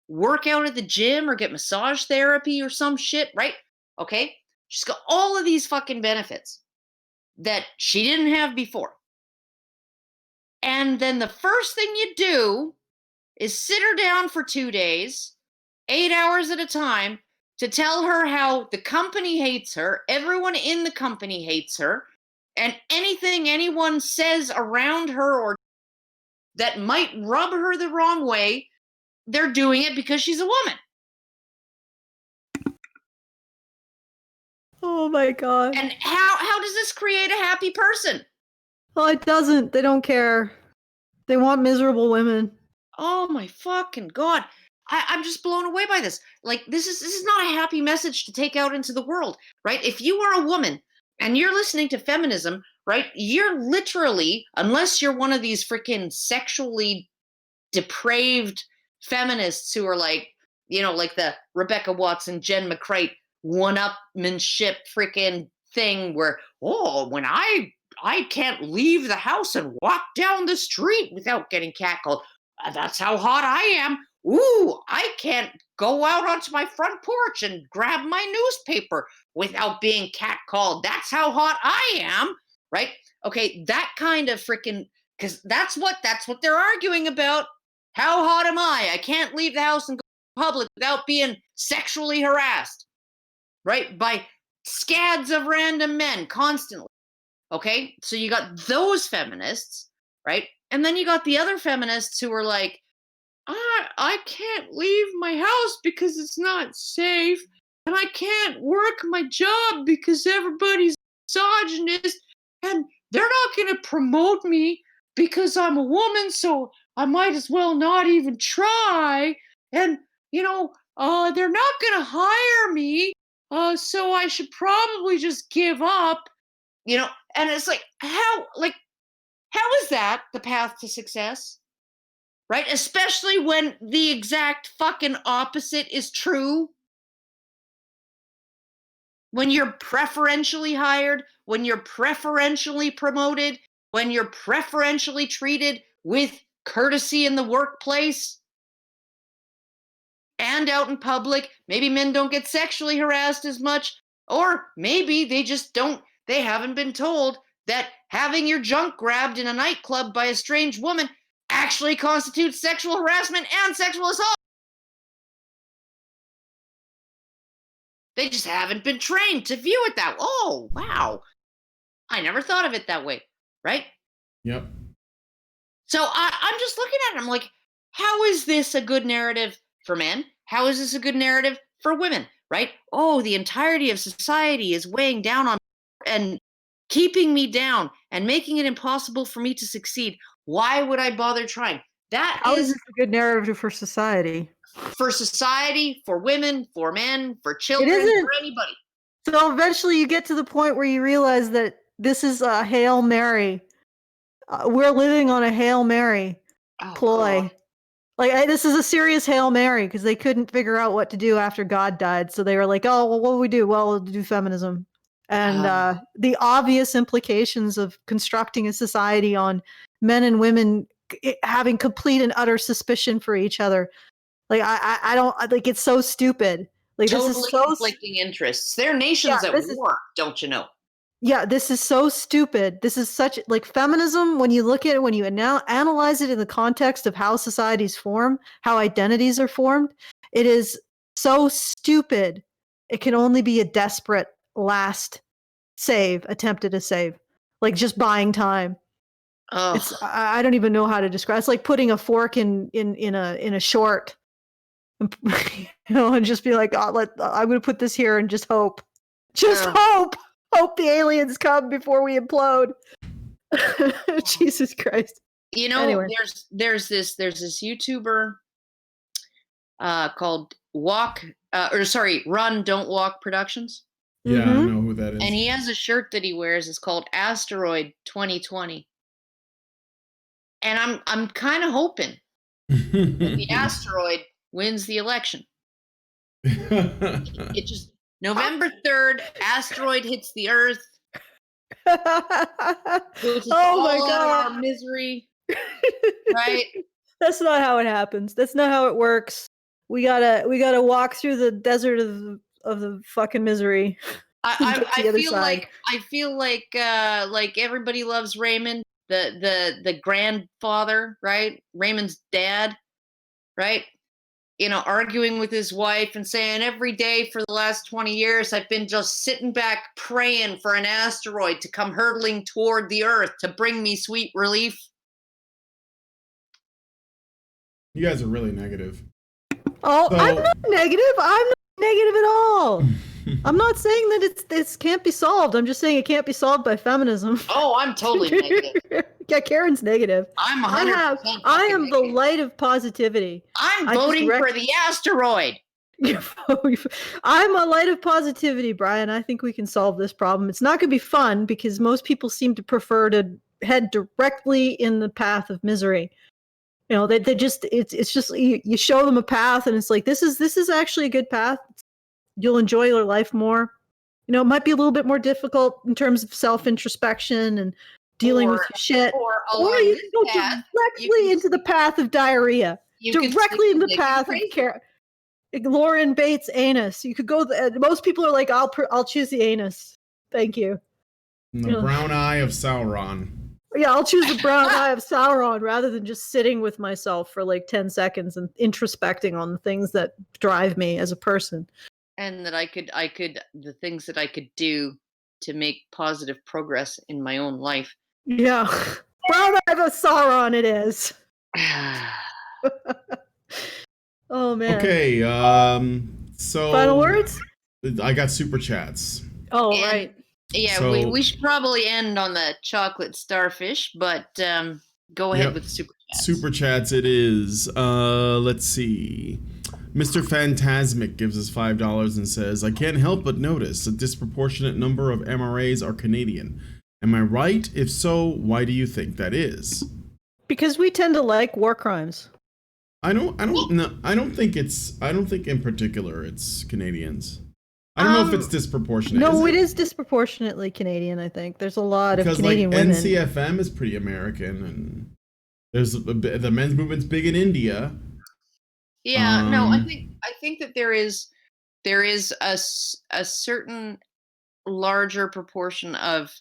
work out at the gym or get massage therapy or some shit, right? Okay? She's got all of these fucking benefits that she didn't have before. And then the first thing you do is sit her down for 2 days, 8 hours at a time, to tell her how the company hates her, everyone in the company hates her, And anything anyone says around her or that might rub her the wrong way, they're doing it because she's a woman. Oh my God. And how does this create a happy person? Well, it doesn't. They don't care. They want miserable women. Oh my fucking God. I'm just blown away by this. Like, this is not a happy message to take out into the world, right? If you are a woman and you're listening to feminism, right, you're literally, unless you're one of these freaking sexually depraved feminists who are like, you know, like the Rebecca Watson, Jen McCrate one-upmanship freaking thing where, oh, when I can't leave the house and walk down the street without getting catcalled. That's how hot I am. Ooh, I can't go out onto my front porch and grab my newspaper without being catcalled. That's how hot I am, right? Okay, that kind of freaking, because that's what they're arguing about. How hot am I? I can't leave the house and go to public without being sexually harassed, right? By scads of random men constantly. Okay, so you got those feminists, right? And then you got the other feminists who are like, I can't leave my house because it's not safe, and I can't work my job because everybody's misogynist, and they're not going to promote me because I'm a woman, so I might as well not even try, and, you know, they're not going to hire me, so I should probably just give up, you know, and it's like, how is that the path to success? Right? Especially when the exact fucking opposite is true. When you're preferentially hired, when you're preferentially promoted, when you're preferentially treated with courtesy in the workplace and out in public. Maybe men don't get sexually harassed as much, or maybe they haven't been told that having your junk grabbed in a nightclub by a strange woman actually constitutes sexual harassment and sexual assault. They just haven't been trained to view it that way. Oh, wow. I never thought of it that way, right? Yep. So I'm just looking at it. I'm like, how is this a good narrative for men? How is this a good narrative for women, right? Oh, the entirety of society is weighing down on me and keeping me down and making it impossible for me to succeed. Why would I bother trying? How is this a good narrative for society? For society, for women, for men, for children, for anybody. So eventually you get to the point where you realize that this is a Hail Mary. We're living on a Hail Mary ploy. God. Like, this is a serious Hail Mary because they couldn't figure out what to do after God died. So they were like, oh, well, what do we do? Well, we'll do feminism. And the obvious implications of constructing a society on men and women having complete and utter suspicion for each other. Like, I don't, like, it's so stupid. Like, totally this is so conflicting interests. Their nations at war, don't you know? Yeah, this is so stupid. This is such, like, feminism, when you look at it, when you analyze it in the context of how societies form, how identities are formed, it is so stupid. It can only be a desperate last attempted to save. Like, just buying time. It's, I don't even know how to describe. It's like putting a fork in a short, you know, and just be like, I'm going to put this here and just hope. Just hope. Hope the aliens come before we implode. Jesus Christ. You know, anyway. there's this YouTuber called Run Don't Walk Productions. Yeah, I know who that is. And he has a shirt that he wears. It's called Asteroid 2020. And I'm kind of hoping that the asteroid wins the election. It just November 3rd, asteroid hits the Earth. Oh my God! Our misery, right? That's not how it happens. That's not how it works. We gotta walk through the desert of the fucking misery. I feel like Everybody Loves Raymond, the grandfather, right? Raymond's dad, right? arguing with his wife and saying every day for the last 20 years, I've been just sitting back praying for an asteroid to come hurtling toward the Earth to bring me sweet relief. You guys are really negative. Oh, so, I'm not negative. I'm not negative at all. I'm not saying that this can't be solved. I'm just saying it can't be solved by feminism. Oh, I'm totally negative. Yeah, Karen's negative. I'm 100%. I am the light of positivity. I'm voting for the asteroid. I'm a light of positivity, Brian. I think we can solve this problem. It's not going to be fun because most people seem to prefer to head directly in the path of misery. They just it's just you show them a path and it's like this is actually a good path. You'll enjoy your life more. It might be a little bit more difficult in terms of self-introspection and dealing with your shit. Or you can go directly into the path of diarrhea. Directly into the path of Lauren Bates' anus. You could go. Most people are like, I'll choose the anus. Thank you. The brown eye of Sauron. Yeah, I'll choose the brown eye of Sauron rather than just sitting with myself for like 10 seconds and introspecting on the things that drive me as a person. And that I could the things that I could do to make positive progress in my own life. Yeah. Brown eye of Sauron it is. Oh, man. Okay, so... Final words? I got super chats. Oh, right. Yeah, so, we should probably end on the chocolate starfish, but go ahead with the super chats. Super chats it is. Let's see. Mr. Phantasmic gives us $5 and says, I can't help but notice a disproportionate number of MRAs are Canadian. Am I right? If so, why do you think that is? Because we tend to like war crimes. I don't think in particular it's Canadians. I don't know if it's disproportionate. No, it is disproportionately Canadian, I think. There's a lot of Canadian women. Because NCFM is pretty American, and there's the men's movement's big in India. Yeah, no, I think that there is a certain larger proportion of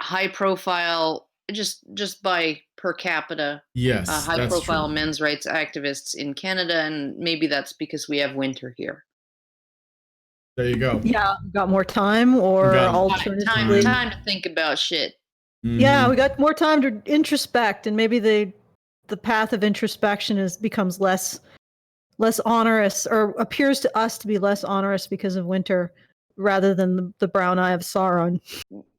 high profile just by per capita. Yes, high profile men's rights activists in Canada, and maybe that's because we have winter here. There you go. Yeah, we got more time, or alternatively, time to think about shit. Mm-hmm. Yeah, we got more time to introspect, and maybe the path of introspection becomes less onerous, or appears to us to be less onerous because of winter, rather than the brown eye of Sauron.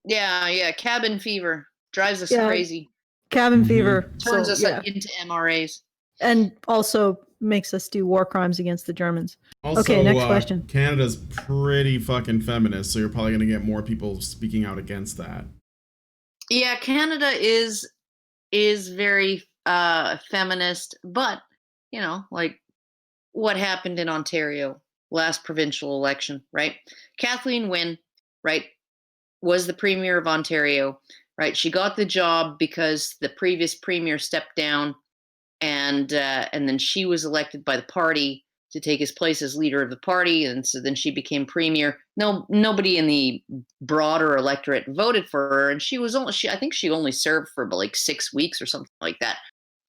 Yeah, cabin fever drives us crazy. Cabin fever turns us into MRAs, and also makes us do war crimes against the Germans. Also, okay, next question. Canada's pretty fucking feminist, so you're probably going to get more people speaking out against that. Yeah, Canada is very feminist, but like what happened in Ontario last provincial election, right? Kathleen Wynne, right, was the premier of Ontario, right? She got the job because the previous premier stepped down, and then she was elected by the party to take his place as leader of the party, and so then she became premier. Nobody in the broader electorate voted for her, and I think she only served for like 6 weeks or something like that.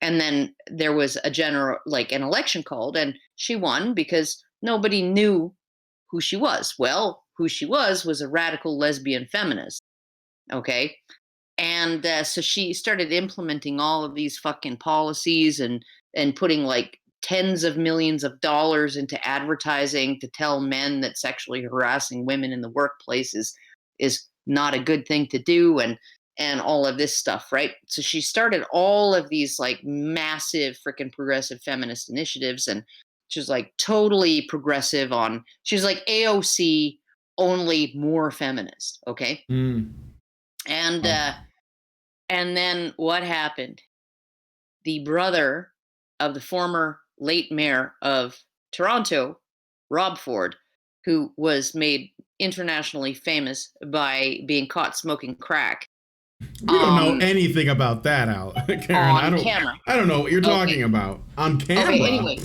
And then there was an election called, and she won because nobody knew who she was. Well, who she was a radical lesbian feminist. Okay. And so she started implementing all of these fucking policies and putting like tens of millions of dollars into advertising to tell men that sexually harassing women in the workplace is not a good thing to do, and all of this stuff, right? So she started all of these like massive freaking progressive feminist initiatives, and she was like totally progressive she's like AOC, only more feminist, okay? And then what happened? The brother of the former late mayor of Toronto, Rob Ford, who was made internationally famous by being caught smoking crack. We don't know anything about that, Karen. Camera. I don't know what you're talking about. On camera? Okay, anyway.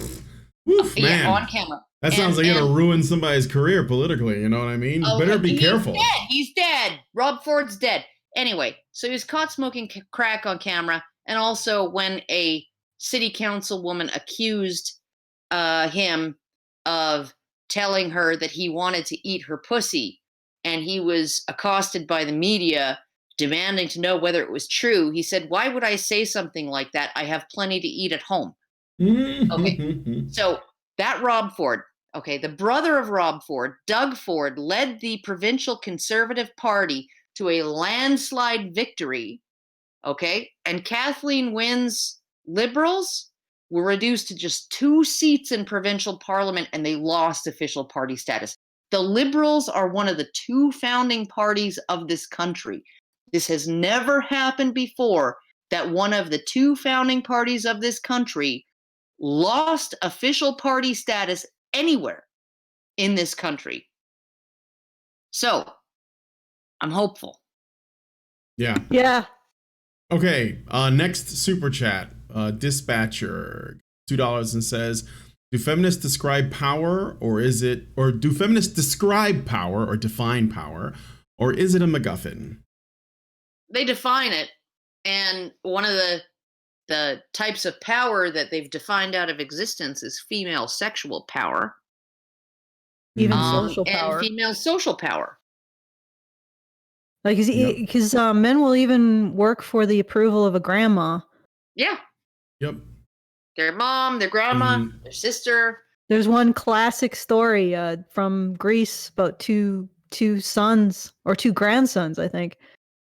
Oof, man. Yeah, on camera. That sounds like you're going to ruin somebody's career politically, you know what I mean? Better be careful. He's dead. Rob Ford's dead. Anyway, so he was caught smoking crack on camera, and also when a city council woman accused him of telling her that he wanted to eat her pussy, and he was accosted by the media demanding to know whether it was true. He said, "Why would I say something like that? I have plenty to eat at home." Okay, so that Rob Ford, okay, the brother of Rob Ford, Doug Ford, led the provincial Conservative Party to a landslide victory, okay, and Kathleen Wynne's Liberals were reduced to just 2 seats in provincial parliament, and they lost official party status. The Liberals are one of the 2 founding parties of this country. This has never happened before, that one of the 2 founding parties of this country lost official party status anywhere in this country. So, I'm hopeful. Yeah. Yeah. Okay, next super chat. Dispatcher, $2 and says, do feminists describe power, or do feminists describe power or define power, or is it a MacGuffin? They define it, and one of the types of power that they've defined out of existence is female sexual power. Even social power. And female social power. Like, because men will even work for the approval of a grandma. Yeah. Yep. Their mom, their grandma, their sister. There's one classic story from Greece about two sons or 2 grandsons, I think,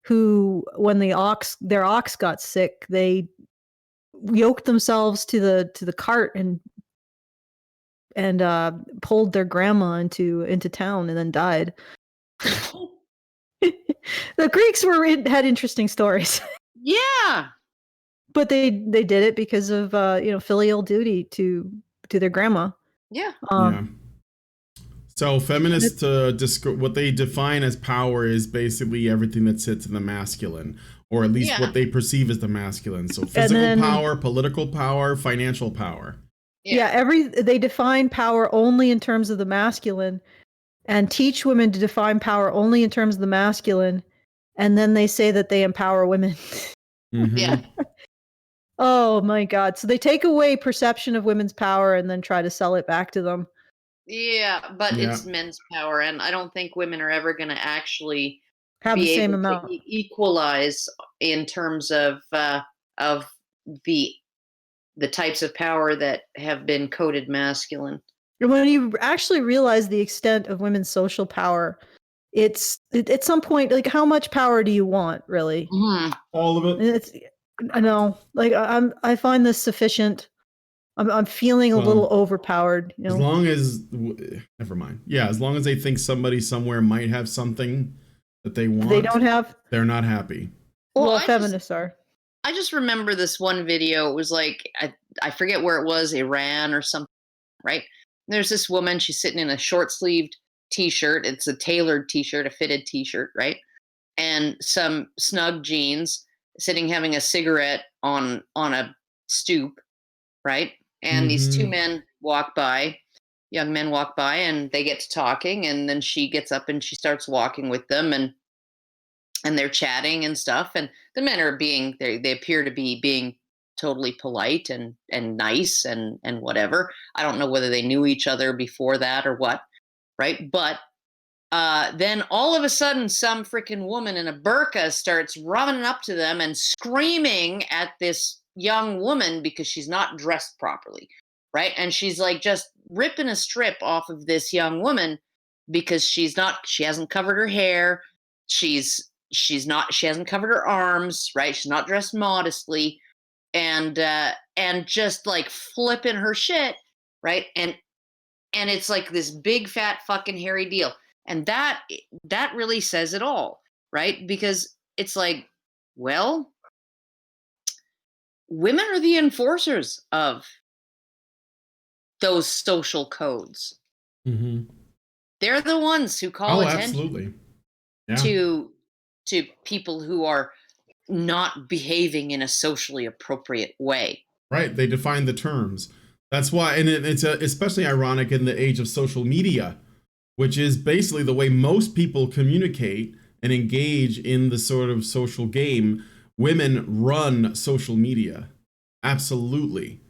who, when their ox got sick, they yoked themselves to the cart and pulled their grandma into town and then died. The Greeks had interesting stories. Yeah. But they did it because of filial duty to their grandma. Yeah. Yeah. So feminists, what they define as power is basically everything that sits in the masculine, or at least what they perceive as the masculine. So physical power, political power, financial power. Yeah, they define power only in terms of the masculine, and teach women to define power only in terms of the masculine, and then they say that they empower women. Mm-hmm. Yeah. Oh my God. So they take away perception of women's power and then try to sell it back to them. Yeah, but it's men's power, and I don't think women are ever going to actually have be the same able amount to equalize in terms of the types of power that have been coded masculine. When you actually realize the extent of women's social power, it's at some point, like, how much power do you want, really? Mm-hmm. All of it. I know, like, I find this sufficient. I'm feeling a little overpowered. As long as, never mind. Yeah, as long as they think somebody somewhere might have something that they want, they don't have. They're not happy. Well, feminists are. I just remember this one video. It was like I forget where it was, Iran or something, right? There's this woman. She's sitting in a short-sleeved T-shirt. It's a tailored T-shirt, a fitted T-shirt, right? And some snug jeans, sitting having a cigarette on a stoop, right? And these 2 men walk by, young men walk by, and they get to talking, and then she gets up and she starts walking with them, and they're chatting and stuff, and the men are they appear to be being totally polite and nice and whatever. I don't know whether they knew each other before that or what, right? But then all of a sudden, some freaking woman in a burqa starts running up to them and screaming at this young woman because she's not dressed properly, right? And she's like just ripping a strip off of this young woman because she hasn't covered her hair, she hasn't covered her arms, right? She's not dressed modestly, and just like flipping her shit, right? And it's like this big fat fucking hairy deal. And that really says it all, right? Because it's like, well, women are the enforcers of those social codes. Mm-hmm. They're the ones who call attention to people who are not behaving in a socially appropriate way. Right. They define the terms. That's why, and it's especially ironic in the age of social media, which is basically the way most people communicate and engage in the sort of social game. Women run social media. Absolutely.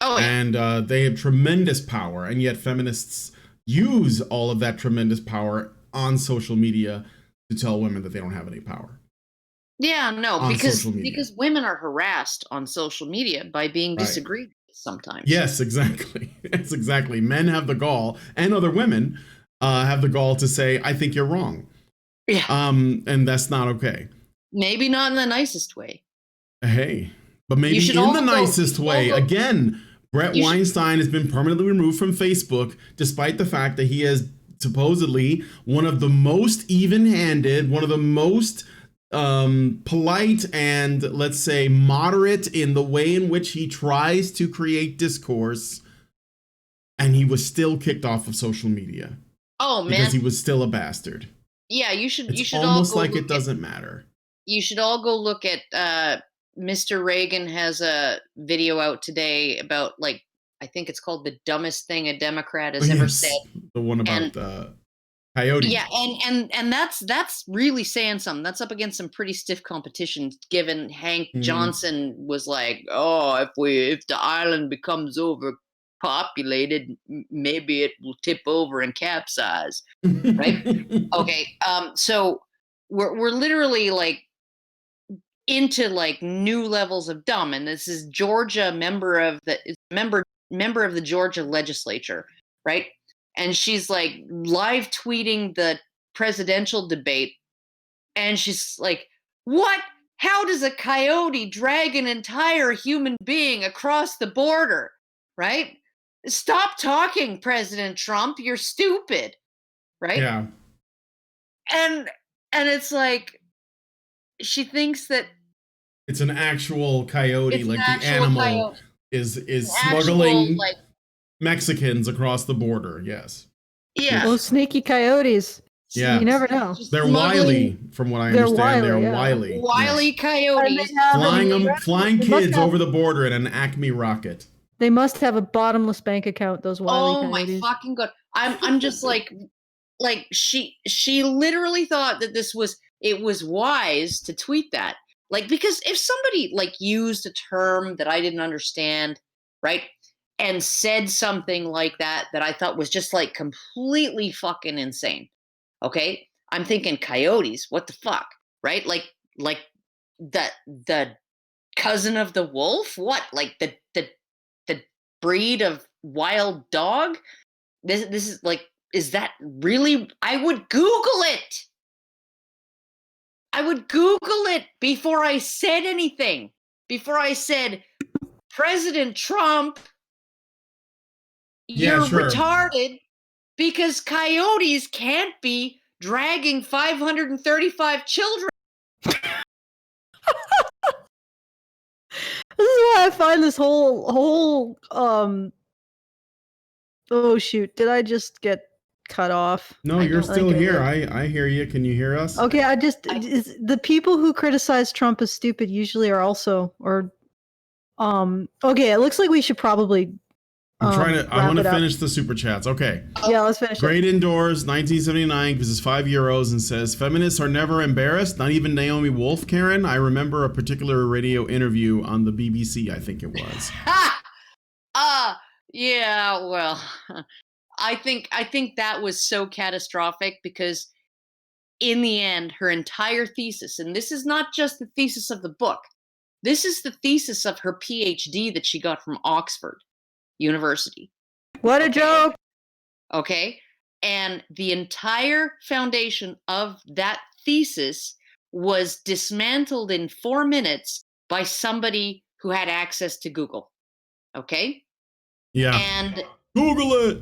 Oh, yeah. And they have tremendous power, and yet feminists use all of that tremendous power on social media to tell women that they don't have any power. Yeah, no, On because social media. women are harassed on social media by being Right. disagreed with sometimes. Yes, exactly. Yes, exactly. Men have the gall, and other women have the gall to say, "I think you're wrong." Yeah. And that's not okay. Maybe not in the nicest way. Hey, but maybe in the nicest way. Again, Brett Weinstein has been permanently removed from Facebook, despite the fact that he is supposedly one of the most even-handed, one of the most polite and, let's say, moderate in the way in which he tries to create discourse, and he was still kicked off of social media. Oh, man. Because he was still a bastard. Yeah, you should It's all almost go like look it doesn't matter. You should all go look at Mr. Reagan has a video out today about, like, I think it's called The Dumbest Thing a Democrat has ever said. The one about Coyote. Yeah, and that's really saying something. That's up against some pretty stiff competition, given Hank Johnson was like, "Oh, if the island becomes overpopulated, maybe it will tip over and capsize." Right? Okay. So we're literally like into like new levels of dumb, and this is Georgia member of the Georgia legislature, right? And she's like live tweeting the presidential debate, and she's like, "What? How does a coyote drag an entire human being across the border?" Right? Stop talking, President Trump. You're stupid. Right? Yeah. And it's like she thinks that it's an actual coyote, like the animal coyote. is smuggling Mexicans across the border. Yes. Yeah. Those sneaky coyotes. Yeah. You never know. They're wily, from what I understand. They're wily. Wily coyotes. Flying kids over the border in an Acme rocket. They must have a bottomless bank account, those wily coyotes. Oh my fucking god. I'm just like she literally thought that it was wise to tweet that. Like, because if somebody like used a term that I didn't understand, right, and said something like that I thought was just like completely fucking insane. Okay? I'm thinking coyotes, what the fuck? Right? Like the cousin of the wolf? What? Like the breed of wild dog? This is like, is that really? I would Google it. I would Google it before I said anything. Before I said, President Trump, you're retarded because coyotes can't be dragging 535 children. This is why I find this whole oh shoot, did I just get cut off? No, you're still here. I hear you. Can you hear us? Okay, the people who criticize Trump as stupid usually are also okay, it looks like we should probably I want to finish the super chats. Okay. Yeah, let's finish Great Indoors, 1979, gives us €5 and says, feminists are never embarrassed, not even Naomi Wolf, Karen. I remember a particular radio interview on the BBC, I think it was. Yeah, well, I think that was so catastrophic because in the end, her entire thesis, and this is not just the thesis of the book, this is the thesis of her PhD that she got from Oxford University. What a joke! Okay. And the entire foundation of that thesis was dismantled in 4 minutes by somebody who had access to Google. Okay. Yeah. And Google it.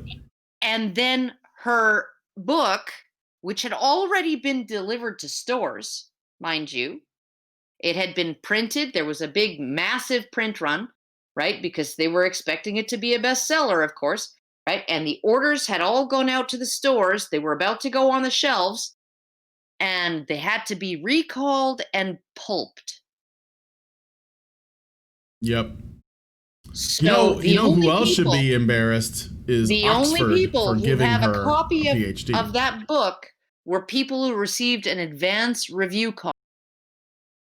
And then her book, which had already been delivered to stores, mind you, it had been printed. There was a big, massive print run, right? Because they were expecting it to be a bestseller, of course, right? And the orders had all gone out to the stores. They were about to go on the shelves, and they had to be recalled and pulped. Yep. So you know who else should be embarrassed is the Oxford only people for who giving have her a copy a PhD. of that book were people who received an advance review copy.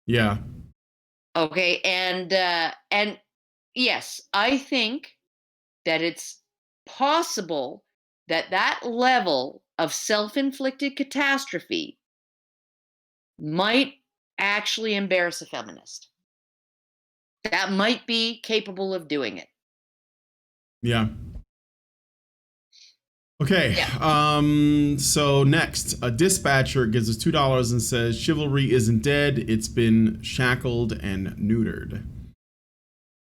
Yeah. Okay, and yes, I think that it's possible that that level of self-inflicted catastrophe might actually embarrass a feminist. That might be capable of doing it. Yeah. Okay. Yeah. So next, a dispatcher gives us $2 and says chivalry isn't dead. It's been shackled and neutered.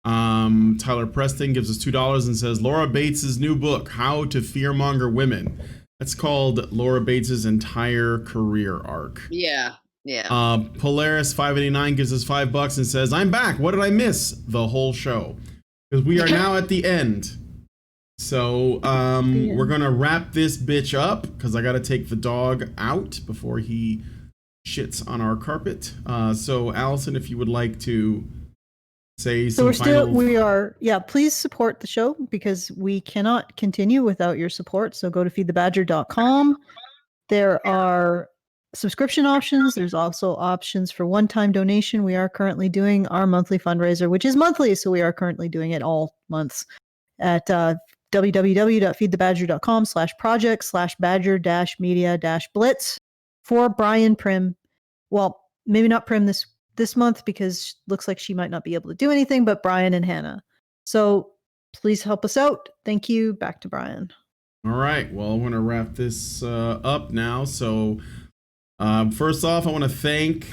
Tyler Preston gives us $2 and says Laura Bates's new book, How to Fearmonger Women. That's called Laura Bates's entire career arc. Yeah. Yeah. Polaris 589 gives us $5 and says, I'm back. What did I miss? The whole show. Because we are now at the end. So we're gonna wrap this bitch up because I gotta take the dog out before he shits on our carpet. So Allison, if you would like to say some please support the show because we cannot continue without your support. So go to feedthebadger.com. There are subscription options. There's also options for one-time donation. We are currently doing our monthly fundraiser, which is monthly, so we are currently doing it all months at www.feedthebadger.com/project/badger-media-blitz for Brian Prim. Well, maybe not Prim this month because looks like she might not be able to do anything, but Brian and Hannah. So please help us out. Thank you. Back to Brian. All right. Well, I'm going to wrap this up now. So first off, I want to thank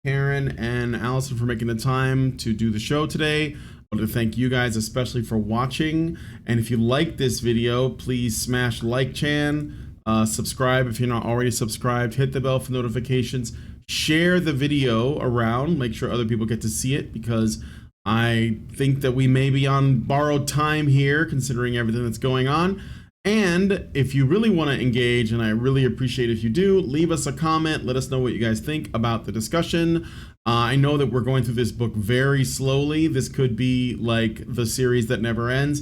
Karen and Allison for making the time to do the show today. I want to thank you guys especially for watching. And if you like this video, please smash like chan, subscribe if you're not already subscribed, hit the bell for notifications, share the video around, make sure other people get to see it because I think that we may be on borrowed time here considering everything that's going on. And if you really want to engage, and I really appreciate if you do, leave us a comment. Let us know what you guys think about the discussion. I know that we're going through this book very slowly. This could be like the series that never ends.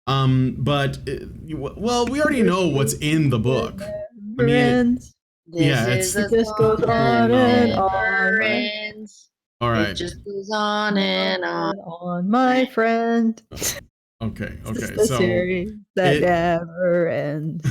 But we already know what's in the book. I mean, It just goes on and on. All right. It just goes on and on, my friend. Okay. The series that never ends.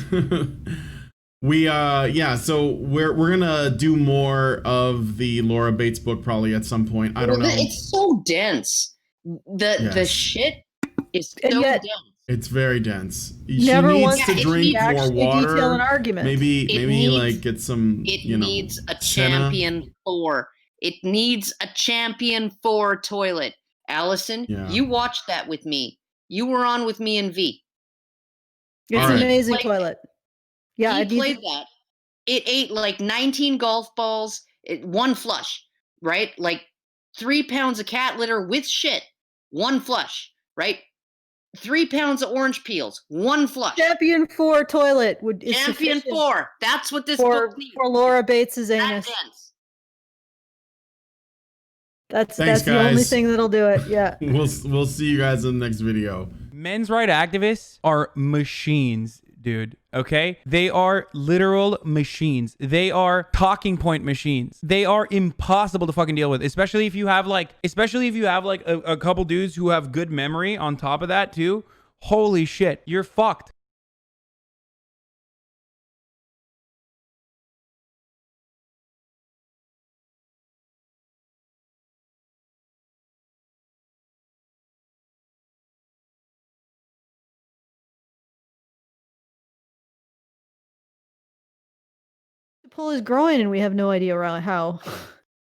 So we're gonna do more of the Laura Bates book probably at some point. I don't know. It's so dense. The shit is so dense. It's very dense. Never she needs to drink more water. Detail an argument. Maybe get some. It needs a champion 4. It needs a champion 4 toilet. Allison, you watched that with me. You were on with me and V. It's an amazing toilet. Yeah, he played that. It ate like 19 golf balls, one flush, right? Like 3 pounds of cat litter with shit, one flush, right? 3 pounds of orange peels, one flush. Champion 4 toilet is Champion 4. That's what this book needs. For Laura Bates's anus. That's the only thing that'll do it. Yeah. We'll see you guys in the next video. Men's rights activists are machines, dude. Okay? They are literal machines. They are talking point machines. They are impossible to fucking deal with, especially if you have like a couple dudes who have good memory on top of that too. Holy shit, you're fucked. Pull his groin and we have no idea around how.